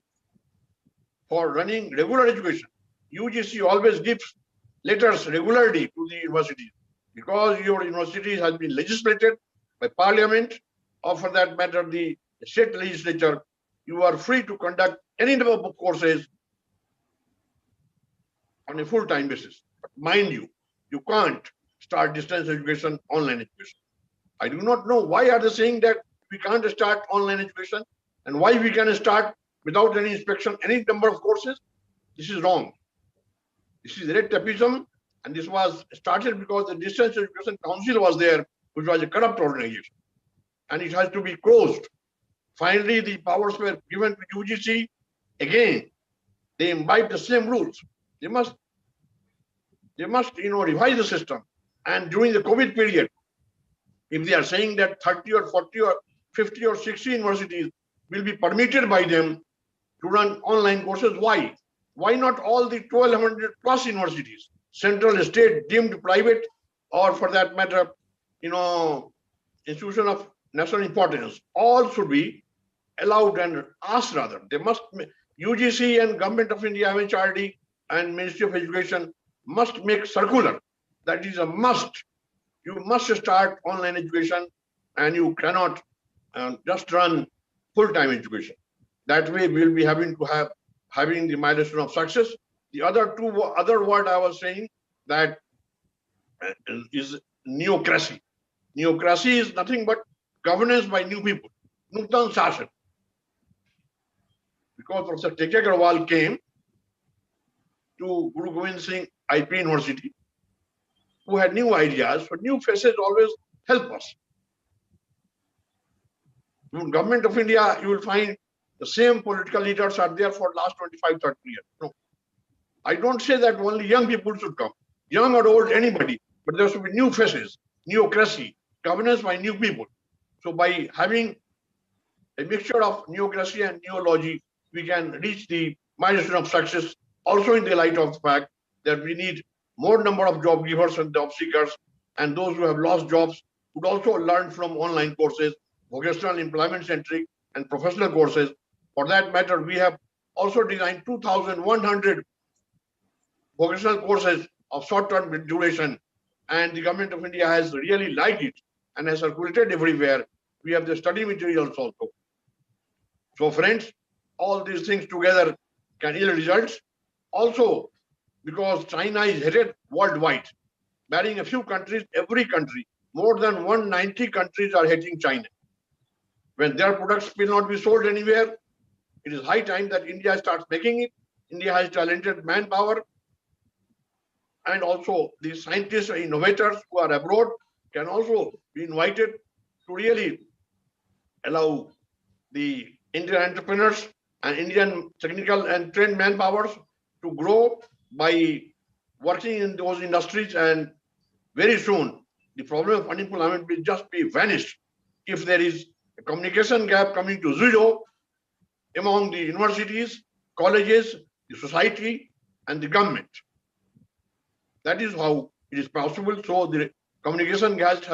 For running regular education, UGC always gives letters regularly to the universities, because your university has been legislated by parliament, or for that matter, the state legislature. You are free to conduct any number of courses on a full-time basis. But mind you, you can't start distance education, online education. I do not know why are they saying that we can't start online education, and why we can start without any inspection, any number of courses. This is wrong. This is red tapeism, and this was started because the Distance Education Council was there, which was a corrupt organization, and it has to be closed. Finally, the powers were given to UGC. Again, they imbibe the same rules. They must revise the system. And during the COVID period, if they are saying that 30 or 40 or 50 or 60 universities will be permitted by them to run online courses, why? Why not all the 1,200 plus universities, central, state, deemed private, or for that matter, institution of national importance, all should be allowed and asked rather. They must, UGC and Government of India, MHRD and Ministry of Education must make circular. That is a must. You must start online education, and you cannot just run full-time education. That way we will be having the milestone of success. The other word I was saying that is neocracy. Neocracy is nothing but governance by new people. Nutan Sashan. Because Professor K Agrawal came to Guru Gobind Singh IP University, who had new ideas, so new faces always help us. In Government of India, you will find the same political leaders are there for the last 25, 30 years. No. I don't say that only young people should come, young or old, anybody, but there should be new faces, neocracy, governance by new people. So by having a mixture of neocracy and neology, we can reach the milestone of success, also in the light of the fact that we need more number of job givers and job seekers, and those who have lost jobs would also learn from online courses, vocational employment centric and professional courses. For that matter, we have also designed 2,100 vocational courses of short-term duration, and the government of India has really liked it and has circulated everywhere. We have the study materials also. So friends, all these things together can yield results. Also, because China is hated worldwide, barring a few countries, every country, more than 190 countries are hating China. When their products will not be sold anywhere, it is high time that India starts making it. India has talented manpower, and also the scientists and innovators who are abroad can also be invited to really allow the Indian entrepreneurs and Indian technical and trained manpowers to grow by working in those industries, and very soon the problem of unemployment will just be vanished if there is a communication gap coming to zero among the universities, colleges, the society, and the government. That is how it is possible. So the communication gap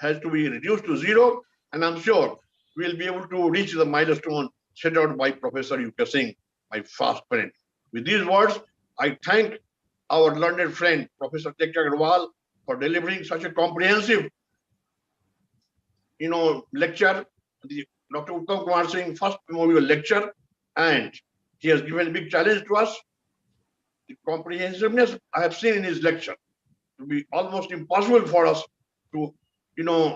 has to be reduced to zero, and I'm sure we'll be able to reach the milestone set out by Professor Uttam Singh, my fast friend. With these words, I thank our learned friend, Professor K Agrawal, for delivering such a comprehensive, lecture. Dr. Uttam Kumar Singh first memorial lecture, and he has given a big challenge to us. The comprehensiveness I have seen in his lecture to be almost impossible for us to,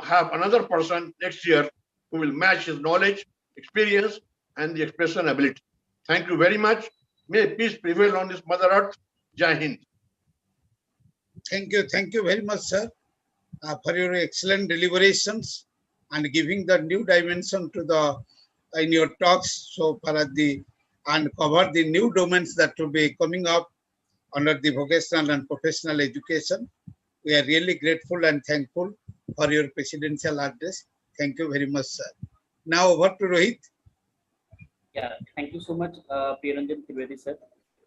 have another person next year who will match his knowledge, experience, and the expression ability. Thank you very much. May peace prevail on this Mother Earth. Jai Hind. Thank you very much, sir, for your excellent deliberations and giving the new dimension to in your talks so far as and cover the new domains that will be coming up under the vocational and professional education. We are really grateful and thankful for your presidential address. Thank you very much, sir. Now over to Rohit. Yeah, thank you so much, R Trivedi sir.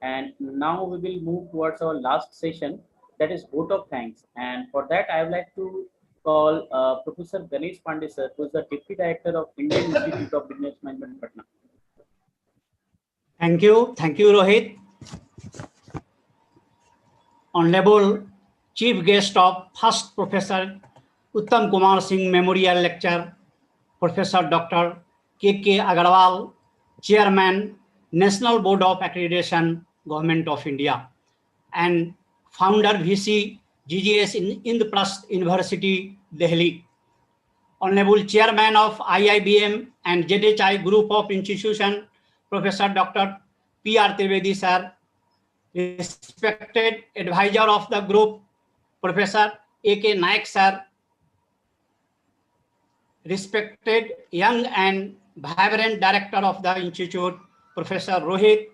And now we will move towards our last session, that is vote of thanks. And for that, I would like to call Professor Ganesh Pandey sir, who is the Deputy Director of Indian Institute of Business Management, Patna. Thank you, Rohit. Honorable Chief Guest of First Professor Uttam Kumar Singh Memorial Lecture, Professor Dr. K Agrawal, Chairman, National Board of Accreditation, Government of India, and Founder VC GGS in Indraprasth University, Delhi. Honorable Chairman of IIBM and ZHI Group of Institution, Professor Dr. R Trivedi sir, respected advisor of the group, Professor AK Naik sir, respected young and vibrant director of the institute, Professor Rohit,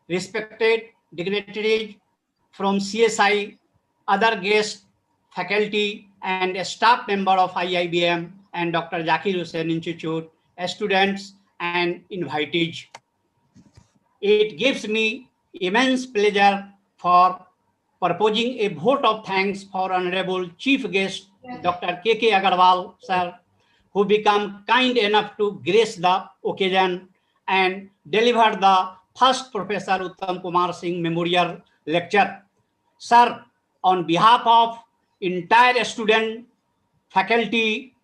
respected dignitaries from CSI, other guests, faculty, and a staff member of IIBM and Dr. Zakir Hussain Institute, students and invitees. It gives me immense pleasure for proposing a vote of thanks for Honorable Chief Guest, Dr. K Agrawal, sir, who become kind enough to grace the occasion and deliver the first Professor Uttam Kumar Singh Memorial Lecture. Sir, on behalf of entire student, faculty,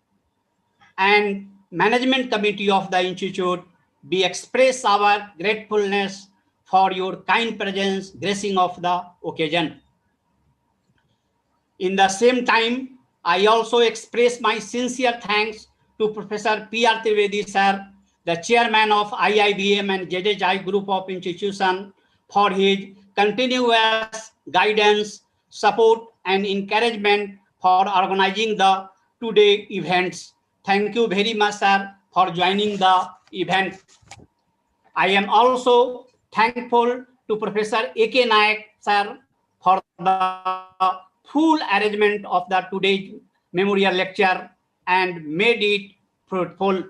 and management committee of the institute, we express our gratefulness for your kind presence, gracing of the occasion. In the same time, I also express my sincere thanks to Professor R Trivedi sir, the chairman of IIBM and ZHI Group of Institution, for his continuous guidance, support, and encouragement for organizing the today events. Thank you very much, sir, for joining the event. I am also thankful to Professor AK Naik, sir, for the full arrangement of the today's memorial lecture and made it fruitful.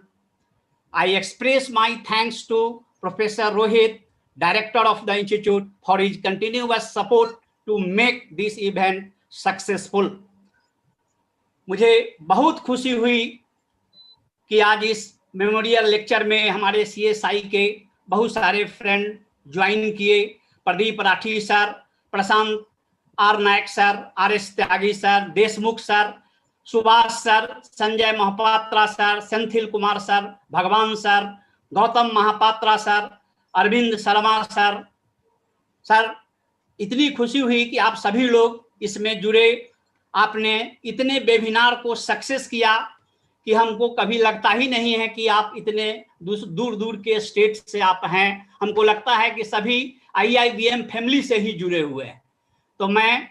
I express my thanks to Professor Rohit, Director of the Institute, for his continuous support to make this event successful. मुझे बहुत खुशी हुई कि आज इस memorial lecture में हमारे CSI के बहुत सारे फ्रेंड ज्वाइन किए। Pradeep Rathi sir, Prashant R Nayak sir, RS Tyagi sir, Deshmukh sir, Subhash sir, Sanjay Mahapatra sir, Senthil Kumar sir, Bhagwan sir, Gautam Mahapatra sir, Arvind Sharma sir. Sir, इतनी खुशी हुई कि आप सभी लोग इसमें जुड़े। आपने इतने वेबिनार को सक्सेस किया कि हमको कभी लगता ही नहीं है कि आप इतने दूर दूर के स्टेट से आप हैं। हमको लगता है कि सभी IIBM फैमिली से ही जुड़े हुए हैं। तो मैं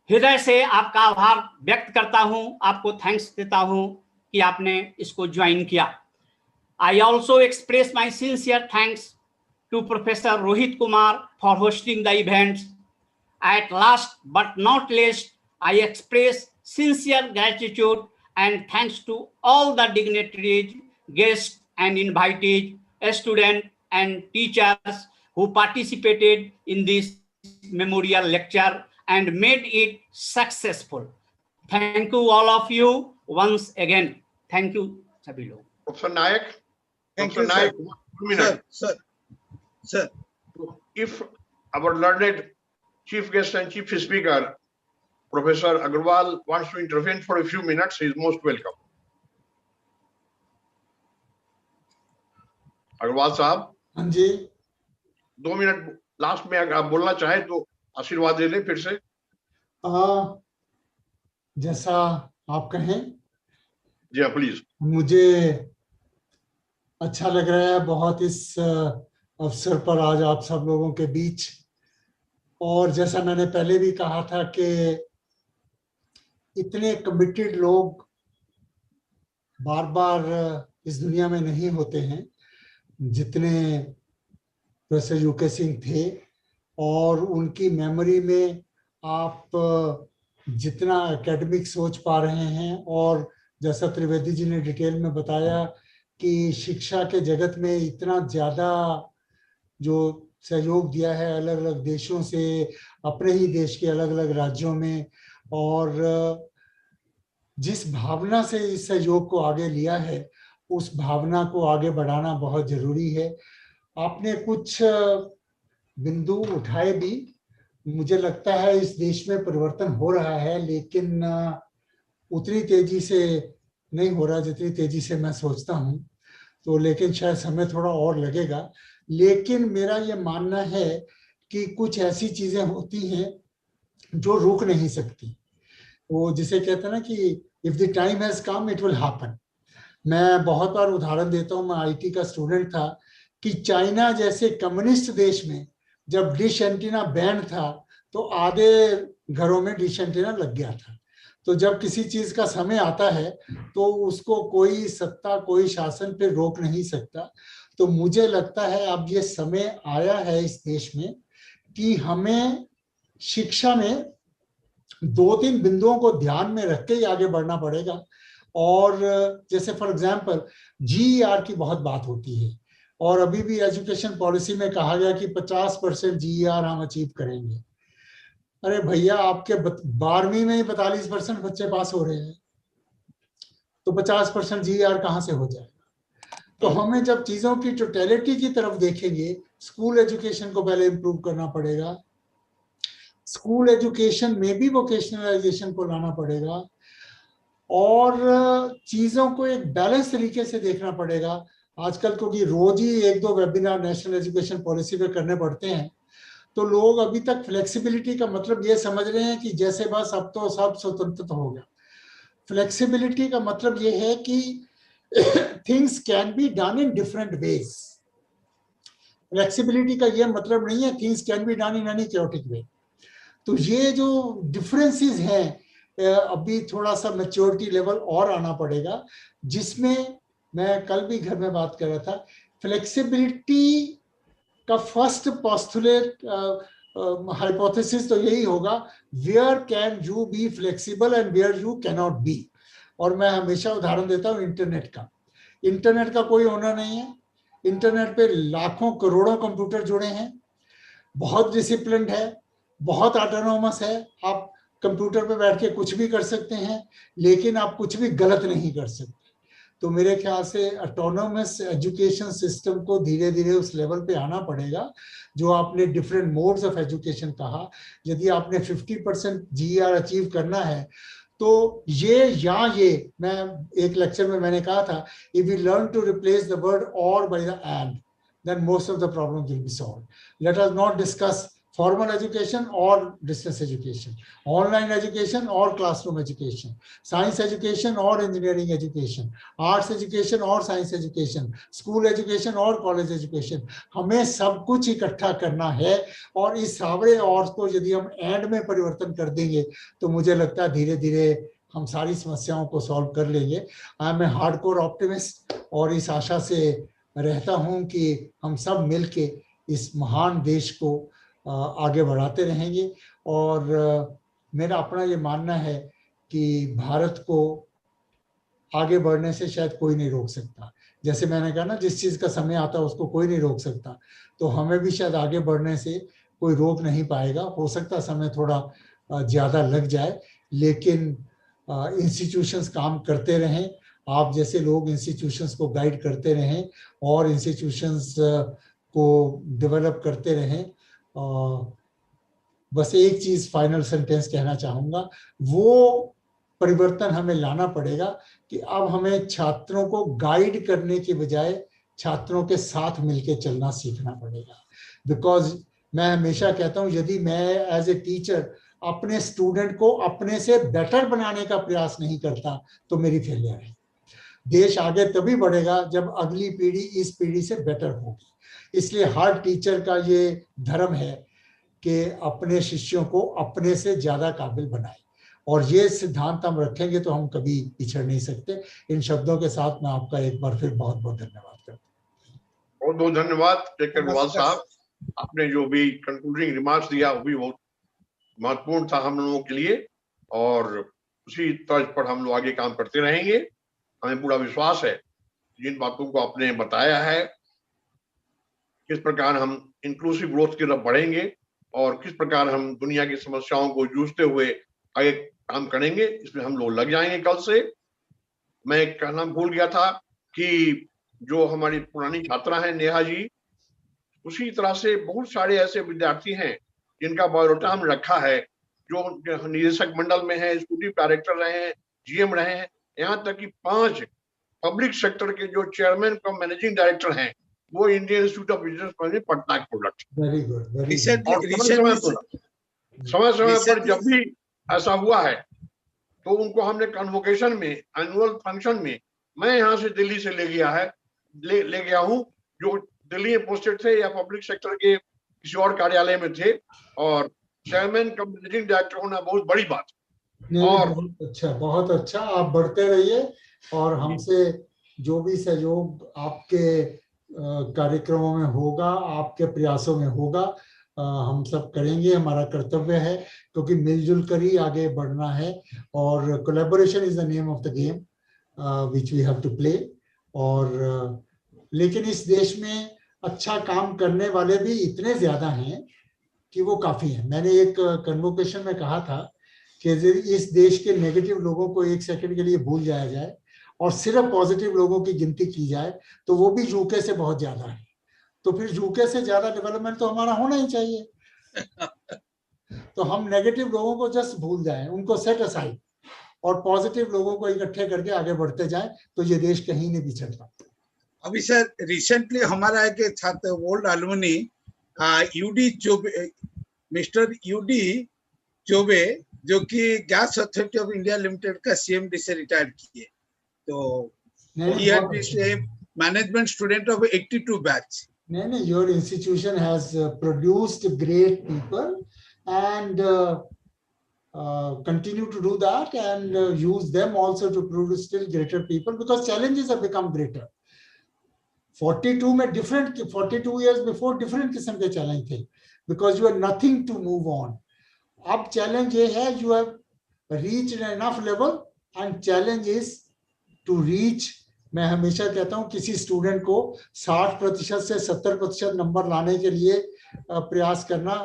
हृदय से आपका आभार व्यक्त करता हूं, आपको थैंक्स देता हूं कि आपने इसको ज्वाइन किया। I also express my sincere thanks to Professor Rohit Kumar for hosting the events. At last but not least, I express sincere gratitude and thanks to all the dignitaries, guests and invitees, students and teachers who participated in this memorial lecture and made it successful. Thank you all of you once again. Thank you, sabhi log. Professor Nayak. Thank Professor you, Nayak, 1 minute. Sir. If our learned chief guest and chief speaker, Professor Agrawal, wants to intervene for a few minutes, he is most welcome. Agarwal साहब, हाँ जी, 2 minute last में अगर आप बोलना चाहे तो आशीर्वाद दे लें फिर से। जैसा आप कहें। जी हाँ, प्लीज। मुझे अच्छा लग रहा है बहुत इस अवसर पर आज आप सब लोगों के बीच। और जैसा मैंने पहले भी कहा था कि इतने कमिटेड लोग बार बार इस दुनिया में नहीं होते हैं जितने प्रोफेसर यूके सिंह थे। और उनकी मेमोरी में आप जितना एकेडमिक सोच पा रहे हैं, और जैसा त्रिवेदी जी ने डिटेल में बताया कि शिक्षा के जगत में इतना ज़्यादा जो सहयोग दिया है अलग अलग देशों से, अपने ही देश के अलग अलग राज्यों में, और जिस भावना से इस सहयोग को आगे लिया है उस भावना को आगे बढ़ाना बहुत जरूरी है। आपने कुछ बिंदु उठाए भी। मुझे लगता है इस देश में परिवर्तन हो रहा है, लेकिन उतनी तेजी से नहीं हो रहा जितनी तेजी से मैं सोचता हूं। तो लेकिन शायद समय थोड़ा और लगेगा। लेकिन मेरा ये मानना है कि कुछ ऐसी चीजें होती हैं जो रुक नहीं सकती। वो जिसे कहते हैं ना कि if the time has come it will happen. मैं बहुत बार उदाहरण देता हूँ। मैं IT का स्टूडेंट था कि चाइना जैसे कम्युनिस्ट देश में जब डिश एंटीना बैन था तो आधे घरों में डिश एंटीना लग गया था। तो जब किसी चीज का समय आता है तो उसको कोई सत्ता, कोई शासन पे रोक नहीं सकता। तो मुझे लगता है अब ये समय आया है इस देश में कि हमें शिक्षा में 2-3 बिंदुओं को ध्यान में रख के ही आगे बढ़ना पड़ेगा। और जैसे फॉर एग्जांपल GER की बहुत बात होती है, और अभी भी एजुकेशन पॉलिसी में कहा गया कि 50% GER हम अचीव करेंगे। अरे भैया, आपके 12वीं में ही 45% बच्चे पास हो रहे हैं, तो 50% GER कहाँ से हो जाएगा? तो हमें जब चीजों की टोटलिटी की तरफ देखेंगे, स्कूल एजुकेशन को पहले इम्प्रूव करना पड़ेगा, स्कूल एजुकेशन में भी वोकेशनलाइजेशन को लाना पड़ेगा, और चीजों को एक बैलेंस तरीके से देखना पड़ेगा। आजकल क्योंकि रोज ही 1-2 वेबिनार नेशनल एजुकेशन पॉलिसी पे करने पड़ते हैं, तो लोग अभी तक फ्लेक्सिबिलिटी का मतलब ये समझ रहे हैं कि जैसे बस अब तो सब स्वतंत्र हो गया। फ्लेक्सिबिलिटी का मतलब ये है कि things can be done in different ways. Flexibility का ये मतलब नहीं है things can be done in any chaotic वे। तो ये जो डिफरेंसेस हैं, अभी थोड़ा सा मैच्योरिटी लेवल और आना पड़ेगा, जिसमें मैं कल भी घर में बात कर रहा था। फ्लेक्सिबिलिटी का फर्स्ट पोस्टुलेट हाइपोथेसिस तो यही होगा, where can you be flexible and where you can not be. और मैं हमेशा उदाहरण देता हूँ इंटरनेट का। इंटरनेट का कोई ओनर नहीं है, इंटरनेट पे लाखों करोड़ों कंप्यूटर जुड़े हैं, बहुत डिसिप्लिन्ड है, बहुत ऑटोनोमस है। आप कंप्यूटर पे बैठ के कुछ भी कर सकते हैं, लेकिन आप कुछ भी गलत नहीं कर सकते। तो मेरे ख्याल से ऑटोनोमस एजुकेशन सिस्टम को धीरे धीरे उस लेवल पे आना पड़ेगा जो आपने डिफरेंट मोड्स ऑफ एजुकेशन कहा। यदि आपने 50% GER अचीव करना है तो ये मैं एक लेक्चर में मैंने कहा था, if we learn to replace the word और by the end, then most of the problems will be solved. Let us not discuss formal education or distance education, online education or classroom education, science education or engineering education, arts education or science education, school education or college education. हमें सब कुछ इकट्ठा करना है और इस सारे और को यदि हम एंड में परिवर्तन कर देंगे तो मुझे लगता है धीरे धीरे हम सारी समस्याओं को सॉल्व कर लेंगे। I am a hardcore optimist और इस आशा से रहता हूं कि हम सब मिलके इस महान देश को आगे बढ़ाते रहेंगे। और मेरा अपना ये मानना है कि भारत को आगे बढ़ने से शायद कोई नहीं रोक सकता। जैसे मैंने कहा ना, जिस चीज का समय आता है उसको कोई नहीं रोक सकता, तो हमें भी शायद आगे बढ़ने से कोई रोक नहीं पाएगा। हो सकता समय थोड़ा ज्यादा लग जाए, लेकिन इंस्टीट्यूशंस काम करते रहें, आप जैसे लोग इंस्टीट्यूशंस को गाइड करते रहें और इंस्टीट्यूशंस को डेवलप करते रहें। बस एक चीज फाइनल सेंटेंस कहना चाहूंगा, वो परिवर्तन हमें लाना पड़ेगा कि अब हमें छात्रों को गाइड करने के बजाय छात्रों के साथ मिलकर चलना सीखना पड़ेगा। बिकॉज मैं हमेशा कहता हूं, यदि मैं एज ए टीचर अपने स्टूडेंट को अपने से बेटर बनाने का प्रयास नहीं करता तो मेरी फेलियर है। देश आगे तभी बढ़ेगा जब अगली पीढ़ी इस पीढ़ी से बेटर होगी। इसलिए हर टीचर का ये धर्म है कि अपने शिष्यों को अपने से ज्यादा काबिल बनाए, और ये सिद्धांत हम रखेंगे तो हम कभी पिछड़ नहीं सकते। इन शब्दों के साथ मैं आपका एक बार फिर बहुत बहुत धन्यवाद करता हूँ। बहुत बहुत धन्यवाद के अग्रवाल साहब, आपने जो भी कंक्लूडिंग रिमार्क्स दिया वो भी बहुत महत्वपूर्ण था हम लोगों के लिए, और उसी तर्ज पर हम लोग आगे काम करते रहेंगे। हमें पूरा विश्वास है जिन बातों को आपने बताया है, किस प्रकार हम इंक्लूसिव ग्रोथ की तरफ बढ़ेंगे और किस प्रकार हम दुनिया की समस्याओं को जूझते हुए आगे काम करेंगे, इसमें हम लोग लग जाएंगे कल से। मैं कहना भूल गया था कि जो हमारी पुरानी छात्रा है नेहा जी, उसी तरह से बहुत सारे ऐसे विद्यार्थी हैं जिनका बायोडाटा हम रखा है, जो निदेशक मंडल में है, एग्जीक्यूटिव डायरेक्टर रहे हैं, GM रहे हैं, यहाँ तक कि 5 पब्लिक सेक्टर के जो चेयरमैन का मैनेजिंग डायरेक्टर हैं वो Indian Institute of Business management Patna के प्रोडक्ट। समय समय पर जब भी ऐसा हुआ है तो उनको हमने कन्वोकेशन में, एनुअल फंक्शन में, मैं यहाँ से दिल्ली से ले गया हूँ, जो दिल्ली में पोस्टेड थे या पब्लिक सेक्टर के किसी और कार्यालय में थे, और चेयरमैन का मैनेजिंग डायरेक्टर होना बहुत बड़ी बात है। और बहुत अच्छा, आप बढ़ते रहिए और हमसे जो भी सहयोग आपके कार्यक्रमों में होगा, आपके प्रयासों में होगा, हम सब करेंगे। हमारा कर्तव्य है, क्योंकि मिलजुल कर ही आगे बढ़ना है, और collaboration is the name of the game which we have to play. और लेकिन इस देश में अच्छा काम करने वाले भी इतने ज्यादा हैं कि वो काफी है। मैंने एक कन्वोकेशन में कहा था कि इस देश के नेगेटिव लोगों को एक सेकंड के लिए भूल जाया जाए और सिर्फ पॉजिटिव लोगों की गिनती की जाए तो वो भी यूके से बहुत ज्यादा है। तो फिर यूके से ज्यादा डेवलपमेंट तो हमारा होना ही चाहिए। तो हम नेगेटिव लोगों को जस्ट भूल जाएं, उनको सेट असाइड, और पॉजिटिव लोगों को इकट्ठे करके आगे बढ़ते जाएं, तो ये देश कहीं नहीं पिछड़ता। अभी सर रिसेंटली हमारा एक छात्र old alumni U D Choubey, mister U D Choubey, जो कि gas authority of India limited का CMD से रिटायर किए, तो मैनेजमेंट स्टूडेंट ऑफ 82 बैच। नहीं, your institution has produced great people and continue to do that and use them also to produce still greater people, because challenges have become greater. 42 में different, 42 years before different किस्म के challenge थे, because you had nothing to move on. अब challenge ये है, you have reached enough level and challenge is to reach मैं हमेशा कहता हूँ किसी स्टूडेंट को 60% से 70% नंबर लाने के लिए प्रयास करना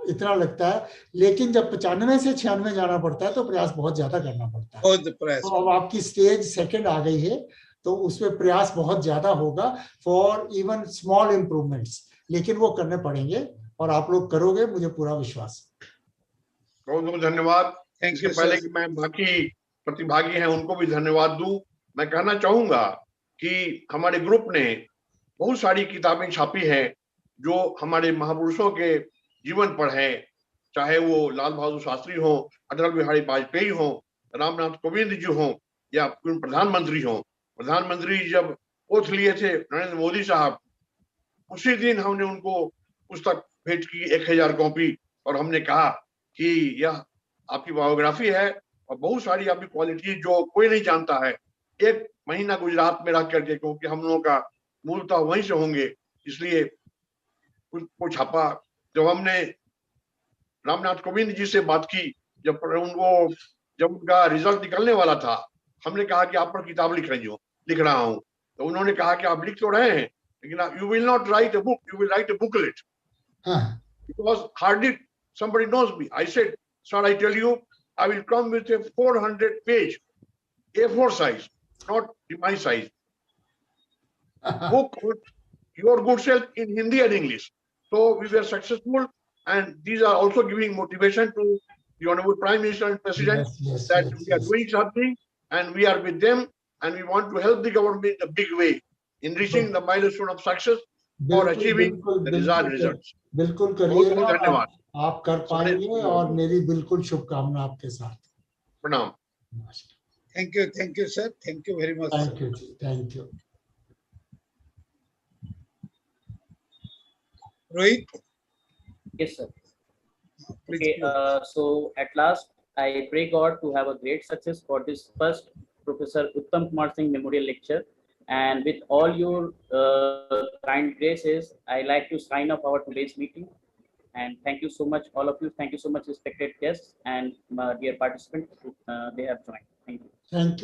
इतना लगता है, लेकिन जब 95 से 96 जाना पड़ता है तो प्रयास बहुत ज्यादा करना पड़ता है। तो अब आपकी स्टेज सेकंड आ गई है तो उसमें प्रयास बहुत ज्यादा होगा फॉर इवन स्मॉल इम्प्रूवमेंट्स, लेकिन वो करने पड़ेंगे और आप लोग करोगे, मुझे पूरा विश्वास है। बहुत बहुत धन्यवाद। इसके पहले कि मैं बाकी प्रतिभागी हैं उनको भी धन्यवाद दूं, मैं कहना चाहूंगा कि हमारे ग्रुप ने बहुत सारी किताबें छापी हैं जो हमारे महापुरुषों के जीवन पर है, चाहे वो लाल बहादुर शास्त्री हो, अटल बिहारी वाजपेयी हो, रामनाथ कोविंद जी हो, या प्रधानमंत्री हो। प्रधानमंत्री जब ओथ लिए थे नरेंद्र मोदी साहब, उसी दिन हमने उनको पुस्तक भेंट की 1000 कॉपी, और हमने कहा कि यह आपकी बायोग्राफी है और बहुत सारी आपकी क्वालिटी जो कोई नहीं जानता है। 1 महीना गुजरात में रह करके, क्योंकि हम लोगों का मूलतः वहीं से होंगे, इसलिए उसको छापा। जब हमने रामनाथ कोविंद जी से बात की, जब उनका रिजल्ट निकलने वाला था, हमने कहा कि आप पर किताब लिख रहा हूं। तो उन्होंने कहा कि आप लिख तो रहे हैं, लेकिन you will not right a book, you will write a booklet, because hardly somebody knows me. I said, sir, I tell you, I will come with a 400-page A4 size, not my size, book with your good self in Hindi and English. So we were successful, and these are also giving motivation to the Honorable Prime Minister and President that we are doing something and we are with them, and we want to help the government in a big way in reaching the milestone of success for achieving the desired results. बिल्कुल करिएगा, आप कर पाएंगे और मेरी बिल्कुल शुभकामना आपके साथ। प्रणाम। Thank you, sir. Thank you very much. Thank you. Rohit? Yes, sir. Okay, so at last, I pray God to have a great success for this first Professor Uttam Kumar Singh Memorial Lecture. And with all your kind graces, I like to sign off our today's meeting. And thank you so much, all of you. Thank you so much, respected guests and dear participants. They have joined. Thank you. Thank you.